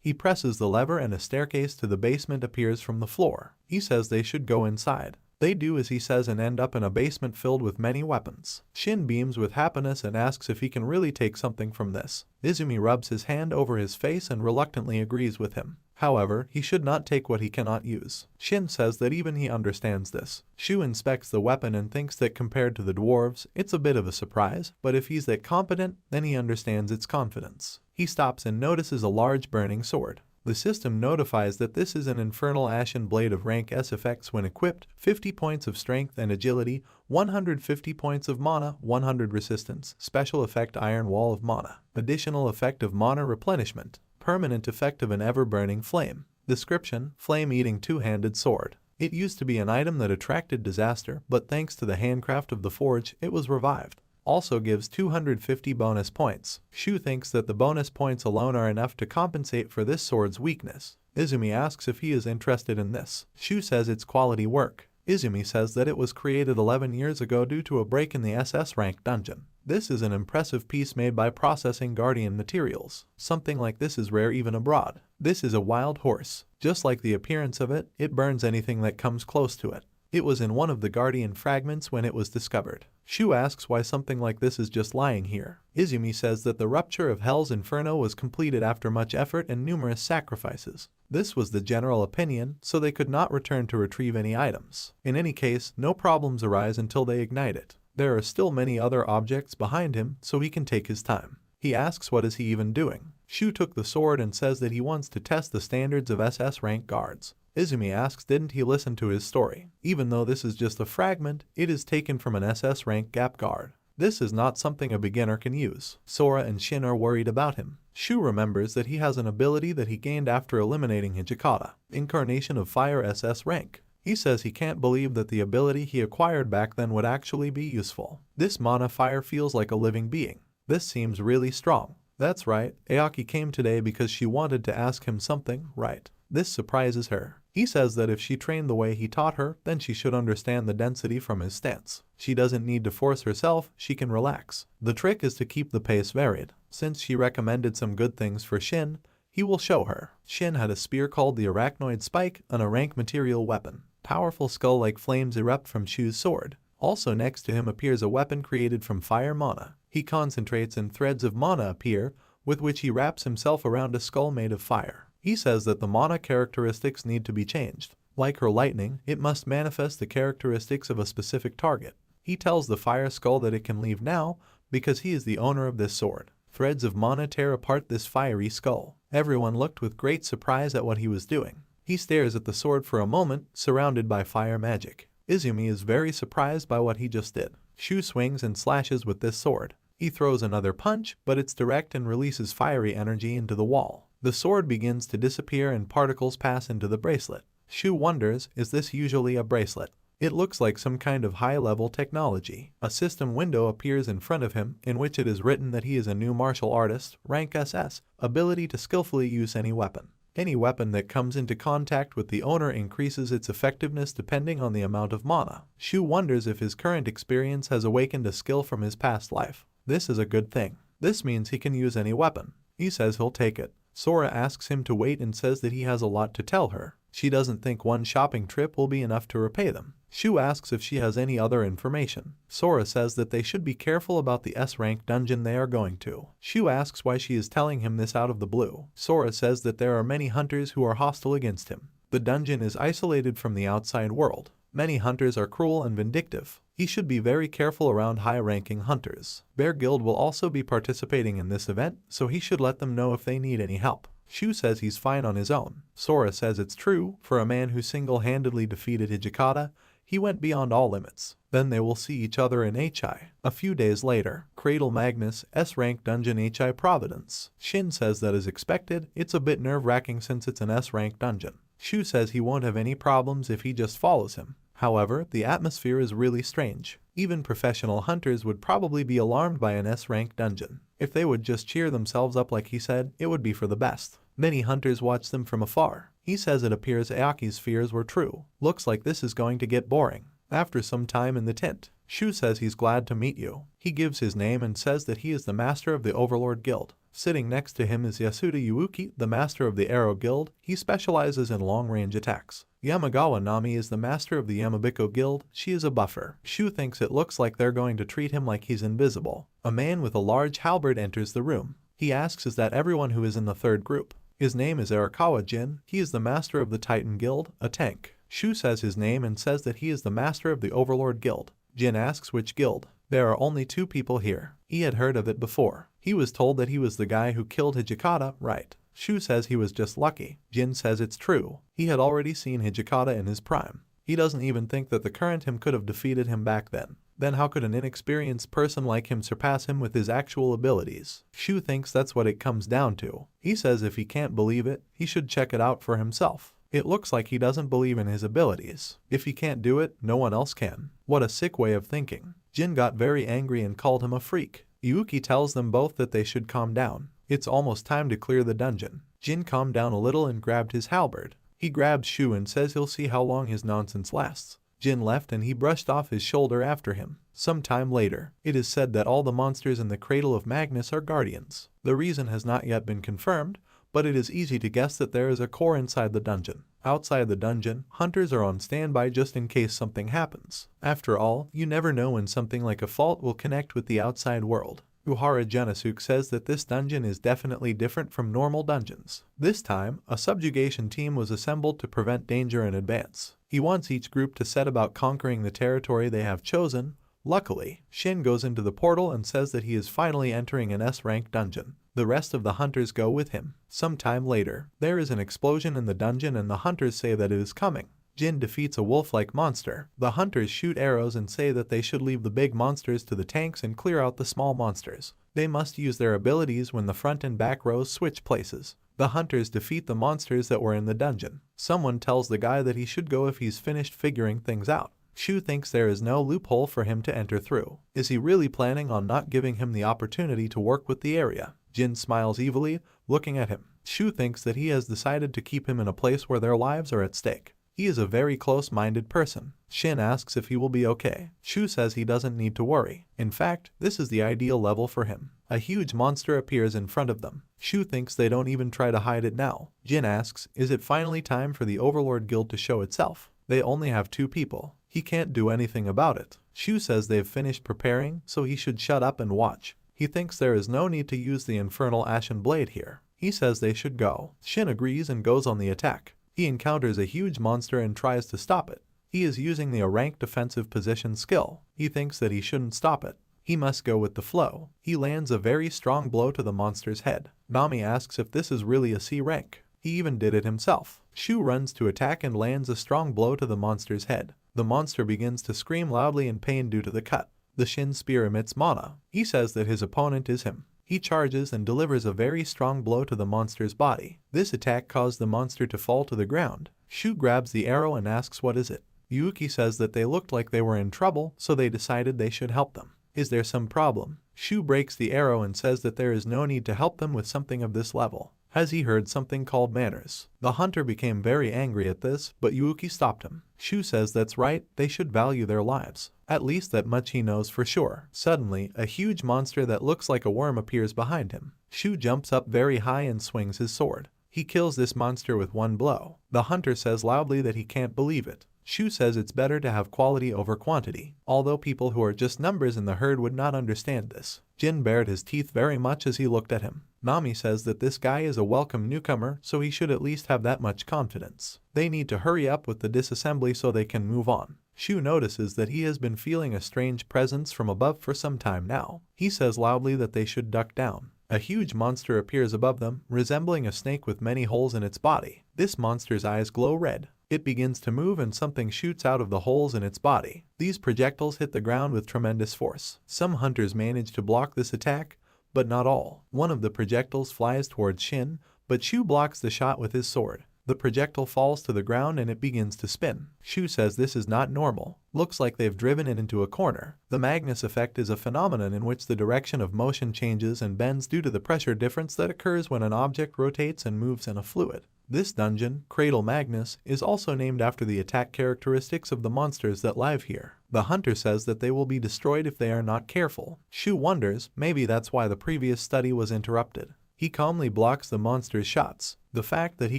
[SPEAKER 1] He presses the lever and a staircase to the basement appears from the floor. He says they should go inside. They do as he says and end up in a basement filled with many weapons. Shin beams with happiness and asks if he can really take something from this. Izumi rubs his hand over his face and reluctantly agrees with him. However, he should not take what he cannot use. Shin says that even he understands this. Shu inspects the weapon and thinks that compared to the dwarves, it's a bit of a surprise, but if he's that competent, then he understands its confidence. He stops and notices a large burning sword. The system notifies that this is an infernal ashen blade of rank S effects when equipped, 50 points of strength and agility, 150 points of mana, 100 resistance, special effect iron wall of mana, additional effect of mana replenishment, permanent effect of an ever-burning flame. Description: flame-eating two-handed sword. It used to be an item that attracted disaster, but thanks to the handcraft of the forge, it was revived. Also gives 250 bonus points. Shu thinks that the bonus points alone are enough to compensate for this sword's weakness. Izumi asks if he is interested in this. Shu says it's quality work. Izumi says that it was created 11 years ago due to a break in the SS rank dungeon. This is an impressive piece made by processing Guardian materials. Something like this is rare even abroad. This is a wild horse. Just like the appearance of it, it burns anything that comes close to it. It was in one of the Guardian fragments when it was discovered. Shu asks why something like this is just lying here. Izumi says that the rupture of Hell's Inferno was completed after much effort and numerous sacrifices. This was the general opinion, so they could not return to retrieve any items. In any case, no problems arise until they ignite it. There are still many other objects behind him, so he can take his time. He asks what is he even doing. Shu took the sword and says that he wants to test the standards of SS rank guards. Izumi asks didn't he listen to his story. Even though this is just a fragment, it is taken from an SS rank gap guard. This is not something a beginner can use. Sora and Shin are worried about him. Shu remembers that he has an ability that he gained after eliminating Hijikata, Incarnation of Fire SS rank. He says he can't believe that the ability he acquired back then would actually be useful. This mana fire feels like a living being. This seems really strong. That's right, Aoki came today because she wanted to ask him something, right? This surprises her. He says that if she trained the way he taught her, then she should understand the density from his stance. She doesn't need to force herself, she can relax. The trick is to keep the pace varied. Since she recommended some good things for Shin, he will show her. Shin had a spear called the Arachnoid Spike, an rank material weapon. Powerful skull-like flames erupt from Shu's sword. Also next to him appears a weapon created from fire mana. He concentrates and threads of mana appear, with which he wraps himself around a skull made of fire. He says that the mana characteristics need to be changed. Like her lightning, it must manifest the characteristics of a specific target. He tells the fire skull that it can leave now, because he is the owner of this sword. Threads of mana tear apart this fiery skull. Everyone looked with great surprise at what he was doing. He stares at the sword for a moment, surrounded by fire magic. Izumi is very surprised by what he just did. Shu swings and slashes with this sword. He throws another punch, but it's direct and releases fiery energy into the wall. The sword begins to disappear and particles pass into the bracelet. Shu wonders, is this usually a bracelet? It looks like some kind of high-level technology. A system window appears in front of him, in which it is written that he is a new martial artist, rank SS, ability to skillfully use any weapon. Any weapon that comes into contact with the owner increases its effectiveness depending on the amount of mana. Shu wonders if his current experience has awakened a skill from his past life. This is a good thing. This means he can use any weapon. He says he'll take it. Sora asks him to wait and says that he has a lot to tell her. She doesn't think one shopping trip will be enough to repay them. Shu asks if she has any other information. Sora says that they should be careful about the S-rank dungeon they are going to. Shu asks why she is telling him this out of the blue. Sora says that there are many hunters who are hostile against him. The dungeon is isolated from the outside world. Many hunters are cruel and vindictive. He should be very careful around high-ranking hunters. Bear Guild will also be participating in this event, so he should let them know if they need any help. Shu says he's fine on his own. Sora says it's true, for a man who single-handedly defeated Hijikata, he went beyond all limits. Then they will see each other in HI. A few days later, Cradle Magnus, S-rank dungeon HI Providence. Shin says that as expected, it's a bit nerve-wracking since it's an S-rank dungeon. Shu says he won't have any problems if he just follows him. However, the atmosphere is really strange. Even professional hunters would probably be alarmed by an S-rank dungeon. If they would just cheer themselves up like he said, it would be for the best. Many hunters watch them from afar. He says it appears Aoki's fears were true. Looks like this is going to get boring. After some time in the tent, Shu says he's glad to meet you. He gives his name and says that he is the master of the Overlord Guild. Sitting next to him is Yasuda Yuuki, the master of the Arrow Guild. He specializes in long-range attacks. Yamagawa Nami is the master of the Yamabiko Guild. She is a buffer. Shu thinks it looks like they're going to treat him like he's invisible. A man with a large halberd enters the room. He asks is that everyone who is in the third group. His name is Arakawa Jin. He is the master of the Titan Guild, a tank. Shu says his name and says that he is the master of the Overlord Guild. Jin asks which guild. There are only 2 people here. He had heard of it before. He was told that he was the guy who killed Hijikata, right? Shu says he was just lucky. Jin says it's true. He had already seen Hijikata in his prime. He doesn't even think that the current him could have defeated him back then. Then how could an inexperienced person like him surpass him with his actual abilities? Shu thinks that's what it comes down to. He says if he can't believe it, he should check it out for himself. It looks like he doesn't believe in his abilities. If he can't do it, no one else can. What a sick way of thinking. Jin got very angry and called him a freak. Yuuki tells them both that they should calm down. It's almost time to clear the dungeon. Jin calmed down a little and grabbed his halberd. He grabs Shu and says he'll see how long his nonsense lasts. Jin left and he brushed off his shoulder after him. Some time later, it is said that all the monsters in the Cradle of Magnus are guardians. The reason has not yet been confirmed, but it is easy to guess that there is a core inside the dungeon. Outside the dungeon, hunters are on standby just in case something happens. After all, you never know when something like a fault will connect with the outside world. Uhara Genosuke says that this dungeon is definitely different from normal dungeons. This time, a subjugation team was assembled to prevent danger in advance. He wants each group to set about conquering the territory they have chosen. Luckily, Shin goes into the portal and says that he is finally entering an S-rank dungeon. The rest of the hunters go with him. Sometime later, there is an explosion in the dungeon and the hunters say that it is coming. Jin defeats a wolf-like monster. The hunters shoot arrows and say that they should leave the big monsters to the tanks and clear out the small monsters. They must use their abilities when the front and back rows switch places. The hunters defeat the monsters that were in the dungeon. Someone tells the guy that he should go if he's finished figuring things out. Shu thinks there is no loophole for him to enter through. Is he really planning on not giving him the opportunity to work with the area? Jin smiles evilly, looking at him. Shu thinks that he has decided to keep him in a place where their lives are at stake. He is a very close-minded person. Shin asks if he will be okay. Shu says he doesn't need to worry. In fact, this is the ideal level for him. A huge monster appears in front of them. Shu thinks they don't even try to hide it now. Jin asks, is it finally time for the Overlord Guild to show itself? They only have 2 people. He can't do anything about it. Shu says they've finished preparing, so he should shut up and watch. He thinks there is no need to use the infernal ashen blade here. He says they should go. Shin agrees and goes on the attack. He encounters a huge monster and tries to stop it. He is using the rank defensive position skill. He thinks that he shouldn't stop it. He must go with the flow. He lands a very strong blow to the monster's head. Nami asks if this is really a C rank. He even did it himself. Shu runs to attack and lands a strong blow to the monster's head. The monster begins to scream loudly in pain due to the cut. The Shin spear emits mana. He says that his opponent is him. He charges and delivers a very strong blow to the monster's body. This attack caused the monster to fall to the ground. Shu grabs the arrow and asks what is it. Yuki says that they looked like they were in trouble, so they decided they should help them. Is there some problem? Shu breaks the arrow and says that there is no need to help them with something of this level. Has he heard something called manners? The hunter became very angry at this, but Yuki stopped him. Shu says that's right, they should value their lives. At least that much he knows for sure. Suddenly, a huge monster that looks like a worm appears behind him. Shu jumps up very high and swings his sword. He kills this monster with one blow. The hunter says loudly that he can't believe it. Shu says it's better to have quality over quantity, although people who are just numbers in the herd would not understand this. Jin bared his teeth very much as he looked at him. Nami says that this guy is a welcome newcomer, so he should at least have that much confidence. They need to hurry up with the disassembly so they can move on. Shu notices that he has been feeling a strange presence from above for some time now. He says loudly that they should duck down. A huge monster appears above them, resembling a snake with many holes in its body. This monster's eyes glow red. It begins to move and something shoots out of the holes in its body. These projectiles hit the ground with tremendous force. Some hunters manage to block this attack, but not all. One of the projectiles flies towards Shin, but Shu blocks the shot with his sword. The projectile falls to the ground and it begins to spin. Shu says this is not normal. Looks like they've driven it into a corner. The Magnus effect is a phenomenon in which the direction of motion changes and bends due to the pressure difference that occurs when an object rotates and moves in a fluid. This dungeon, Cradle Magnus, is also named after the attack characteristics of the monsters that live here. The hunter says that they will be destroyed if they are not careful. Shu wonders, maybe that's why the previous study was interrupted. He calmly blocks the monster's shots. The fact that he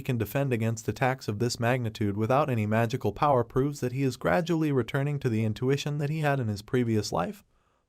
[SPEAKER 1] can defend against attacks of this magnitude without any magical power proves that he is gradually returning to the intuition that he had in his previous life,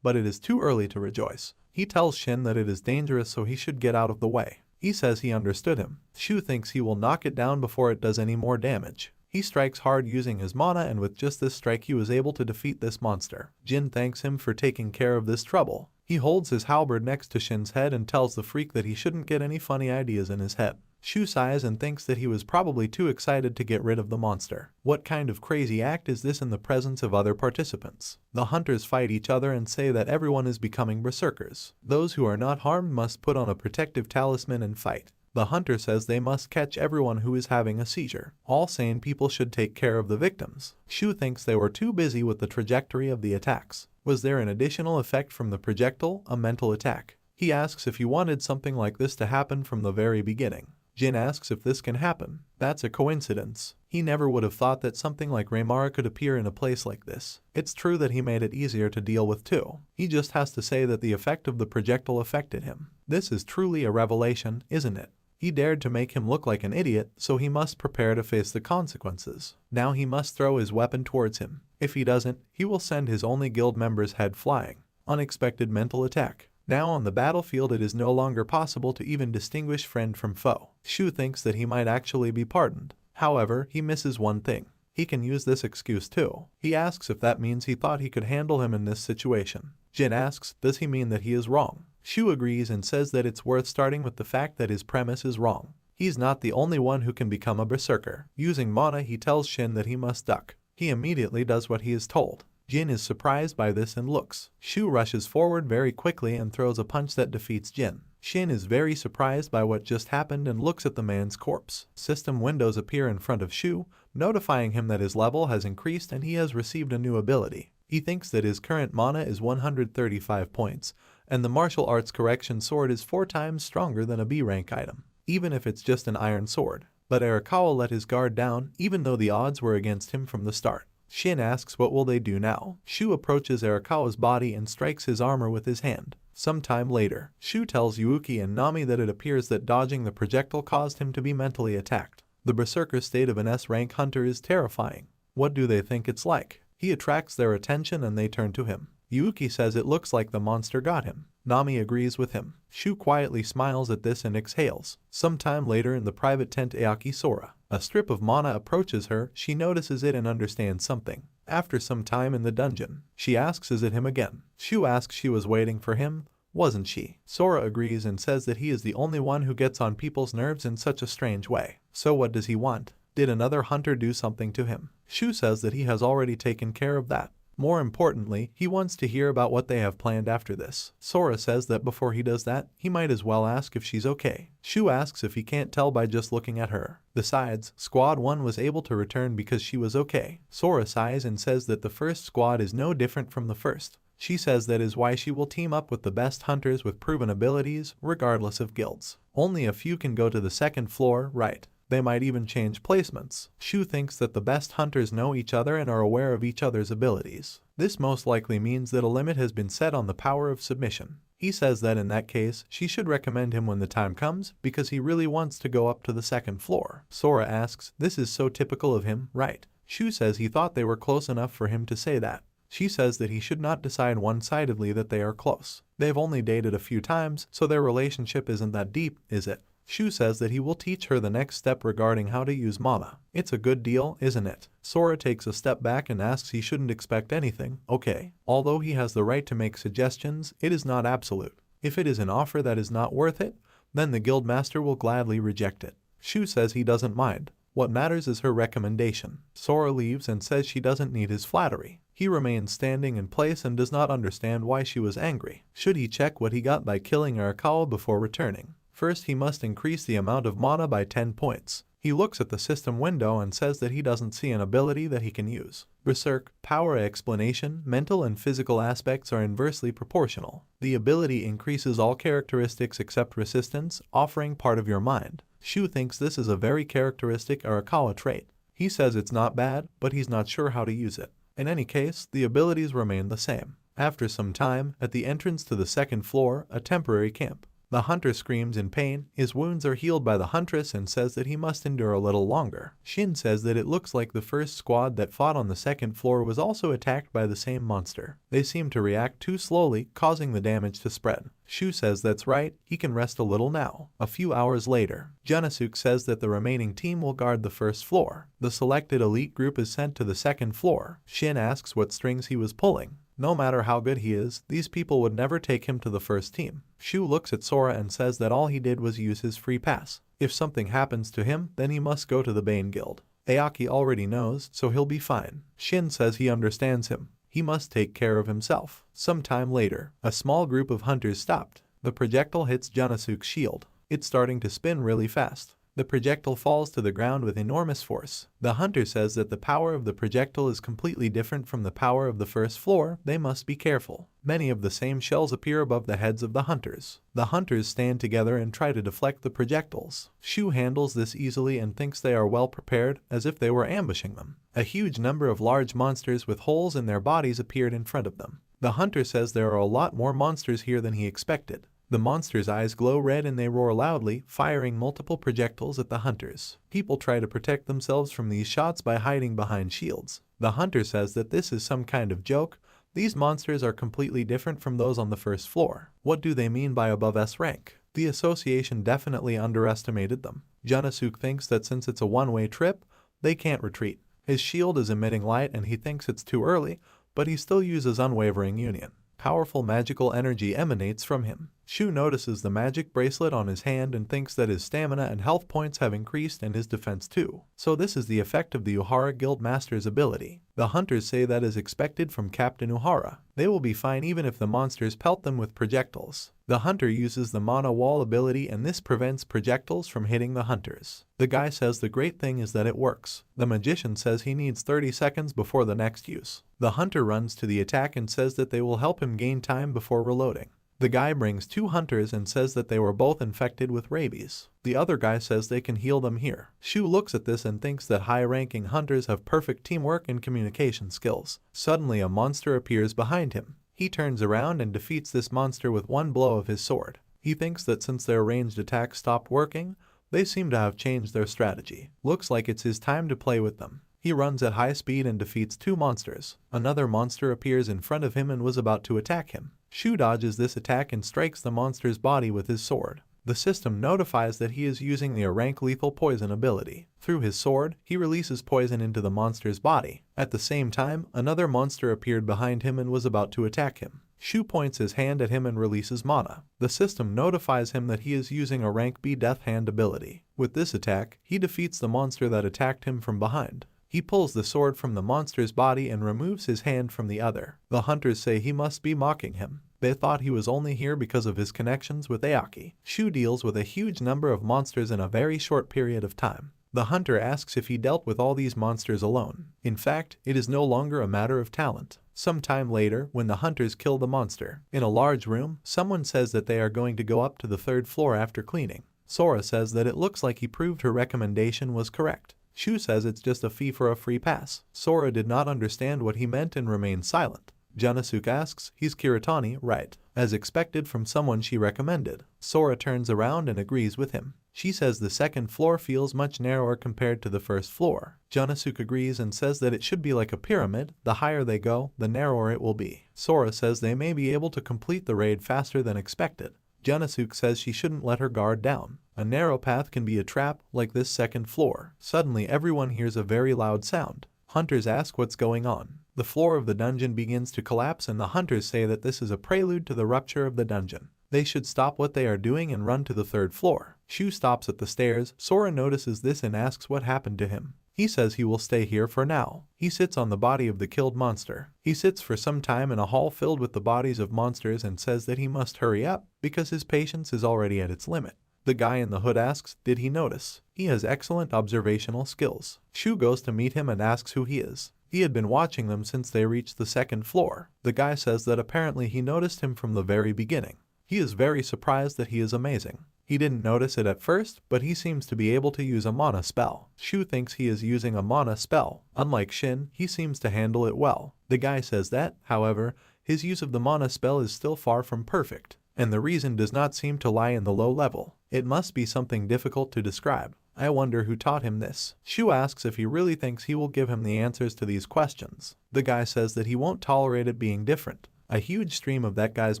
[SPEAKER 1] but it is too early to rejoice. He tells Shin that it is dangerous so he should get out of the way. He says he understood him. Shu thinks he will knock it down before it does any more damage. He strikes hard using his mana and with just this strike he was able to defeat this monster. Jin thanks him for taking care of this trouble. He holds his halberd next to Shin's head and tells the freak that he shouldn't get any funny ideas in his head. Shu sighs and thinks that he was probably too excited to get rid of the monster. What kind of crazy act is this in the presence of other participants? The hunters fight each other and say that everyone is becoming berserkers. Those who are not harmed must put on a protective talisman and fight. The hunter says they must catch everyone who is having a seizure. All sane people should take care of the victims. Shu thinks they were too busy with the trajectory of the attacks. Was there an additional effect from the projectile, a mental attack? He asks if he wanted something like this to happen from the very beginning. Jin asks if this can happen. That's a coincidence. He never would have thought that something like Raymara could appear in a place like this. It's true that he made it easier to deal with too. He just has to say that the effect of the projectile affected him. This is truly a revelation, isn't it? He dared to make him look like an idiot, so he must prepare to face the consequences. Now he must throw his weapon towards him. If he doesn't, he will send his only guild member's head flying. Unexpected mental attack. Now on the battlefield it is no longer possible to even distinguish friend from foe. Shu thinks that he might actually be pardoned. However, he misses one thing. He can use this excuse too. He asks if that means he thought he could handle him in this situation. Jin asks, does he mean that he is wrong? Shu agrees and says that it's worth starting with the fact that his premise is wrong. He's not the only one who can become a berserker. Using mana, he tells Shin that he must duck. He immediately does what he is told. Jin is surprised by this and looks. Shu rushes forward very quickly and throws a punch that defeats Jin. Shin is very surprised by what just happened and looks at the man's corpse. System windows appear in front of Shu, notifying him that his level has increased and he has received a new ability. He thinks that his current mana is 135 points, and the martial arts correction sword is 4 times stronger than a B rank item, even if it's just an iron sword. But Arakawa let his guard down, even though the odds were against him from the start. Shin asks what will they do now. Shu approaches Arakawa's body and strikes his armor with his hand. Sometime later, Shu tells Yuuki and Nami that it appears that dodging the projectile caused him to be mentally attacked. The berserker state of an S-rank hunter is terrifying. What do they think it's like? He attracts their attention and they turn to him. Yuuki says it looks like the monster got him. Nami agrees with him. Shu quietly smiles at this and exhales. Sometime later in the private tent Aoki Sora. A strip of mana approaches her, she notices it and understands something. After some time in the dungeon, she asks is it him again. Shu asks she was waiting for him, wasn't she? Sora agrees and says that he is the only one who gets on people's nerves in such a strange way. So what does he want? Did another hunter do something to him? Shu says that he has already taken care of that. More importantly, he wants to hear about what they have planned after this. Sora says that before he does that, he might as well ask if she's okay. Shu asks if he can't tell by just looking at her. Besides, Squad 1 was able to return because she was okay. Sora sighs and says that the first squad is no different from the first. She says that is why she will team up with the best hunters with proven abilities, regardless of guilds. Only a few can go to the second floor, right? They might even change placements. Shu thinks that the best hunters know each other and are aware of each other's abilities. This most likely means that a limit has been set on the power of submission. He says that in that case, she should recommend him when the time comes because he really wants to go up to the second floor. Sora asks, this is so typical of him, right? Shu says he thought they were close enough for him to say that. She says that he should not decide one-sidedly that they are close. They've only dated a few times, so their relationship isn't that deep, is it? Shu says that he will teach her the next step regarding how to use mana. It's a good deal, isn't it? Sora takes a step back and asks he shouldn't expect anything, okay. Although he has the right to make suggestions, it is not absolute. If it is an offer that is not worth it, then the guildmaster will gladly reject it. Shu says he doesn't mind. What matters is her recommendation. Sora leaves and says she doesn't need his flattery. He remains standing in place and does not understand why she was angry. Should he check what he got by killing Arakawa before returning? First, he must increase the amount of mana by 10 points. He looks at the system window and says that he doesn't see an ability that he can use. Berserk, power explanation, mental and physical aspects are inversely proportional. The ability increases all characteristics except resistance, offering part of your mind. Shu thinks this is a very characteristic Arakawa trait. He says it's not bad, but he's not sure how to use it. In any case, the abilities remain the same. After some time, at the entrance to the second floor, a temporary camp. The hunter screams in pain, his wounds are healed by the huntress and says that he must endure a little longer. Shin says that it looks like the first squad that fought on the second floor was also attacked by the same monster. They seem to react too slowly, causing the damage to spread. Shu says that's right, he can rest a little now. A few hours later, Junasuke says that the remaining team will guard the first floor. The selected elite group is sent to the second floor. Shin asks what strings he was pulling. No matter how good he is, these people would never take him to the first team. Shu looks at Sora and says that all he did was use his free pass. If something happens to him, then he must go to the Bane Guild. Aoki already knows, so he'll be fine. Shin says he understands him. He must take care of himself. Sometime later, a small group of hunters stopped. The projectile hits Junasuke's shield. It's starting to spin really fast. The projectile falls to the ground with enormous force. The hunter says that the power of the projectile is completely different from the power of the first floor. They must be careful. Many of the same shells appear above the heads of the hunters. The hunters stand together and try to deflect the projectiles. Shu handles this easily and thinks they are well prepared, as if they were ambushing them. A huge number of large monsters with holes in their bodies appeared in front of them. The hunter says there are a lot more monsters here than he expected. The monster's eyes glow red and they roar loudly, firing multiple projectiles at the hunters. People try to protect themselves from these shots by hiding behind shields. The hunter says that this is some kind of joke. These monsters are completely different from those on the first floor. What do they mean by above S rank? The association definitely underestimated them. Junasuk thinks that since it's a one-way trip, they can't retreat. His shield is emitting light and he thinks it's too early, but he still uses unwavering union. Powerful magical energy emanates from him. Shu notices the magic bracelet on his hand and thinks that his stamina and health points have increased and his defense too. So this is the effect of the Uhara Guild Master's ability. The hunters say that is expected from Captain Uhara. They will be fine even if the monsters pelt them with projectiles. The hunter uses the Mana Wall ability and this prevents projectiles from hitting the hunters. The guy says the great thing is that it works. The magician says he needs 30 seconds before the next use. The hunter runs to the attack and says that they will help him gain time before reloading. The guy brings 2 hunters and says that they were both infected with rabies. The other guy says they can heal them here. Shu looks at this and thinks that high-ranking hunters have perfect teamwork and communication skills. Suddenly a monster appears behind him. He turns around and defeats this monster with one blow of his sword. He thinks that since their ranged attacks stopped working, they seem to have changed their strategy. Looks like it's his time to play with them. He runs at high speed and defeats 2 monsters. Another monster appears in front of him and was about to attack him. Shu dodges this attack and strikes the monster's body with his sword. The system notifies that he is using the rank lethal poison ability. Through his sword, he releases poison into the monster's body. At the same time, another monster appeared behind him and was about to attack him. Shu points his hand at him and releases mana. The system notifies him that he is using a rank B Death Hand ability. With this attack, he defeats the monster that attacked him from behind. He pulls the sword from the monster's body and removes his hand from the other. The hunters say he must be mocking him. They thought he was only here because of his connections with Aoki. Shu deals with a huge number of monsters in a very short period of time. The hunter asks if he dealt with all these monsters alone. In fact, it is no longer a matter of talent. Some time later, when the hunters kill the monster, in a large room, someone says that they are going to go up to the 3rd floor after cleaning. Sora says that it looks like he proved her recommendation was correct. Shu says it's just a fee for a free pass. Sora did not understand what he meant and remained silent. Junasuk asks, he's Kiritani, right? As expected from someone she recommended. Sora turns around and agrees with him. She says the 2nd floor feels much narrower compared to the 1st floor. Junasuk agrees and says that it should be like a pyramid. The higher they go, the narrower it will be. Sora says they may be able to complete the raid faster than expected. Junasuk says she shouldn't let her guard down. A narrow path can be a trap, like this 2nd floor. Suddenly everyone hears a very loud sound. Hunters ask what's going on. The floor of the dungeon begins to collapse and the hunters say that this is a prelude to the rupture of the dungeon. They should stop what they are doing and run to the 3rd floor. Shu stops at the stairs. Sora notices this and asks what happened to him. He says he will stay here for now. He sits on the body of the killed monster. He sits for some time in a hall filled with the bodies of monsters and says that he must hurry up because his patience is already at its limit. The guy in the hood asks, did he notice? He has excellent observational skills. Shu goes to meet him and asks who he is. He had been watching them since they reached the 2nd floor. The guy says that apparently he noticed him from the very beginning. He is very surprised that he is amazing. He didn't notice it at first, but he seems to be able to use a mana spell. Shu thinks he is using a mana spell. Unlike Shin, he seems to handle it well. The guy says that, however, his use of the mana spell is still far from perfect, and the reason does not seem to lie in the low level. It must be something difficult to describe. I wonder who taught him this. Shu asks if he really thinks he will give him the answers to these questions. The guy says that he won't tolerate it being different. A huge stream of that guy's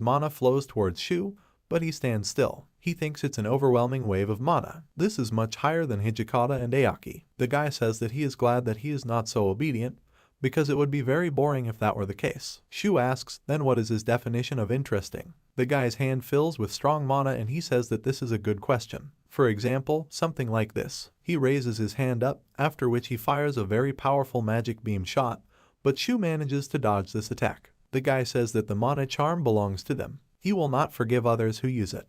[SPEAKER 1] mana flows towards Shu, but he stands still. He thinks it's an overwhelming wave of mana. This is much higher than Hijikata and Aoki. The guy says that he is glad that he is not so obedient, because it would be very boring if that were the case. Shu asks, then what is his definition of interesting? The guy's hand fills with strong mana and he says that this is a good question. For example, something like this. He raises his hand up, after which he fires a very powerful magic beam shot, but Shu manages to dodge this attack. The guy says that the mana charm belongs to them. He will not forgive others who use it.